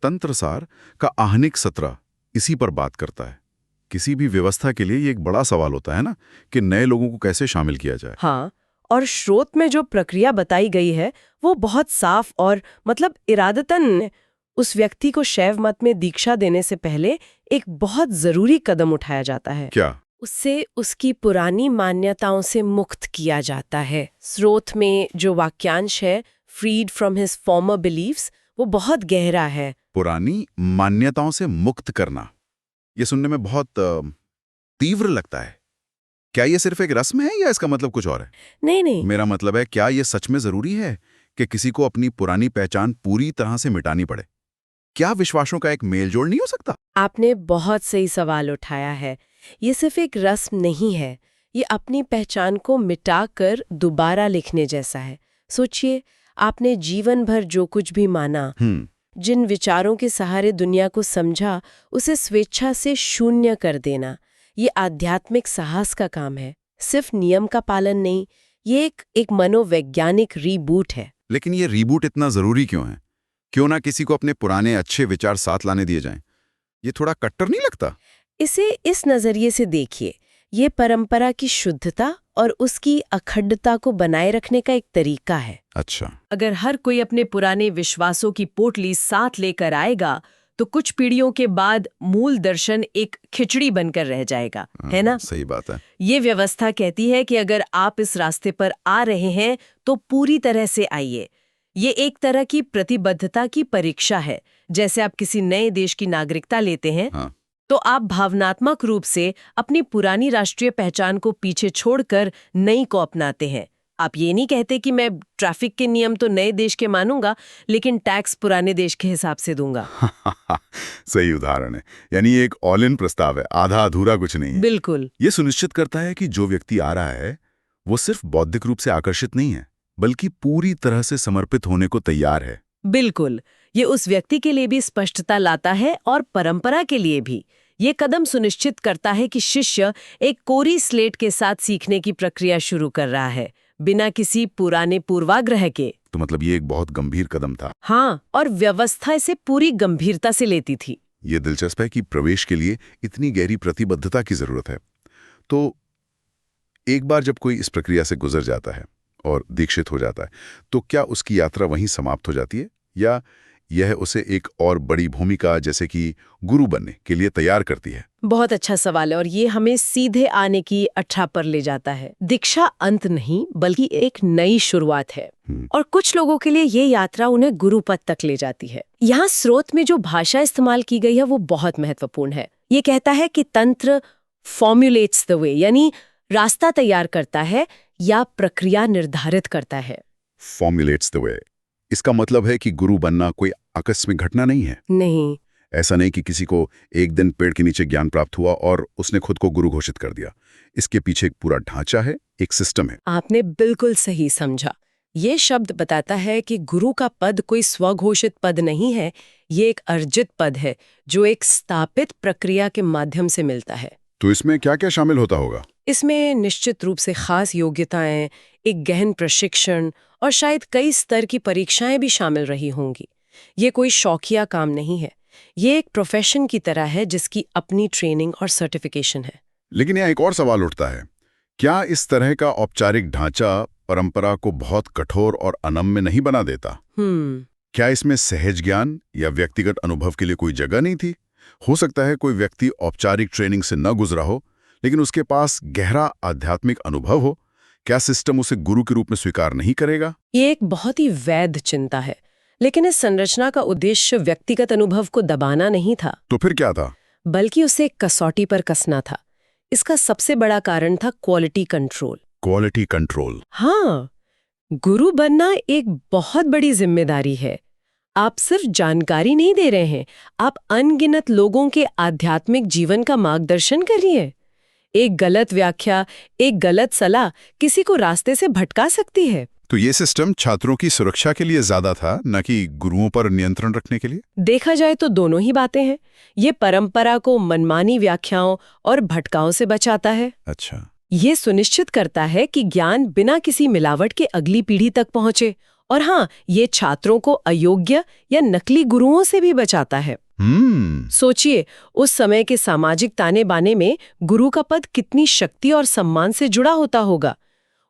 तंत्रसार का आहनिक 17 इसी पर बात करता है। किसी भी व्यवस्था के लिए ये एक बड़ा सवाल होता है ना, कि नए लोगों को कैसे शामिल किया जाए। हाँ, और स्रोत में जो प्रक्रिया बताई गई है वो बहुत साफ और इरादतन उस व्यक्ति को शैव मत में दीक्षा देने से पहले एक बहुत जरूरी कदम उठाया जाता है। क्या? उससे उसकी पुरानी मान्यताओं से मुक्त किया जाता है। स्रोत में जो वाक्यांश है, freed from his former believes, वो बहुत गहरा है। पुरानी मान्यताओं से मुक्त करना, ये सुनने में बहुत तीव्र लगता है। क्या ये सिर्फ एक रस्म है या इसका मतलब कुछ और है? नहीं। मेरा मतलब है, क्या ये सच में जरूरी है कि किसी को अपनी पुरानी पहचान पूरी तरह से मिटानी पड़े? क्या विश्वासों का एक मेलजोल नहीं हो सकता? आपने बहुत सही सवाल उठाया है। ये सिर्फ एक रस्म नहीं है, ये अपनी पहचान को मिटाकर दोबारा लिखने जैसा है। सोचिए, आपने जीवन भर जो कुछ भी माना, जिन विचारों के सहारे दुनिया को समझा, उसे स्वेच्छा से शून्य कर देना, ये आध्यात्मिक साहस का काम है, सिर्फ नियम का पालन नहीं। ये एक मनोवैज्ञानिक रीबूट है। लेकिन ये रीबूट इतना जरूरी क्यों है? क्यों ना किसी को अपने पुराने अच्छे विचार साथ लाने दिए जाएं? ये थोड़ा कट्टर नहीं लगता? इसे इस नजरिए से देखिए, ये परंपरा की शुद्धता और उसकी अखंडता को बनाए रखने का एक तरीका है। अच्छा। अगर हर कोई अपने पुराने विश्वासों की पोटली साथ लेकर आएगा, तो कुछ पीढ़ियों के बाद मूल दर्शन एक खिचड़ी बनकर रह जाएगा, है ना? सही बात है। ये व्यवस्था कहती है कि अगर आप इस रास्ते पर आ रहे हैं तो पूरी तरह से आइए। ये एक तरह की प्रतिबद्धता की परीक्षा है। जैसे आप किसी नए देश की नागरिकता लेते हैं, हाँ। तो आप भावनात्मक रूप से अपनी पुरानी राष्ट्रीय पहचान को पीछे छोड़कर नई को अपनाते हैं। आप ये नहीं कहते कि मैं ट्रैफिक के नियम तो नए देश के मानूंगा, लेकिन टैक्स पुराने देश के हिसाब से दूंगा। सही उदाहरण है। यानी एक ऑल इन प्रस्ताव है, आधा अधूरा कुछ नहीं है। बिल्कुल। ये सुनिश्चित करता है कि जो व्यक्ति आ रहा है वो सिर्फ बौद्धिक रूप से आकर्षित नहीं है, बल्कि पूरी तरह से समर्पित होने को तैयार है। बिल्कुल, ये उस व्यक्ति के लिए भी स्पष्टता लाता है और परंपरा के लिए भी। ये कदम सुनिश्चित करता है कि शिष्य एक कोरी स्लेट के साथ सीखने की प्रक्रिया शुरू कर रहा है, बिना किसी पुराने पूर्वाग्रह के। तो मतलब ये एक बहुत गंभीर कदम था। हाँ, और व्यवस्था इसे पूरी गंभीरता से लेती थी। ये दिलचस्प है कि प्रवेश के लिए इतनी गहरी प्रतिबद्धता की जरूरत है। तो एक बार जब कोई इस प्रक्रिया से गुजर जाता है और दीक्षित हो जाता है, तो क्या उसकी यात्रा वहीं समाप्त हो जाती है, या यह उसे एक और बड़ी भूमिका जैसे कि गुरु बनने के लिए तैयार करती है? बहुत अच्छा सवाल है, और ये हमें सीधे आने की अट्ठा पर ले जाता है। दीक्षा अंत नहीं, बल्कि एक नई शुरुआत है। और कुछ लोगों के लिए ये यात्रा उन्हें गुरु पद तक ले जाती है। यहाँ स्रोत में जो भाषा इस्तेमाल की गई है वो बहुत महत्वपूर्ण है। ये कहता है कि तंत्र फॉर्मुलेट्स द वे, यानी रास्ता तैयार करता है या प्रक्रिया निर्धारित करता है। फॉर्मुलेट्स द वे, इसका मतलब है कि गुरु बनना कोई आकस्मिक घटना नहीं है। नहीं। ऐसा नहीं कि किसी को एक दिन पेड़ के नीचे ज्ञान प्राप्त हुआ और उसने खुद को गुरु घोषित कर दिया। इसके पीछे एक पूरा ढांचा है, एक सिस्टम है। आपने बिल्कुल सही समझा। ये शब्द बताता है कि गुरु का पद कोई स्वघोषित पद नहीं है, ये एक अर्जित पद है जो एक स्थापित प्रक्रिया के माध्यम से मिलता है। तो इसमें क्या क्या शामिल होता होगा? इसमें निश्चित रूप से खास योग्यताएं, एक गहन प्रशिक्षण और शायद कई स्तर की परीक्षाएं भी शामिल रही होंगी। ये कोई शौकिया काम नहीं है, ये एक प्रोफेशन की तरह है जिसकी अपनी ट्रेनिंग और सर्टिफिकेशन है। लेकिन यहाँ एक और सवाल उठता है, क्या इस तरह का औपचारिक ढांचा परंपरा को बहुत कठोर और अनम्य नहीं बना देता? क्या इसमें सहज ज्ञान या व्यक्तिगत अनुभव के लिए कोई जगह नहीं थी? हो सकता है कोई व्यक्ति औपचारिक ट्रेनिंग से न गुजरा हो, लेकिन उसके पास गहरा आध्यात्मिक अनुभव हो। क्या सिस्टम उसे गुरु के रूप में स्वीकार नहीं करेगा? ये एक बहुत ही वैध चिंता है, लेकिन इस संरचना का उद्देश्य व्यक्तिगत अनुभव को दबाना नहीं था। तो फिर क्या था? बल्कि उसे कसौटी पर कसना था। इसका सबसे बड़ा कारण था क्वालिटी कंट्रोल। Quality control? हाँ, गुरु बनना एक बहुत बड़ी जिम्मेदारी है। आप सिर्फ जानकारी नहीं दे रहे हैं, आप अनगिनत लोगों के आध्यात्मिक जीवन का मार्गदर्शन कर रही हैं। एक गलत व्याख्या, एक गलत सलाह किसी को रास्ते से भटका सकती है। तो ये सिस्टम छात्रों की सुरक्षा के लिए ज्यादा था, न कि गुरुओं पर नियंत्रण रखने के लिए? देखा जाए तो दोनों ही बातें हैं। ये परंपरा को मनमानी व्याख्याओं और भटकाओं से बचाता है। अच्छा। ये सुनिश्चित करता है कि ज्ञान बिना किसी मिलावट के अगली पीढ़ी तक पहुंचे। और हाँ, ये छात्रों को अयोग्य या नकली गुरुओं से भी बचाता है। सोचिए, उस समय के सामाजिक ताने बाने में गुरु का पद कितनी शक्ति और सम्मान से जुड़ा होता होगा।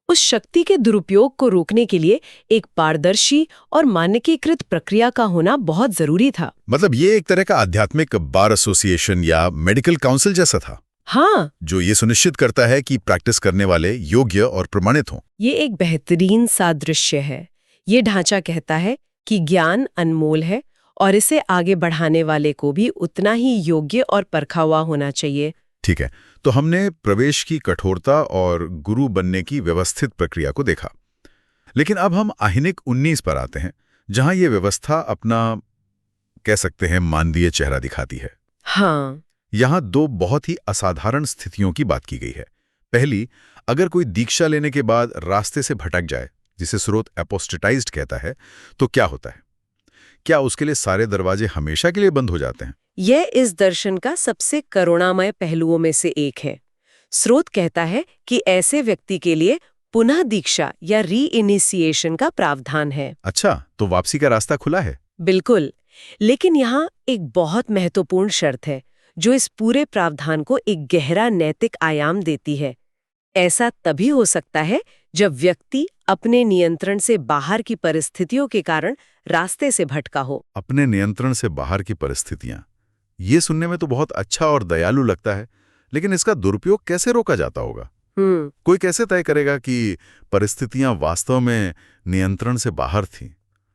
उस शक्ति के दुरुपयोग को रोकने के लिए एक पारदर्शी और मानकीकृत प्रक्रिया का होना बहुत जरूरी था। मतलब ये एक तरह का आध्यात्मिक बार एसोसिएशन या मेडिकल काउंसिल जैसा था। हाँ, जो ये सुनिश्चित करता है कि प्रैक्टिस करने वाले योग्य और प्रमाणित हों। ये एक बेहतरीन सादृश्य है। ये ढांचा कहता है कि ज्ञान अनमोल है और इसे आगे बढ़ाने वाले को भी उतना ही योग्य और परखा हुआ होना चाहिए। ठीक है, तो हमने प्रवेश की कठोरता और गुरु बनने की व्यवस्थित प्रक्रिया को देखा। लेकिन अब हम आहिनिक 19 पर आते हैं, जहां ये व्यवस्था अपना, कह सकते हैं, मानवीय चेहरा दिखाती है। हाँ, यहां दो बहुत ही असाधारण स्थितियों की बात की गई है। पहली, अगर कोई दीक्षा लेने के बाद रास्ते से भटक जाए, जिसे स्रोत एपोस्टेटाइज्ड कहता है, तो क्या होता है? क्या उसके लिए सारे दरवाजे हमेशा के लिए बंद हो जाते हैं? यह इस दर्शन का सबसे करुणामय पहलुओं में से एक है। स्रोत कहता है कि ऐसे व्यक्ति के लिए पुनः दीक्षा या रीइनिशिएशन का प्रावधान है। अच्छा, तो वापसी का रास्ता खुला है? बिल्कुल, लेकिन यहाँ एक बहुत महत्वपूर्ण शर्त है जो इस पूरे प्रावधान को एक गहरा नैतिक आयाम देती है। ऐसा तभी हो सकता है जब व्यक्ति अपने नियंत्रण से बाहर की परिस्थितियों के कारण रास्ते से भटका हो। अपने नियंत्रण से बाहर की परिस्थितियां, ये सुनने में तो बहुत अच्छा और दयालु लगता है, लेकिन इसका दुरुपयोग कैसे रोका जाता होगा? कोई कैसे तय करेगा कि परिस्थितियां वास्तव में नियंत्रण से बाहर थीं?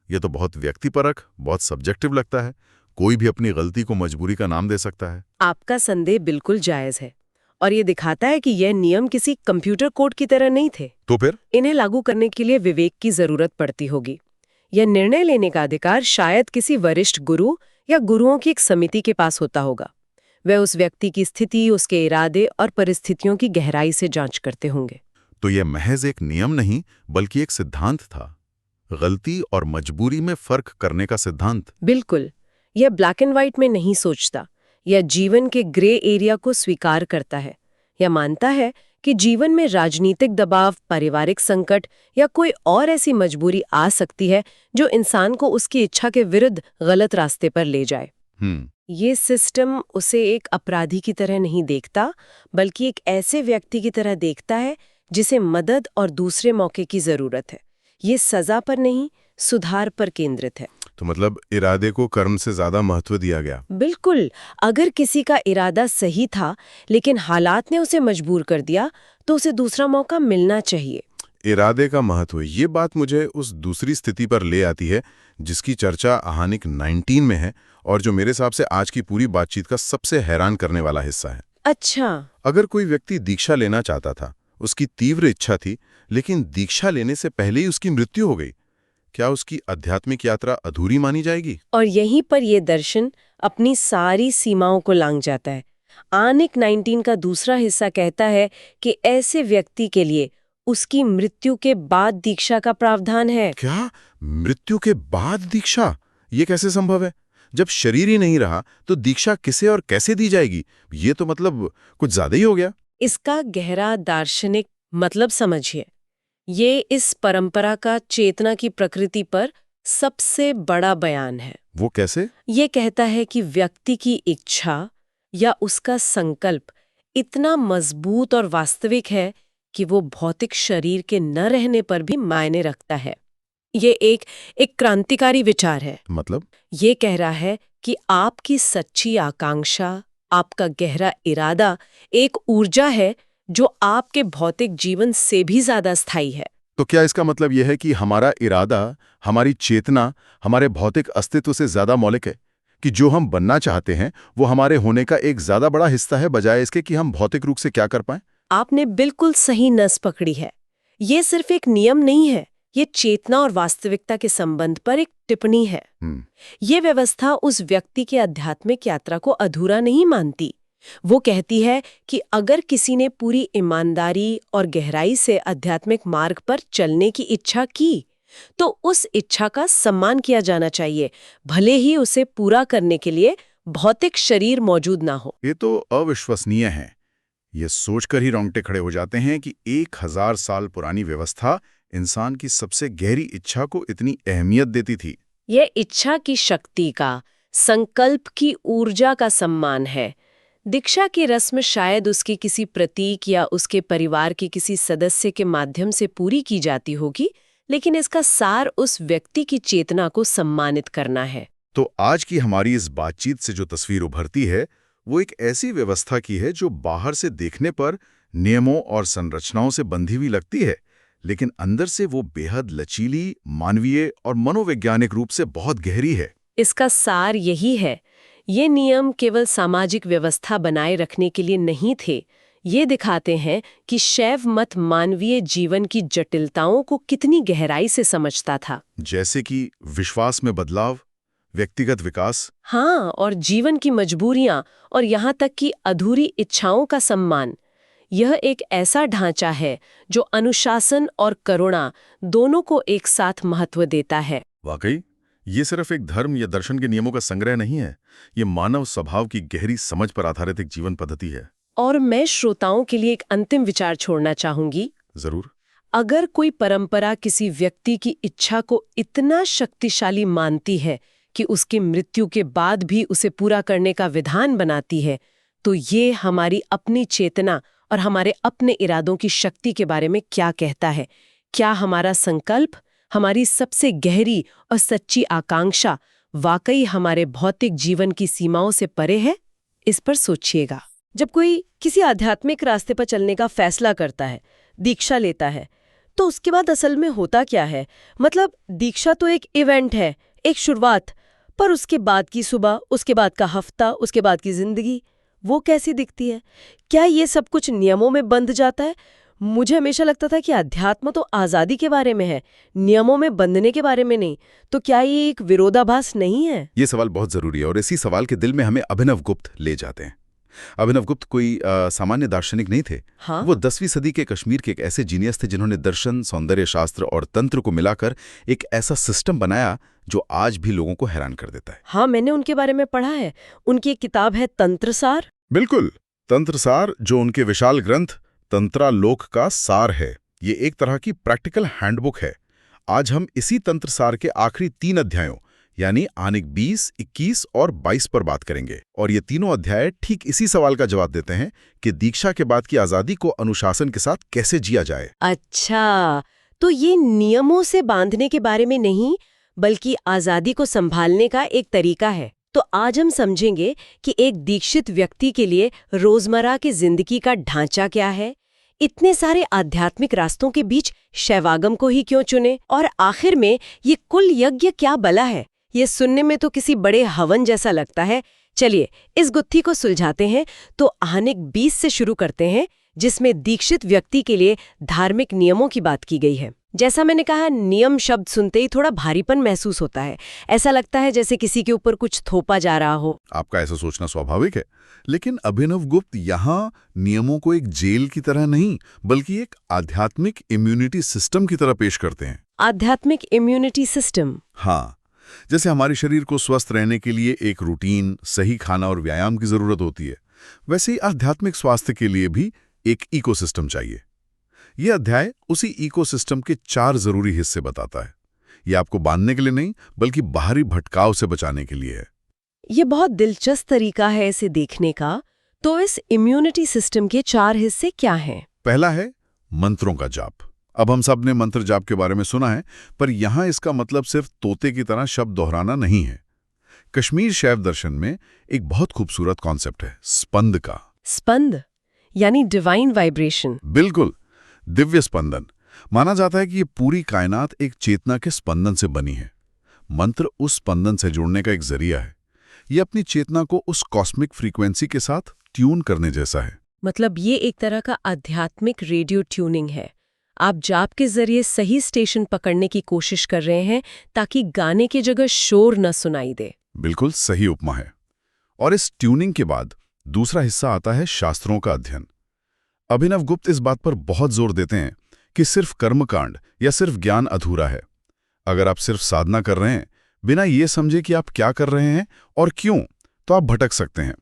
ये तो बहुत व्यक्तिपरक, बहुत सब्जेक्टिव लगता है। कोई भी अपनी गलती को मजबूरी का नाम दे सकता है। आपका संदेह बिल्कुल जायज है और ये दिखाता है कि यह नियम किसी कंप्यूटर कोड की तरह नहीं थे। तो फिर इन्हें लागू करने के लिए विवेक की जरूरत पड़ती होगी। यह निर्णय लेने का अधिकार शायद किसी वरिष्ठ गुरु या गुरुओं की एक समिति के पास होता होगा। वे उस व्यक्ति की स्थिति, उसके इरादे और परिस्थितियों की गहराई से जांच करते होंगे। तो यह महज एक नियम नहीं, बल्कि एक सिद्धांत था। गलती और मजबूरी में फर्क करने का सिद्धांत। बिल्कुल, यह ब्लैक एंड व्हाइट में नहीं सोचता। यह जीवन के ग्रे एरिया को स्वीकार करता है। यह मानता है कि जीवन में राजनीतिक दबाव, पारिवारिक संकट या कोई और ऐसी मजबूरी आ सकती है जो इंसान को उसकी इच्छा के विरुद्ध गलत रास्ते पर ले जाए। ये सिस्टम उसे एक अपराधी की तरह नहीं देखता, बल्कि एक ऐसे व्यक्ति की तरह देखता है जिसे मदद और दूसरे मौके की जरूरत है। ये सजा पर नहीं, सुधार पर केंद्रित है। तो मतलब इरादे को कर्म से ज्यादा महत्व दिया गया। बिल्कुल, अगर किसी का इरादा सही था लेकिन हालात ने उसे मजबूर कर दिया, तो उसे दूसरा मौका मिलना चाहिए। इरादे का महत्व, ये बात मुझे उस दूसरी स्थिति पर ले आती है जिसकी चर्चा आहानिक 19 में है और जो मेरे हिसाब से आज की पूरी बातचीत का सबसे हैरान करने वाला हिस्सा है। अच्छा, अगर कोई व्यक्ति दीक्षा लेना चाहता था, उसकी तीव्र इच्छा थी, लेकिन दीक्षा लेने से पहले ही उसकी मृत्यु हो गई, क्या उसकी आध्यात्मिक यात्रा अधूरी मानी जाएगी? और यहीं पर यह दर्शन अपनी सारी सीमाओं को लांघ जाता है। आहानिक 19 का दूसरा हिस्सा कहता है कि ऐसे व्यक्ति के लिए उसकी मृत्यु के बाद दीक्षा का प्रावधान है। क्या? मृत्यु के बाद दीक्षा? ये कैसे संभव है? जब शरीर ही नहीं रहा तो दीक्षा किसे और कैसे दी जाएगी? ये तो मतलब कुछ ज्यादा ही हो गया। इसका गहरा दार्शनिक मतलब समझिए। ये इस परंपरा का चेतना की प्रकृति पर सबसे बड़ा बयान है। वो कैसे? ये कहता है कि व्यक्ति की इच्छा या उसका संकल्प इतना मजबूत और वास्तविक है कि वो भौतिक शरीर के न रहने पर भी मायने रखता है। ये एक क्रांतिकारी विचार है। मतलब? ये कह रहा है कि आपकी सच्ची आकांक्षा, आपका गहरा इरादा एक ऊर्जा है जो आपके भौतिक जीवन से भी ज्यादा स्थायी है। तो क्या इसका मतलब यह है कि हमारा इरादा, हमारी चेतना, हमारे भौतिक अस्तित्व से ज्यादा मौलिक है? कि जो हम बनना चाहते हैं वो हमारे होने का एक ज्यादा बड़ा हिस्सा है, बजाय इसके कि हम भौतिक रूप से क्या कर पाएं? आपने बिल्कुल सही नस पकड़ी है। ये सिर्फ एक नियम नहीं है, ये चेतना और वास्तविकता के संबंध पर एक टिप्पणी है। ये व्यवस्था उस व्यक्ति की आध्यात्मिक यात्रा को अधूरा नहीं मानती। वो कहती है कि अगर किसी ने पूरी ईमानदारी और गहराई से आध्यात्मिक मार्ग पर चलने की इच्छा की, तो उस इच्छा का सम्मान किया जाना चाहिए, भले ही उसे पूरा करने के लिए भौतिक शरीर मौजूद ना हो। ये तो अविश्वसनीय है। ये सोचकर ही रोंगटे खड़े हो जाते हैं कि 1000 साल पुरानी व्यवस्था इंसान की सबसे गहरी इच्छा को इतनी अहमियत देती थी। यह इच्छा की शक्ति का, संकल्प की ऊर्जा का सम्मान है। दीक्षा की रस्म शायद उसके किसी प्रतीक या उसके परिवार के किसी सदस्य के माध्यम से पूरी की जाती होगी, लेकिन इसका सार उस व्यक्ति की चेतना को सम्मानित करना है। तो आज की हमारी इस बातचीत से जो तस्वीर उभरती है, वो एक ऐसी व्यवस्था की है जो बाहर से देखने पर नियमों और संरचनाओं से बंधी हुई लगती है, लेकिन अंदर से वो बेहद लचीली, मानवीय और मनोवैज्ञानिक रूप से बहुत गहरी है। इसका सार यही है, ये नियम केवल सामाजिक व्यवस्था बनाए रखने के लिए नहीं थे। ये दिखाते हैं कि शैव मत मानवीय जीवन की जटिलताओं को कितनी गहराई से समझता था। जैसे कि विश्वास में बदलाव, व्यक्तिगत विकास, हाँ, और जीवन की मजबूरियां और यहाँ तक कि अधूरी इच्छाओं का सम्मान। यह एक ऐसा ढांचा है जो अनुशासन और करुणा दोनों को एक साथ महत्व देता है। वाकई ये सिर्फ एक धर्म या दर्शन के नियमों का संग्रह नहीं है, ये मानव स्वभाव की गहरी समझ पर आधारित एक जीवन पद्धति है। और मैं श्रोताओं के लिए एक अंतिम विचार छोड़ना चाहूंगी। जरूर। अगर कोई परंपरा किसी व्यक्ति की इच्छा को इतना शक्तिशाली मानती है कि उसकी मृत्यु के बाद भी उसे पूरा करने का विधान बनाती है, तो ये हमारी अपनी चेतना और हमारे अपने इरादों की शक्ति के बारे में क्या कहता है? क्या हमारा संकल्प, हमारी सबसे गहरी और सच्ची आकांक्षा वाकई हमारे भौतिक जीवन की सीमाओं से परे है? इस पर सोचिएगा। जब कोई किसी आध्यात्मिक रास्ते पर चलने का फैसला करता है, दीक्षा लेता है, तो उसके बाद असल में होता क्या है? मतलब दीक्षा तो एक इवेंट है, एक शुरुआत, पर उसके बाद की सुबह, उसके बाद का हफ्ता, उसके बाद की जिंदगी, वो कैसी दिखती है? क्या ये सब कुछ नियमों में बंध जाता है? मुझे हमेशा लगता था कि अध्यात्म तो आज़ादी के बारे में है, नियमों में बंधने के बारे में नहीं। तो क्या ये एक विरोधाभास नहीं है? ये सवाल बहुत जरूरी है और इसी सवाल के दिल में हमें अभिनव गुप्त ले जाते हैं। अभिनव गुप्त कोई सामान्य दार्शनिक नहीं थे। हाँ? वो 10वीं सदी के कश्मीर के एक ऐसे जीनियस थे जिन्होंने दर्शन, सौंदर्य शास्त्र और तंत्र को मिलाकर एक ऐसा सिस्टम बनाया जो आज भी लोगों को हैरान कर देता है। हाँ, मैंने उनके बारे में पढ़ा है। उनकी एक किताब है तंत्रसार। बिल्कुल, तंत्रसार, जो उनके विशाल ग्रंथ तंत्रालोक का सार है। ये एक तरह की प्रैक्टिकल हैंडबुक है। आज हम इसी तंत्रसार के आखिरी 3 अध्यायों यानी आनिक 20, 21 और 22 पर बात करेंगे। और ये तीनों अध्याय ठीक इसी सवाल का जवाब देते हैं कि दीक्षा के बाद की आजादी को अनुशासन के साथ कैसे जिया जाए। अच्छा, तो ये नियमों से बांधने के बारे में नहीं, बल्कि आजादी को संभालने का एक तरीका है। तो आज हम समझेंगे कि एक दीक्षित व्यक्ति के लिए रोजमर्रा की जिंदगी का ढांचा क्या है, इतने सारे आध्यात्मिक रास्तों के बीच शैवागम को ही क्यों चुने, और आखिर में ये कुल यज्ञ क्या बला है। ये सुनने में तो किसी बड़े हवन जैसा लगता है। चलिए इस गुत्थी को सुलझाते हैं। तो आनिक 20 से शुरू करते हैं, जिसमें दीक्षित व्यक्ति के लिए धार्मिक नियमों की बात की गई है। जैसा मैंने कहा, नियम शब्द सुनते ही थोड़ा भारीपन महसूस होता है। ऐसा लगता है जैसे किसी के ऊपर कुछ थोपा जा रहा हो। आपका ऐसा सोचना स्वाभाविक है, लेकिन अभिनव गुप्त यहाँ नियमों को एक जेल की तरह नहीं, बल्कि एक आध्यात्मिक इम्यूनिटी सिस्टम की तरह पेश करते हैं। आध्यात्मिक इम्यूनिटी सिस्टम? हाँ, जैसे हमारे शरीर को स्वस्थ रहने के लिए एक रूटीन, सही खाना और व्यायाम की जरूरत होती है, वैसे ही आध्यात्मिक स्वास्थ्य के लिए भी एक इकोसिस्टम चाहिए। यह अध्याय उसी इकोसिस्टम के 4 जरूरी हिस्से बताता है। यह आपको बांधने के लिए नहीं, बल्कि बाहरी भटकाव से बचाने के लिए है। ये बहुत दिलचस्प तरीका है इसे देखने का। तो इस इम्यूनिटी सिस्टम के 4 हिस्से क्या हैं? पहला है मंत्रों का जाप। अब हम सब ने मंत्र जाप के बारे में सुना है, पर यहां इसका मतलब सिर्फ तोते की तरह शब्द दोहराना नहीं है। कश्मीर शैव दर्शन में एक बहुत खूबसूरत कॉन्सेप्ट है स्पंद का। स्पंद यानी डिवाइन वाइब्रेशन? बिल्कुल, दिव्य स्पंदन। माना जाता है कि ये पूरी कायनात एक चेतना के स्पंदन से बनी है। मंत्र उस स्पंदन से जुड़ने का एक जरिया है। ये अपनी चेतना को उस कॉस्मिक फ्रीक्वेंसी के साथ ट्यून करने जैसा है। मतलब ये एक तरह का आध्यात्मिक रेडियो ट्यूनिंग है। आप जाप के जरिए सही स्टेशन पकड़ने की कोशिश कर रहे हैं ताकि गाने की जगह शोर न सुनाई दे। बिल्कुल सही उपमा है। और इस ट्यूनिंग के बाद दूसरा हिस्सा आता है शास्त्रों का अध्ययन। अभिनवगुप्त इस बात पर बहुत जोर देते हैं कि सिर्फ कर्मकांड या सिर्फ ज्ञान अधूरा है। अगर आप सिर्फ साधना कर रहे हैं बिना ये समझे कि आप क्या कर रहे हैं और क्यों, तो आप भटक सकते हैं।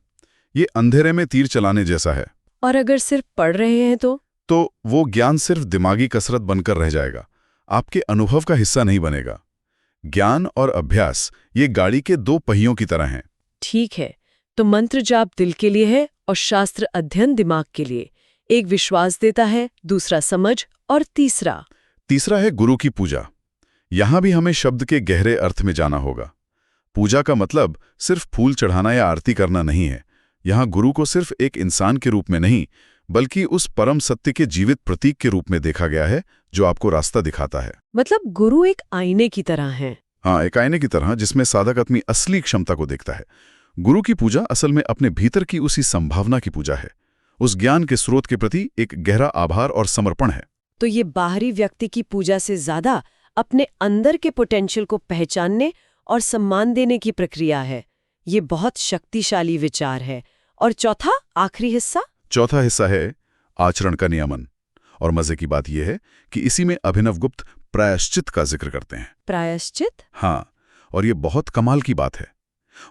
ये अंधेरे में तीर चलाने जैसा है। और अगर सिर्फ पढ़ रहे हैं तो वो ज्ञान सिर्फ दिमागी कसरत बनकर रह जाएगा, आपके अनुभव का हिस्सा नहीं बनेगा। ज्ञान और अभ्यास ये गाड़ी के दो पहियों की तरह हैं। ठीक है, तो मंत्र जाप दिल के लिए है और शास्त्र अध्ययन दिमाग के लिए। एक विश्वास देता है, दूसरा समझ, और तीसरा है गुरु की पूजा। यहां भी हमें शब्द के गहरे अर्थ में जाना होगा। पूजा का मतलब सिर्फ फूल चढ़ाना या आरती करना नहीं है। यहां गुरु को सिर्फ एक इंसान के रूप में नहीं, बल्कि उस परम सत्य के जीवित प्रतीक के रूप में देखा गया है जो आपको रास्ता दिखाता है। मतलब गुरु एक आईने की तरह है। हाँ, एक आईने की तरह जिसमें साधक अपनी असली क्षमता को देखता है। गुरु की पूजा असल में अपने भीतर की उसी संभावना की पूजा है। उस ज्ञान के स्रोत के प्रति एक गहरा आभार और समर्पण है। तो ये बाहरी व्यक्ति की पूजा से ज्यादा अपने अंदर के पोटेंशियल को पहचानने और सम्मान देने की प्रक्रिया है। ये बहुत शक्तिशाली विचार है। और आखिरी चौथा हिस्सा है आचरण का नियमन। और मजे की बात यह है कि इसी में अभिनवगुप्त प्रायश्चित का जिक्र करते हैं। प्रायश्चित? हाँ, और ये बहुत कमाल की बात है।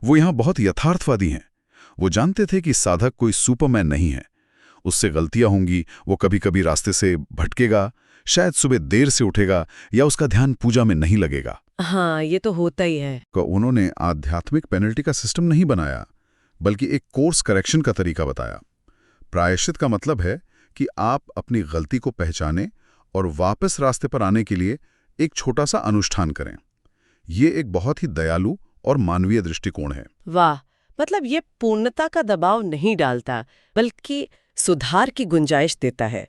वो यहाँ बहुत यथार्थवादी हैं। वो जानते थे कि साधक कोई सुपरमैन नहीं है। उससे गलतियां होंगी, वो कभी कभी रास्ते से भटकेगा, शायद सुबह देर से उठेगा या उसका ध्यान पूजा में नहीं लगेगा। हाँ, ये तो होता ही है। उन्होंने आध्यात्मिक पेनल्टी का सिस्टम नहीं बनाया, बल्कि एक कोर्स करेक्शन का तरीका बताया। प्रायश्चित का मतलब है कि आप अपनी गलती को पहचानें और वापस रास्ते पर आने के लिए एक छोटा सा अनुष्ठान करें। ये एक बहुत ही दयालु और मानवीय दृष्टिकोण है। वाह, मतलब ये पूर्णता का दबाव नहीं डालता, बल्कि सुधार की गुंजाइश देता है।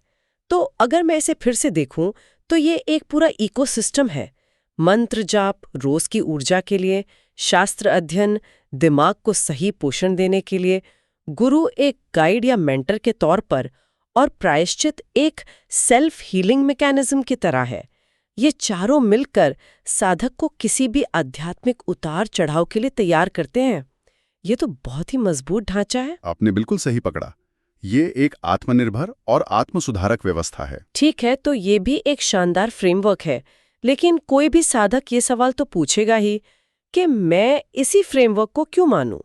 तो अगर मैं इसे फिर से देखूं तो ये एक पूरा इकोसिस्टम है। मंत्र जाप रोज की ऊर्जा के लिए, शास्त्र अध्ययन दिमाग को सही पोषण देने के लिए, गुरु एक गाइड या मेंटर के तौर पर, और प्रायश्चित एक सेल्फ हीलिंग मैकेनिज्म की तरह है। ये चारों मिलकर साधक को किसी भी आध्यात्मिक उतार चढ़ाव के लिए तैयार करते हैं। ये तो बहुत ही मजबूत ढांचा है। आपने बिल्कुल सही पकड़ा। ये एक आत्मनिर्भर और आत्मसुधारक व्यवस्था है। ठीक है, तो ये भी एक शानदार फ्रेमवर्क है। लेकिन कोई भी साधक ये सवाल तो पूछेगा ही कि मैं इसी फ्रेमवर्क को क्यों मानूं?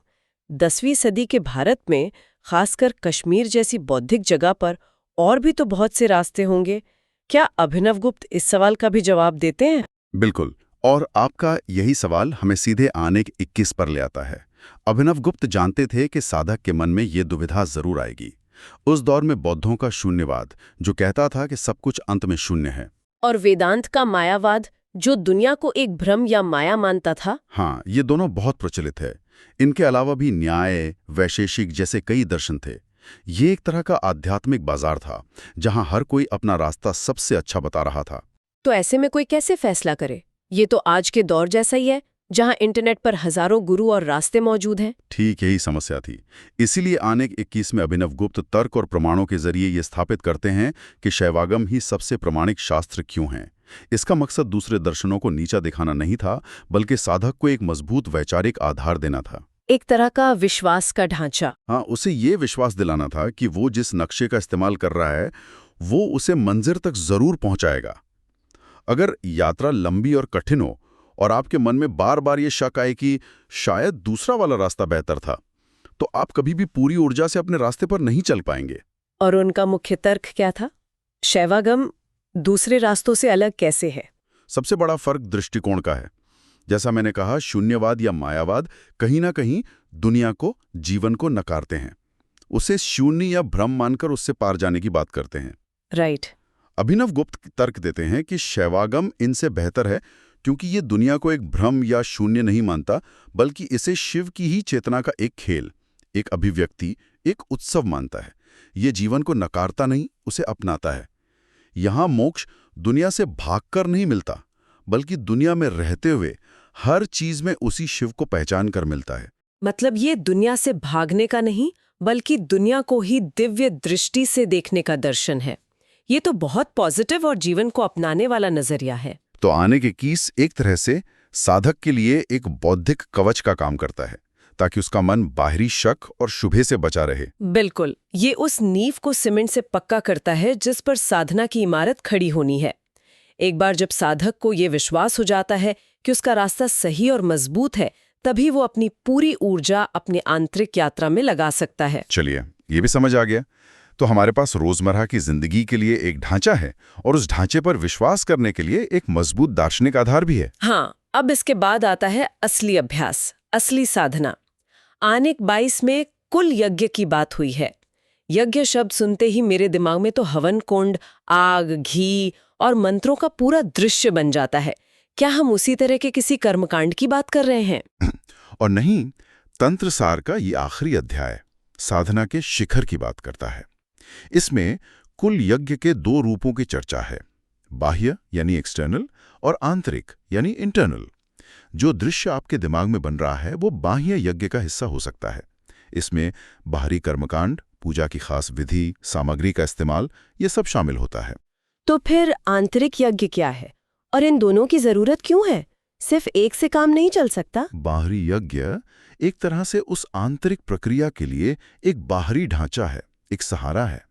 10वीं सदी के भारत में, खासकर कश्मीर जैसी बौद्धिक जगह पर, और भी तो बहुत से रास्ते होंगे। क्या अभिनवगुप्त इस सवाल का भी जवाब देते हैं? बिल्कुल, और आपका यही सवाल हमें सीधे आने 21 पर ले आता है। अभिनवगुप्त जानते थे कि साधक के मन में ये दुविधा जरूर आएगी। उस दौर में बौद्धों का शून्यवाद, जो कहता था कि सब कुछ अंत में शून्य है, और वेदांत का मायावाद, जो दुनिया को एक भ्रम या माया मानता था। हाँ, ये दोनों बहुत प्रचलित है। इनके अलावा भी न्याय, वैशेषिक जैसे कई दर्शन थे। ये एक तरह का आध्यात्मिक बाजार था, जहां हर कोई अपना रास्ता सबसे अच्छा बता रहा था। तो ऐसे में कोई कैसे फैसला करे? ये तो आज के दौर जैसा ही है, जहां इंटरनेट पर हजारों गुरु और रास्ते मौजूद हैं। ठीक यही समस्या थी। इसीलिए आने 21 में अभिनवगुप्त तर्क और प्रमाणों के जरिए ये स्थापित करते हैं कि शैवागम ही सबसे प्रमाणिक शास्त्र क्यों हैं। इसका मकसद दूसरे दर्शनों को नीचा दिखाना नहीं था, बल्कि साधक को एक मजबूत वैचारिक आधार देना था। एक तरह का विश्वास का ढांचा। हाँ, उसे ये विश्वास दिलाना था कि वो जिस नक्शे का इस्तेमाल कर रहा है वो उसे मंजिल तक जरूर पहुंचाएगा। अगर यात्रा लंबी और कठिन हो और आपके मन में बार बार ये शक आए कि शायद दूसरा वाला रास्ता बेहतर था, तो आप कभी भी पूरी ऊर्जा से अपने रास्ते पर नहीं चल पाएंगे। और उनका मुख्य तर्क क्या था? शैवागम दूसरे रास्तों से अलग कैसे है? सबसे बड़ा फर्क दृष्टिकोण का है। जैसा मैंने कहा, शून्यवाद या मायावाद कहीं ना कहीं दुनिया को, जीवन को नकारते हैं। उसे शून्य या भ्रम मानकर उससे पार जाने की बात करते हैं। राइट। अभिनवगुप्त तर्क देते हैं कि शैवागम इनसे बेहतर है, क्योंकि ये दुनिया को एक भ्रम या शून्य नहीं मानता, बल्कि इसे शिव की ही चेतना का एक खेल, एक अभिव्यक्ति, एक उत्सव मानता है। ये जीवन को नकारता नहीं, उसे अपनाता है। यहाँ मोक्ष दुनिया से भागकर नहीं मिलता, बल्कि दुनिया में रहते हुए हर चीज में उसी शिव को पहचान कर मिलता है। मतलब ये दुनिया से भागने का नहीं, बल्कि दुनिया को ही दिव्य दृष्टि से देखने का दर्शन है। ये तो बहुत पॉजिटिव और जीवन को अपनाने वाला नजरिया है। तो आने के कीस एक तरह से साधक के लिए एक बौद्धिक कवच का काम करता है, ताकि उसका मन बाहरी शक और शुभे से बचा रहे। बिल्कुल, ये उस नींव को सीमेंट से पक्का करता है जिस पर साधना की इमारत खड़ी होनी है। एक बार जब साधक को ये विश्वास हो जाता है कि उसका रास्ता सही और मजबूत है, तभी वो अपनी पूरी ऊर्जा अपनी आंतरिक यात्रा में लगा सकता है। चलिए, ये भी समझ आ गया। तो हमारे पास रोजमर्रा की जिंदगी के लिए एक ढांचा है और उस ढांचे पर विश्वास करने के लिए एक मजबूत दार्शनिक आधार भी है। हाँ, अब इसके बाद आता है असली अभ्यास, असली साधना। आनेक 22 में कुल यज्ञ की बात हुई है। यज्ञ शब्द सुनते ही मेरे दिमाग में तो हवन कुंड, आग, घी और मंत्रों का पूरा दृश्य बन जाता है। क्या हम उसी तरह के किसी कर्मकांड की बात कर रहे हैं? और नहीं, तंत्र सार का ये आखिरी अध्याय साधना के शिखर की बात करता है। इसमें कुल यज्ञ के 2 रूपों की चर्चा है, बाह्य यानी एक्सटर्नल और आंतरिक यानी इंटरनल। जो दृश्य आपके दिमाग में बन रहा है वो बाह्य यज्ञ का हिस्सा हो सकता है। इसमें बाहरी कर्मकांड, पूजा की खास विधि, सामग्री का इस्तेमाल, ये सब शामिल होता है। तो फिर आंतरिक यज्ञ क्या है और इन दोनों की जरूरत क्यों है? सिर्फ एक से काम नहीं चल सकता। बाहरी यज्ञ एक तरह से उस आंतरिक प्रक्रिया के लिए एक बाहरी ढांचा है, एक सहारा है।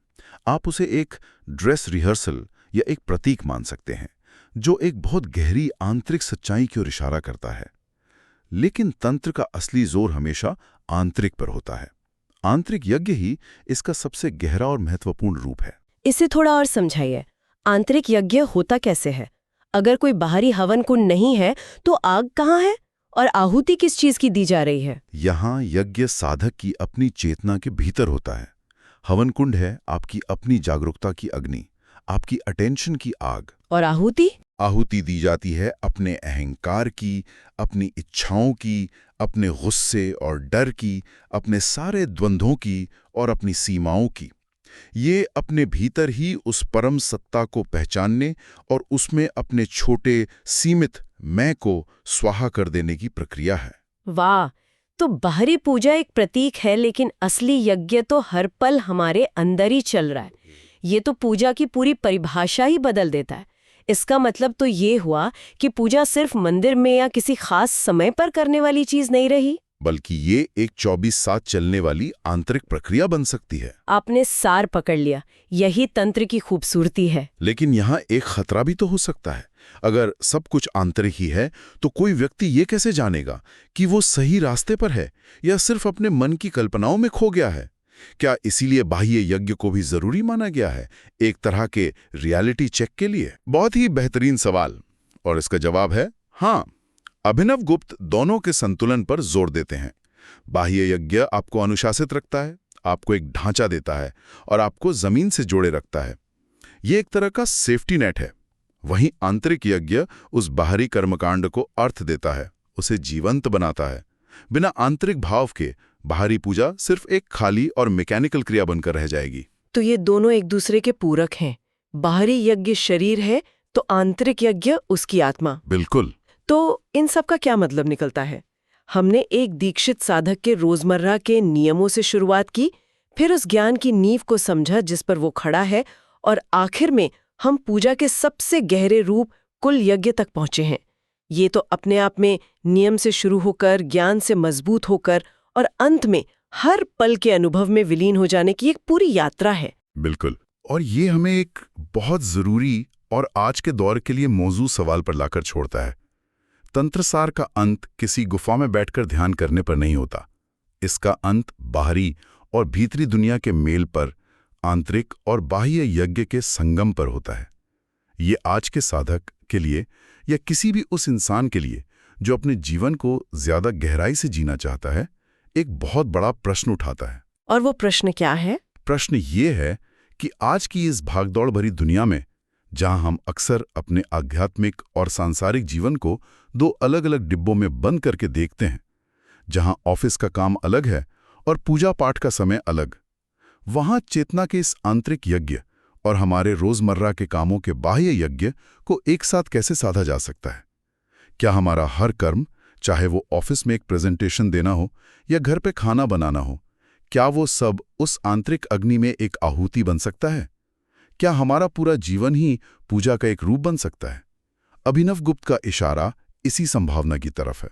आप उसे एक ड्रेस रिहर्सल या एक प्रतीक मान सकते हैं, जो एक बहुत गहरी आंतरिक सच्चाई की ओर इशारा करता है। लेकिन तंत्र का असली जोर हमेशा आंतरिक पर होता है। आंतरिक यज्ञ ही इसका सबसे गहरा और महत्वपूर्ण रूप है। इसे थोड़ा और समझाइए। आंतरिक यज्ञ होता कैसे है? अगर कोई बाहरी हवन कुंड नहीं है तो आग कहाँ है और आहुति किस चीज की दी जा रही है? यहाँ यज्ञ साधक की अपनी चेतना के भीतर होता है। हवन कुंड है आपकी अपनी जागरूकता की अग्नि, आपकी अटेंशन की आग। और आहुति? आहुति दी जाती है अपने अहंकार की, अपनी इच्छाओं की, अपने गुस्से और डर की, अपने सारे द्वंद्वों की और अपनी सीमाओं की। ये अपने भीतर ही उस परम सत्ता को पहचानने और उसमें अपने छोटे सीमित मैं को स्वाहा कर देने की प्रक्रिया है। वाह! तो बाहरी पूजा एक प्रतीक है, लेकिन असली यज्ञ तो हर पल हमारे अंदर ही चल रहा है। ये तो पूजा की पूरी परिभाषा ही बदल देता है। इसका मतलब तो ये हुआ कि पूजा सिर्फ मंदिर में या किसी खास समय पर करने वाली चीज नहीं रही, बल्कि ये एक 24/7 चलने वाली आंतरिक प्रक्रिया बन सकती है। आपने सार पकड़ लिया। यही तंत्र की खूबसूरती है। लेकिन यहाँ एक खतरा भी तो हो सकता है। अगर सब कुछ आंतरिक ही है तो कोई व्यक्ति ये कैसे जानेगा कि वो सही रास्ते पर है या सिर्फ अपने मन की कल्पनाओं में खो गया है? क्या इसीलिए बाह्य यज्ञ को भी जरूरी माना गया है, एक तरह के रियलिटी चेक के लिए? बहुत ही बेहतरीन सवाल, और इसका जवाब है हाँ। अभिनव गुप्त दोनों के संतुलन पर जोर देते हैं। बाह्य यज्ञ आपको अनुशासित रखता है, आपको एक ढांचा देता है और आपको जमीन से जोड़े रखता है। ये एक तरह का सेफ्टी नेट है। वहीं आंतरिक यज्ञ उस बाहरी कर्मकांड को अर्थ देता है, उसे जीवंत बनाता है। बिना आंतरिक भाव के बाहरी पूजा सिर्फ एक खाली और मैकेनिकल क्रिया बनकर रह जाएगी। तो ये दोनों एक दूसरे के पूरक हैं। बाहरी यज्ञ शरीर है तो आंतरिक यज्ञ उसकी आत्मा। बिल्कुल। तो इन सब का क्या मतलब निकलता है? हमने एक दीक्षित साधक के रोजमर्रा के नियमों से शुरुआत की, फिर उस ज्ञान की नींव को समझा जिस पर वो खड़ा है, और आखिर में हम पूजा के सबसे गहरे रूप कुल यज्ञ तक पहुंचे हैं। ये तो अपने आप में नियम से शुरू होकर, ज्ञान से मजबूत होकर और अंत में हर पल के अनुभव में विलीन हो जाने की एक पूरी यात्रा है। बिल्कुल। और ये हमें एक बहुत जरूरी और आज के दौर के लिए मौजूद सवाल पर लाकर छोड़ता है। तंत्रसार का अंत किसी गुफा में बैठकर ध्यान करने पर नहीं होता। इसका अंत बाहरी और भीतरी दुनिया के मेल पर, आंतरिक और बाह्य यज्ञ के संगम पर होता है। ये आज के साधक के लिए या किसी भी उस इंसान के लिए जो अपने जीवन को ज्यादा गहराई से जीना चाहता है, एक बहुत बड़ा प्रश्न उठाता है। और वो प्रश्न क्या है? प्रश्न ये है कि आज की इस भागदौड़ भरी दुनिया में, जहां हम अक्सर अपने आध्यात्मिक और सांसारिक जीवन को 2 अलग-अलग डिब्बों में बंद करके देखते हैं, जहां ऑफिस का काम अलग है और पूजा पाठ का समय अलग, वहां चेतना के इस आंतरिक यज्ञ और हमारे रोजमर्रा के कामों के बाह्य यज्ञ को एक साथ कैसे साधा जा सकता है? क्या हमारा हर कर्म, चाहे वो ऑफिस में एक प्रेजेंटेशन देना हो या घर पे खाना बनाना हो, क्या वो सब उस आंतरिक अग्नि में एक आहुति बन सकता है? क्या हमारा पूरा जीवन ही पूजा का एक रूप बन सकता है? अभिनव गुप्त का इशारा इसी संभावना की तरफ है।